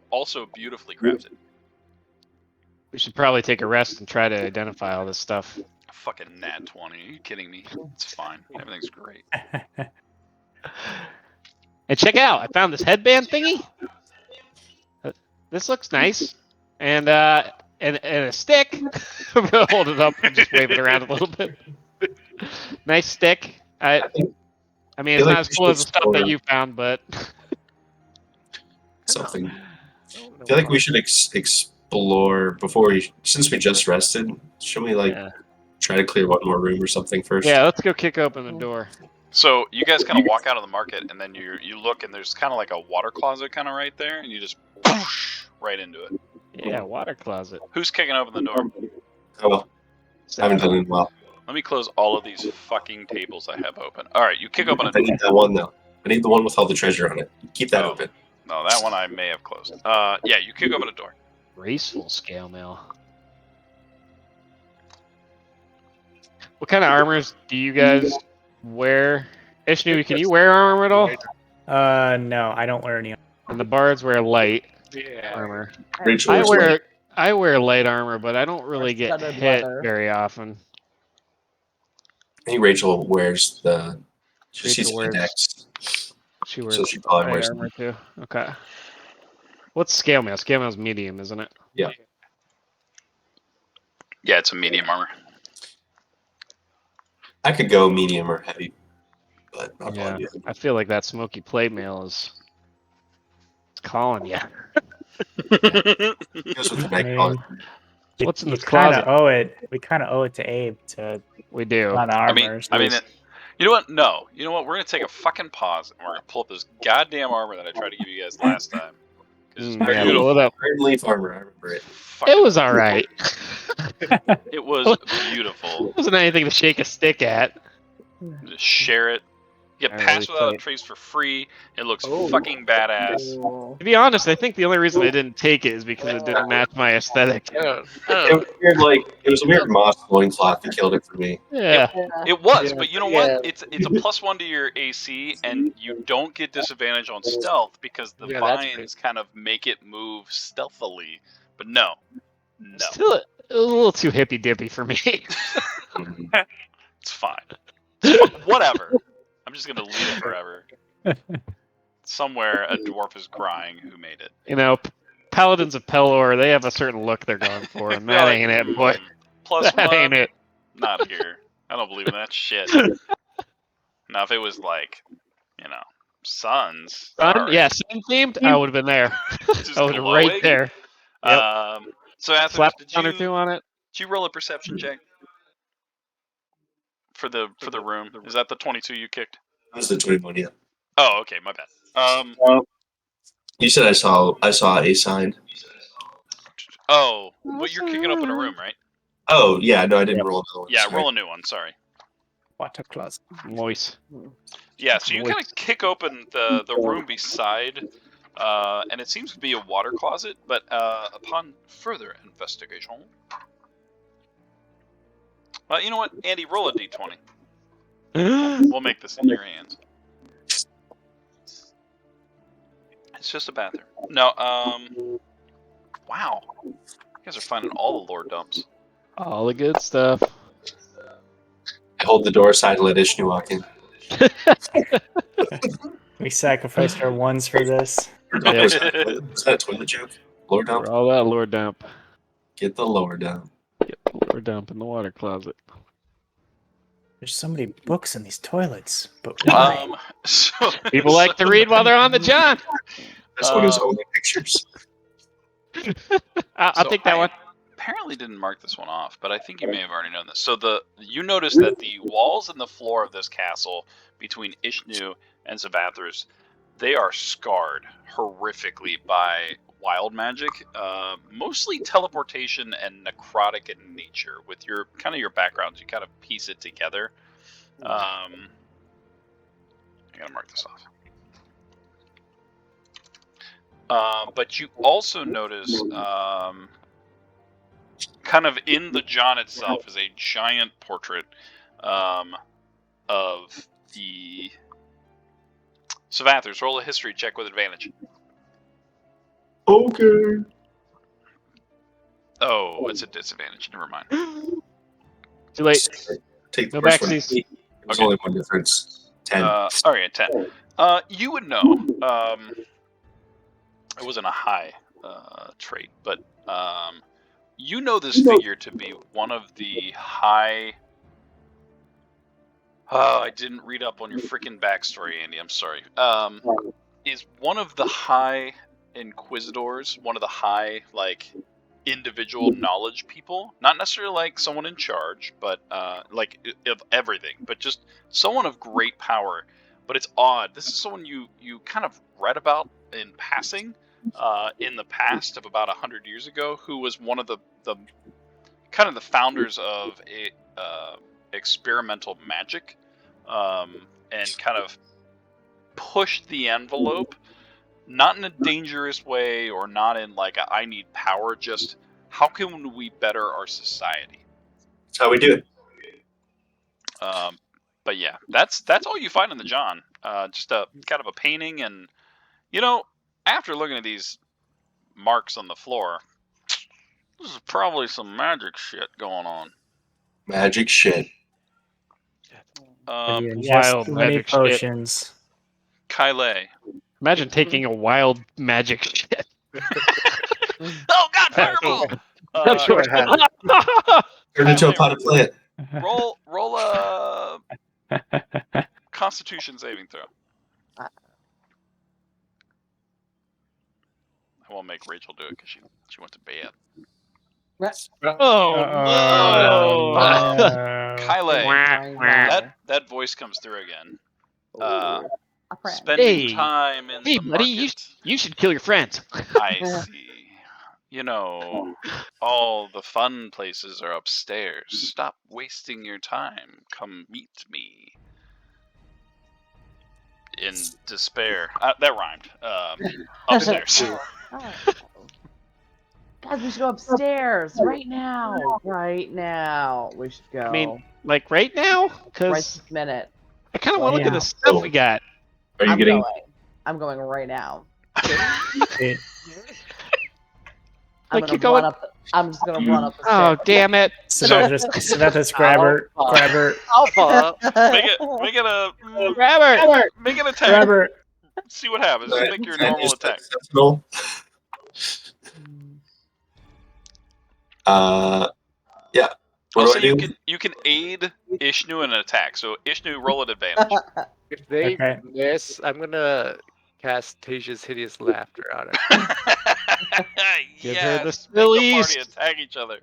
Also beautifully crafted. We should probably take a rest and try to identify all this stuff. Fucking nat 20. Are you kidding me? It's fine. Everything's great. And check out, I found this headband thingy. This looks nice. And and a stick. I'm gonna hold it up and just wave it around a little bit. Nice stick. I think- mean, I it's feel not like as we cool should as the stuff that explore you found, but something. I feel like we should explore since we just rested. Should we Yeah. try to clear one more room or something first? Yeah, let's go kick open the door. So you guys kind of walk out of the market, and then you look, and there's kind of like a water closet kind of right there, and you just whoosh right into it. Yeah, water closet. Who's kicking open the door? Oh well, I haven't done it in a while. Let me close all of these fucking tables I have open. All right, you kick open a I door. need that one though. I need the one with all the treasure on it. Keep that Oh. open. No, that one I may have closed. Yeah, you kick open a door. Graceful scale mail. What kind of armors do you guys wear? Ishnu, can you wear armor at all? No, I don't wear any. And the bards wear light Yeah. armor. Rachel I wears wear I wear light armor, but I don't really get studded hit leather. very often. I think Rachel wears the. She Rachel sees the wears- decks. She wears So she probably light wears armor too. Okay. What's scale mail? Scale mail's medium, isn't it? Yeah, it's a medium armor. I could go medium or heavy, but I'll Yeah. probably do I feel like that smoky plate mail is calling you. it. Goes with the I neck mean, collar. What's in you this kind closet? of owe it. We kind of owe it to Abe to We do. on I mean, armors. you know what? No, you know what? We're gonna take a fucking pause, and we're gonna pull up this goddamn armor that I tried to give you guys last time. 'Cause it's Yeah, beautiful. pull it up. Iron leaf armor. I remember it. It was all right. It was beautiful. It wasn't anything to shake a stick at. Just share it. You get I Pass really Without a played. Trace for free. It looks Oh. fucking badass. To be honest, I think the only reason I didn't take it is because it didn't match my aesthetic. Yeah. It was weird, it was a weird moss loincloth that killed it for me. Yeah. It was, Yeah, but you know yeah. what? It's a +1 to your AC, and you don't get disadvantage on stealth because the Yeah, that's vines kind of make it move stealthily. But no. Still, it was a little too hippy dippy for me. It's fine. Whatever. I'm just gonna leave it forever. Somewhere a dwarf is crying who made it. You know, Paladins of Pelor, they have a certain look they're going for, and that ain't it, boy. +1, That ain't it. not here. I don't believe in that shit. Now, if it was like, suns. Sun? Yeah, sun themed, I would have been there. Just I would have been right glowing. there. So, Athens, Slap did a 2 on it. you roll a perception check for the room? Is that the 22 you kicked? That was the 21, yeah. Oh, okay, my bad. You said I saw a sign. Oh, but you're kicking open a room, right? Oh yeah, no, I didn't roll another one. Yeah, sorry. roll a new one. Sorry. Water closet. Moist. Yeah, so you kind of kick open the room beside, and it seems to be a water closet. But upon further investigation, you know what, Andy, roll a d20. We'll make this in your hands. It's just a bathroom. No, wow. You guys are finding all the lore dumps. All the good stuff. I hold the door aside and let Ishnu walk in. We sacrificed our ones for this. Yeah. Is that a toilet joke? Lower For dump? all that lore dump. Get the lower dump. Lore dump in the water closet. There's so many books in these toilets, but why? So, People like to read while they're on the John. This one is only pictures. I'll So take that I one. Apparently didn't mark this one off, but I think you may have already known this. So you notice that the walls and the floor of this castle between Ishnu and Zavathras, they are scarred horrifically by wild magic, mostly teleportation and necrotic in nature. With your backgrounds, you kind of piece it together. I gotta mark this off. But you also notice, kind of in the John itself, is a giant portrait of the Zavathras. Roll a history check with advantage. Okay. Oh, it's a disadvantage. Never mind. Too late. Take the No first one. backsies. It was Okay. only one difference. 10. All right, 10. You would know. It wasn't a high trait, but You know this figure to be one of the high. Oh, I didn't read up on your freaking backstory, Andy. I'm sorry. Is one of the high inquisitors, one of the high like individual knowledge people, not necessarily like someone in charge, but like of everything, but just someone of great power. But it's odd. This is someone you kind of read about in passing in the past of about 100 years ago, who was one of the kind of the founders of a experimental magic, and kind of pushed the envelope, not in a dangerous way or not in like I need power, just how can we better our society? That's how we do it. But yeah, that's all you find in the John. Just a kind of a painting, and after looking at these marks on the floor, this is probably some magic shit going on. Magic shit. When you ingest wild too many magic shit. potions. Kyle. Imagine taking a wild magic shit. Oh God, fireball! I'm sure I had it. Turn into a potted plant. Roll a Constitution saving throw. I won't make Rachel do it because she went to bed. Oh no. Kyle, that voice comes through again. A friend. Spending Hey. time in Hey, the buddy, market. you should kill your friends. I see. All the fun places are upstairs. Stop wasting your time. Come meet me. In despair. That rhymed. Upstairs. Oh. Guys, we should go upstairs right now. Right now, we should go. I mean, like right now, right because this minute. I kind of want to look at Yeah. the stuff we got. Are you I'm getting? going. I'm going right now. It- I'm Like gonna you're going- run up. I'm just gonna run up the Oh, stairs. damn it! Samantha's grab her. Alpha. Make it a Grab her! make an attack. Grab her. See what happens. Just make your normal attack. Sentinel. Yeah. What Also, do I do? you can aid Ishnu in an attack. So Ishnu, roll at advantage. If they Okay. miss, I'm gonna cast Tasia's hideous laughter on it. Give her the Yes, make the release. party attack each other.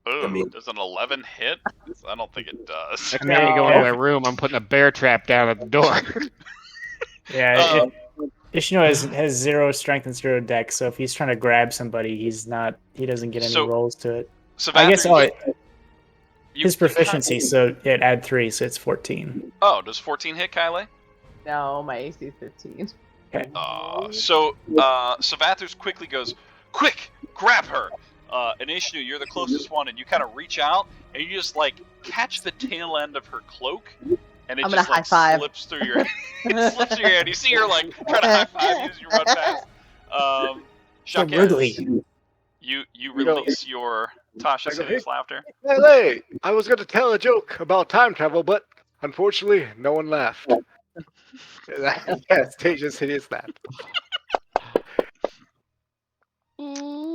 Ooh, I mean- does an 11 hit? I don't think it does. Next time you go into my room, I'm putting a bear trap down at the door. Yeah. Ishino has 0 strength and 0 dex, so if he's trying to grab somebody, he doesn't get any So- rolls to it. So I guess you- his proficiency, so it add 3, so it's 14. Oh, does 14 hit, Kyle? No, my AC is 15. So Savathers quickly goes, quick, grab her. And Ishnu, you're the closest one, and you kind of reach out, and you just like catch the tail end of her cloak, and it I'm just gonna like high five. slips through your it slips through your hand. You see her like try to high five you as you run past. So Jacques, Wrigley. you release your Tasha's hideous laughter. Hey, I was gonna tell a joke about time travel, but unfortunately, no one laughed. Yes, Tasia's hideous laugh.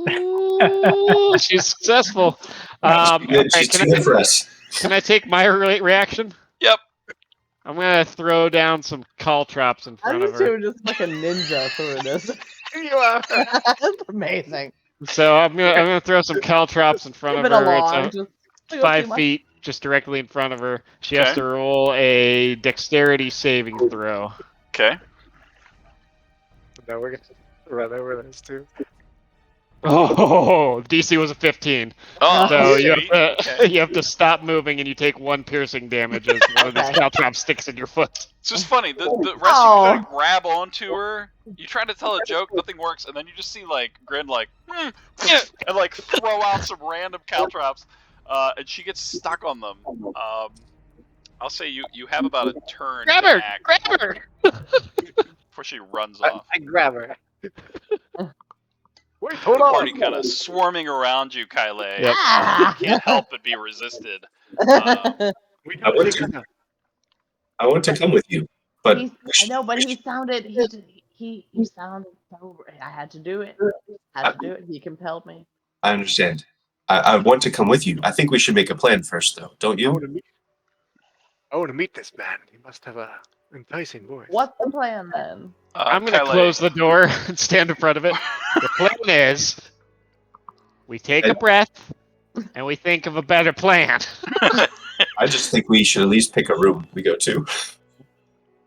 Ooh, she's successful. She's too good for us. Can I take my reaction? Yep. I'm gonna throw down some caltrops in I'm front of just her. doing just like a ninja through this. You are. That's amazing. So I'm gonna throw some caltrops in front Move of it her. along. It's Just a, go 5 too much. feet, just directly in front of her. She Okay. has to roll a dexterity saving throw. Okay. No, we're gonna run over this too. Oh, DC was a 15. Oh, So you sweet. have to Okay. you have to stop moving, and you take 1 piercing damage as one of these Okay. caltrops sticks in your foot. It's just funny. The rest of you Oh. try to grab onto her. You try to tell a joke, nothing works, and then you just see like Grin like and like throw out some random caltrops, and she gets stuck on them. I'll say you have about a turn Grab to her! act Grab her! before she runs off. I grab her. Wait, The hold on. party kind of swarming around you, Kyle. Yep. Ah! Can't help but be resisted. We I gotta want take her to. down. I want to come with you, but I know, but he he sounded so. I had to do it. He compelled me. I understand. I want to come with you. I think we should make a plan first, though. Don't I you? want to meet this man. He must have a enticing voice. What's the plan then? I'm gonna Kyle, close the door and stand in front of it. The plan is, we take a breath and we think of a better plan. I just think we should at least pick a room we go to.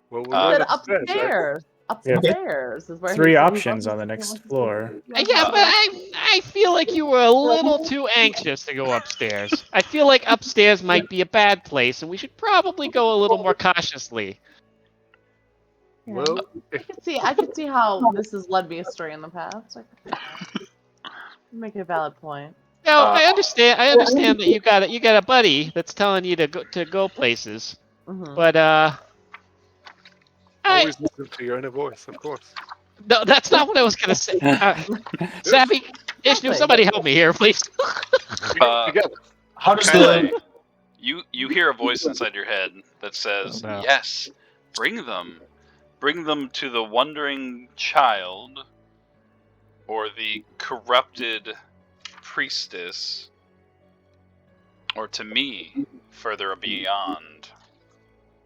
Well, we're Uh, going Said upstairs, right? upstairs is where 3 he options wants on the to- next floor. Yeah, but I feel like you were a little too anxious to go upstairs. I feel like upstairs might be a bad place, and we should probably go a little more cautiously. Yeah. Well, I could see how this has led me astray in the past. You make a valid point. No, I understand. I understand that you got a buddy that's telling you to go places, Mhm. but always listen to your inner voice, of course. no, that's not what I was gonna say. Savvy, Ishnu, somebody help me here, please. Together. How does Kyle, the you hear a voice inside your head that says, Oh, no. "Yes, bring them to the wandering child, or the corrupted priestess, or to me further beyond."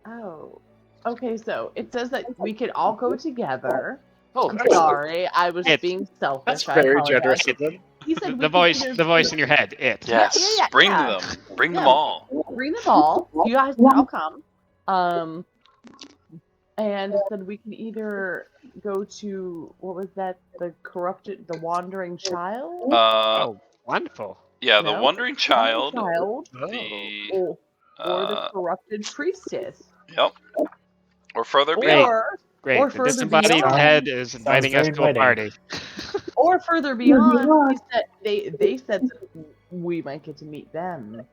Oh. Okay, so it says that we could all go together. Oh, I'm excellent. sorry, I was It's- being selfish. That's I very apologize. generous of them. He said we The could either the voice in your head. It. Yes, yeah, bring yeah. them, bring them Yeah. all. Bring them all. You guys can all come. And it said we can either go to what was that? The wandering child. Oh, wonderful. Yeah, the No. wandering child. Child. The Or the corrupted priestess. yep, or further Or beyond. Great. Or The further disembodied beyond. head is inviting us very to a inviting. party. Or further beyond. He said they said that we might get to meet them.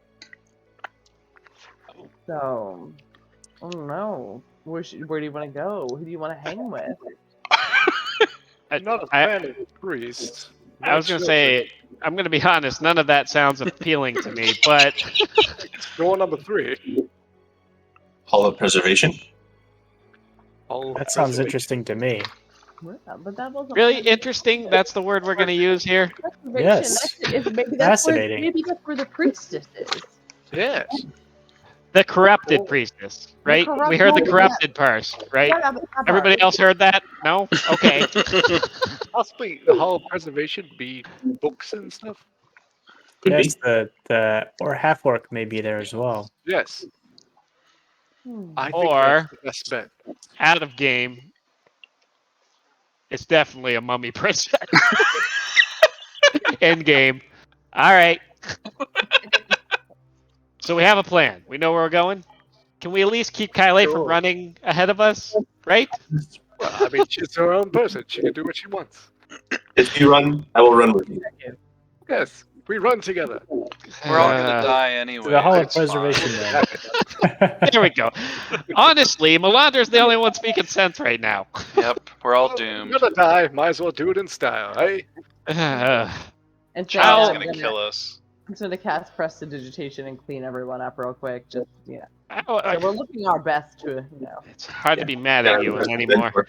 So, I don't know. Where do you want to go? Who do you want to hang with? I- I'm not a I- fan of priests. I was gonna say, I'm gonna be honest. None of that sounds appealing to me, but Door number 3. Hall of Preservation? That sounds interesting to me. Yeah, but that wasn't really interesting. That's the word we're gonna use here. preservation. Yes. Maybe Fascinating. Maybe that's where the priestess is. Yes. The corrupted priestess, right? We heard the corrupted part, right? Yeah, that Everybody part. else heard that? No? Okay. Possibly the Hall of Preservation be books and stuff. Could Yes, be. the or half orc may be there as well. Yes. Hmm. I think Or- that's the best bet. Out of game. It's definitely a mummy princess. End game. All right. So we have a plan. We know where we're going. Can we at least keep Kylie from Sure. running ahead of us? Right? Well, I mean, she's her own person. She can do what she wants. If you run, I will run with you. Yes, we run together. We're all gonna die anyway. The Hall of it's fine. Preservation then. There we go. Honestly, Melander's the only one speaking sense right now. Yep, we're all Well, doomed. We're gonna die. Might as well do it in style, eh? And so Child's I'm gonna kill us. I'm just gonna cast prestidigitation and clean everyone up real quick. Just yeah. Oh, So we're looking our best to it's hard to be mad at you anymore.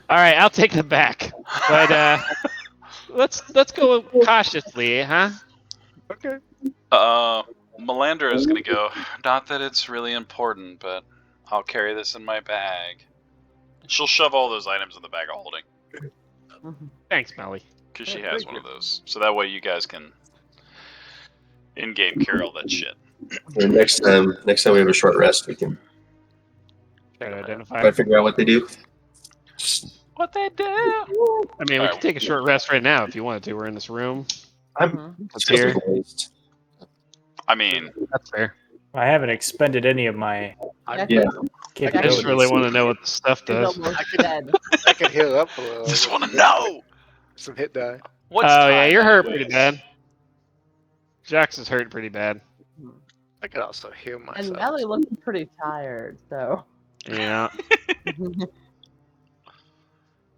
All right, I'll take them back. But let's go cautiously, huh? Okay. Melander is gonna go. Not that it's really important, but I'll carry this in my bag. She'll shove all those items in the bag of holding Thanks, Melly. because she Oh, has thank one you. of those. So that way you guys can in-game carry all that shit. And next time we have a short rest, we can Try to try identify. to figure out what they do. What they do? I mean, we can take a short rest right now if you wanted to. We're in this room. I'm Let's hear. waste. I mean, That's fair. I haven't expended any of my I'm, Yeah. I capabilities. just really want to know what the stuff He's does. almost dead. I can heal up a little. just want to know. Some hit die. What's Oh yeah, time you're hurt anyways? pretty bad. Jax is hurt pretty bad. I can also heal myself. And Melly looks pretty tired, so. Yeah.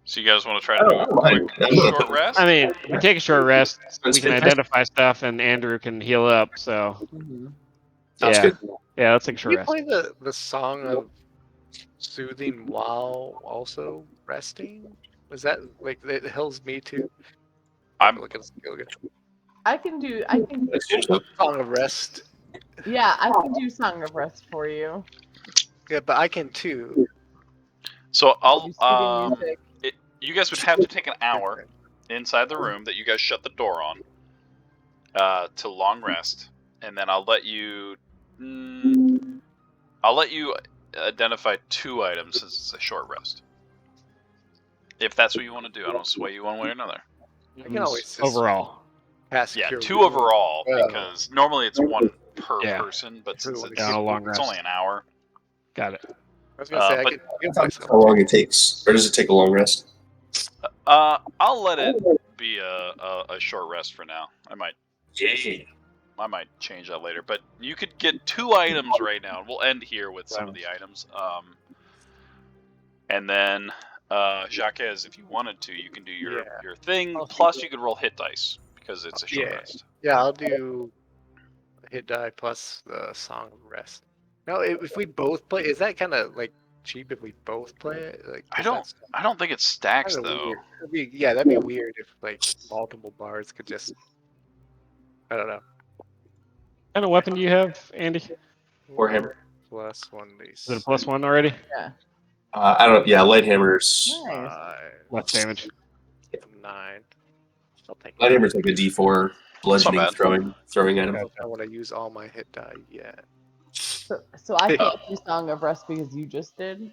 So you guys want to try to Oh, do a fine. quick short rest? I mean, if we take a short rest, That's we can fantastic. identify stuff, and Andrew can heal up. So Mhm. Sounds yeah, good. yeah, let's take a Can short you rest. play the song of Soothing while also resting? Was that like it heals me too? I'm Look at the skill again. I can do Song of Rest. yeah, I can do Song of Rest for you. Yeah, but I can too. so I'll Do soothing music. you guys would have to take an hour inside the room that you guys shut the door on to long rest, and then I'll let you identify 2 items as it's a short rest. If that's what you want to do, I don't sway you one way or another. I can always just overall. pass Yeah, cure 2 wound. overall because normally it's 1 per Yeah. person, but since Everyone it's, down a long it's only rest. an hour. Got it. I was gonna say I but- can give myself. How long it takes, or does it take a long rest? I'll let it be a short rest for now. I might change that later, but you could get 2 items right now. We'll end here with some of the items. And then Jacques, if you wanted to, you can do your thing. Plus, you could roll hit dice because it's a short rest. Yeah, I'll do hit die plus the Song of Rest. Now, if we both play, is that kind of like cheap if we both play it? Like, I don't think it stacks kinda though. weird. That'd be weird if like multiple bars could just. I don't know. What kind of weapon do you have, Andy? Warhammer. Plus 1d6. Is it a +1 already? Yeah. I don't. Yeah, light hammers. Nice. Less damage. 9. I'll take Light that. hammers like a D4 bludgeoning bad. throwing item. I want to use all my hit die yet. So I can't do Song of Rest because you just did.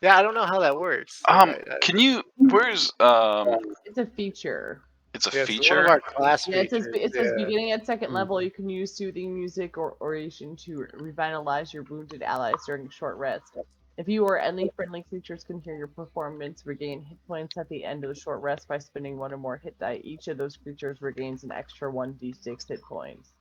Yeah, I don't know how that works. Like, Can you? Where's It's a feature. It's a yeah, it's one feature. of our class Yeah, it says features, beginning at second level, you can use soothing music or oration to revitalize your wounded allies during a short rest. If you or any friendly creatures can hear your performance, regain hit points at the end of the short rest by spending 1 or more hit die. Each of those creatures regains an extra 1d6 hit points.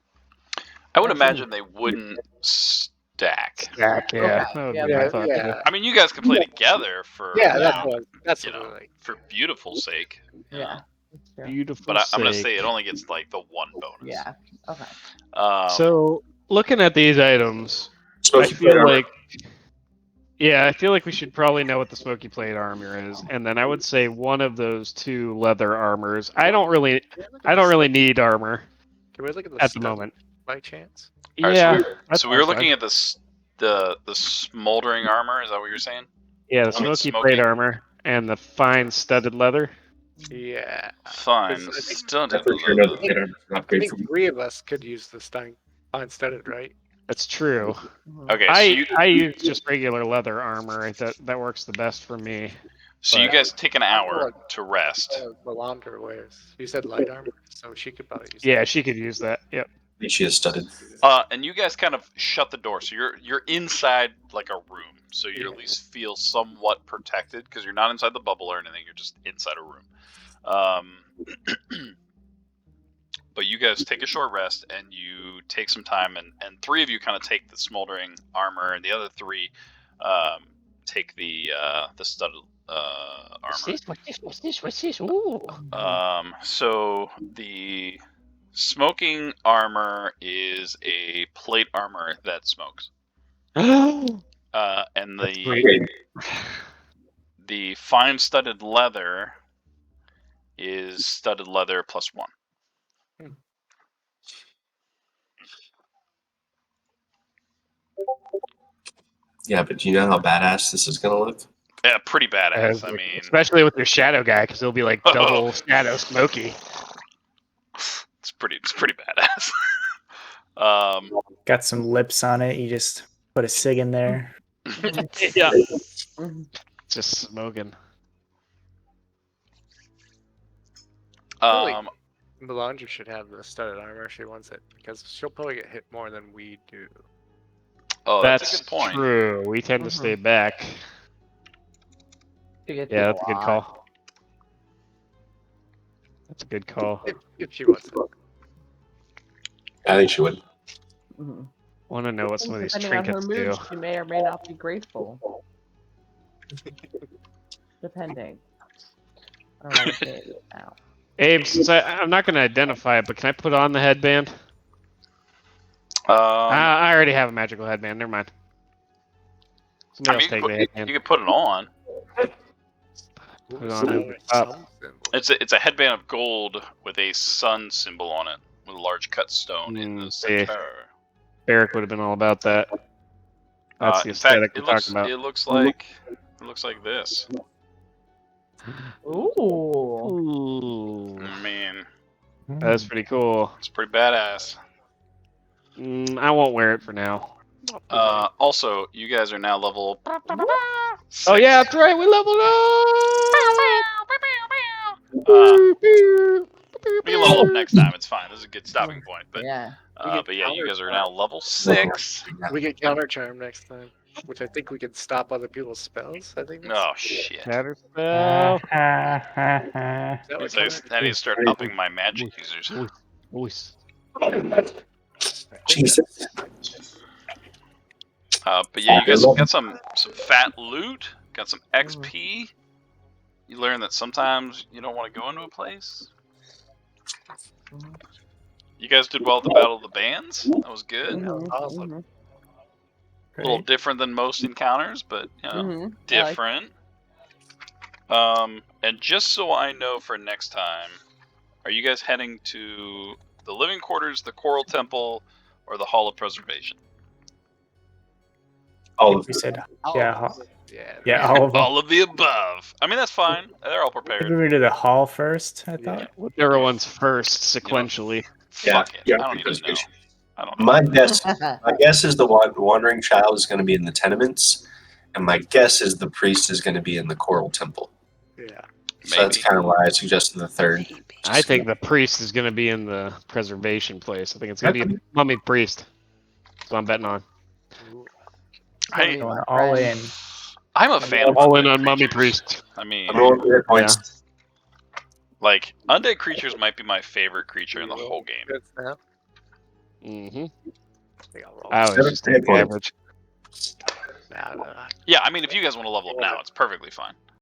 I would imagine they wouldn't stack. Yeah. Okay, That would be my thought, too. I mean, you guys can play together for that's you what know, I like. for beautiful sake. you know. Yeah. That's true. Beautiful. But I'm gonna sake. say it only gets like the 1 bonus. Yeah. Okay. So, looking at these items, Smoky I feel plate armor. like, I feel like we should probably know what the smoky plate armor is, and then I would say one of those 2 leather armors. I don't really need armor Can we look at the at the stuff moment. by chance? All right, Yeah. so we were looking at the smoldering armor. Is that what you're saying? the I mean, smoky smoky. plate armor and the fine studded leather. Yeah. Fine. I think- Stunted For sure, another leather. plate armor is not I great think for me. 3 of us could use the fine studded, right? That's true. Okay, so I use just regular leather armor. That works the best for me. you guys take an hour to rest. Melandra wears. You said light armor, so she could probably use Yeah, she could use that. Yep. At least she is studded. And you guys kind of shut the door, so you're inside like a room, so you at least feel somewhat protected because you're not inside the bubble or anything. You're just inside a room. But you guys take a short rest and you take some time, and 3 of you kind of take the smoldering armor, and the other 3 take the studded armor. What's this? Ooh. So the smoking armor is a plate armor that smokes. And the fine studded leather is studded leather plus 1. Yeah, but do you know how badass this is gonna look? Yeah, pretty badass. I mean, especially with your shadow guy, because it'll be like double shadow smoky. it's pretty badass. Got some lips on it. You just put a cig in there. Yeah. Just smoking. Melandra should have the studded armor if she wants it, because she'll probably get hit more than we do. Oh, that's a good point. True. We tend to stay back. Yeah, That's a good call. That's a good call. If she wants it. I think she would. Want to know what some of these Depending on her trinkets do. mood, she may or may not be grateful. Depending. I don't want to say it now. Abe, since I'm not going to identify it, but can I put on the headband? I already have a magical headband. Never mind. Somebody I else mean, take you, the could, headband. you could put it on. Put it on and up. It's a headband of gold with a sun symbol on it, with a large cut stone in the Yeah. center. Eric would have been all about that. That's the In fact, aesthetic we're talking about. it looks like this. Ooh. Ooh, I mean, that's pretty cool. it's pretty badass. I won't wear it for now. Also, you guys are now level. Oh yeah, that's right. We leveled up. We can level up next time. It's fine. This is a good stopping point. But Yeah. but yeah, you guys are now level 6. We get counter charm next time, which I think we could stop other people's spells. I think. Oh shit! Shatter spell. Is that what I need to start upping my magic users. Voice. Jesus. But yeah, you guys got some fat loot. Got some XP. You learn that sometimes you don't want to go into a place. You guys did well at the Battle of the Bands. That was good. awesome? A little different than most encounters, but you know, different. And just so I know for next time, are you guys heading to the Living Quarters, the Coral Temple, or the Hall of Preservation? All of We said, All yeah, of them. Yeah. yeah, all of them. All of the above. I mean, that's fine. They're all I think prepared. we were to the hall first, I Yeah. thought. Whichever one's first sequentially. Fuck it. yeah, I don't even know. preservation. I don't know. My guess is the wandering child is going to be in the tenements, and my guess is the priest is going to be in the Coral Temple. Yeah. So that's Maybe. kind of why I suggested the third. I think the priest is going to be in the preservation place. I think it's going to be a mummy priest. That's what I'm betting on. Hey, Going all in. I'm a fan of All in undead on mummy creatures. priest. I mean, I'm rolling for hit points. like, undead creatures might be my favorite creature in the whole game. Good snap. Mm-hmm. I think I'll roll. I always Seven just take hit the points. average. Nah. Yeah, I mean, if you guys want to level up now, it's perfectly fine.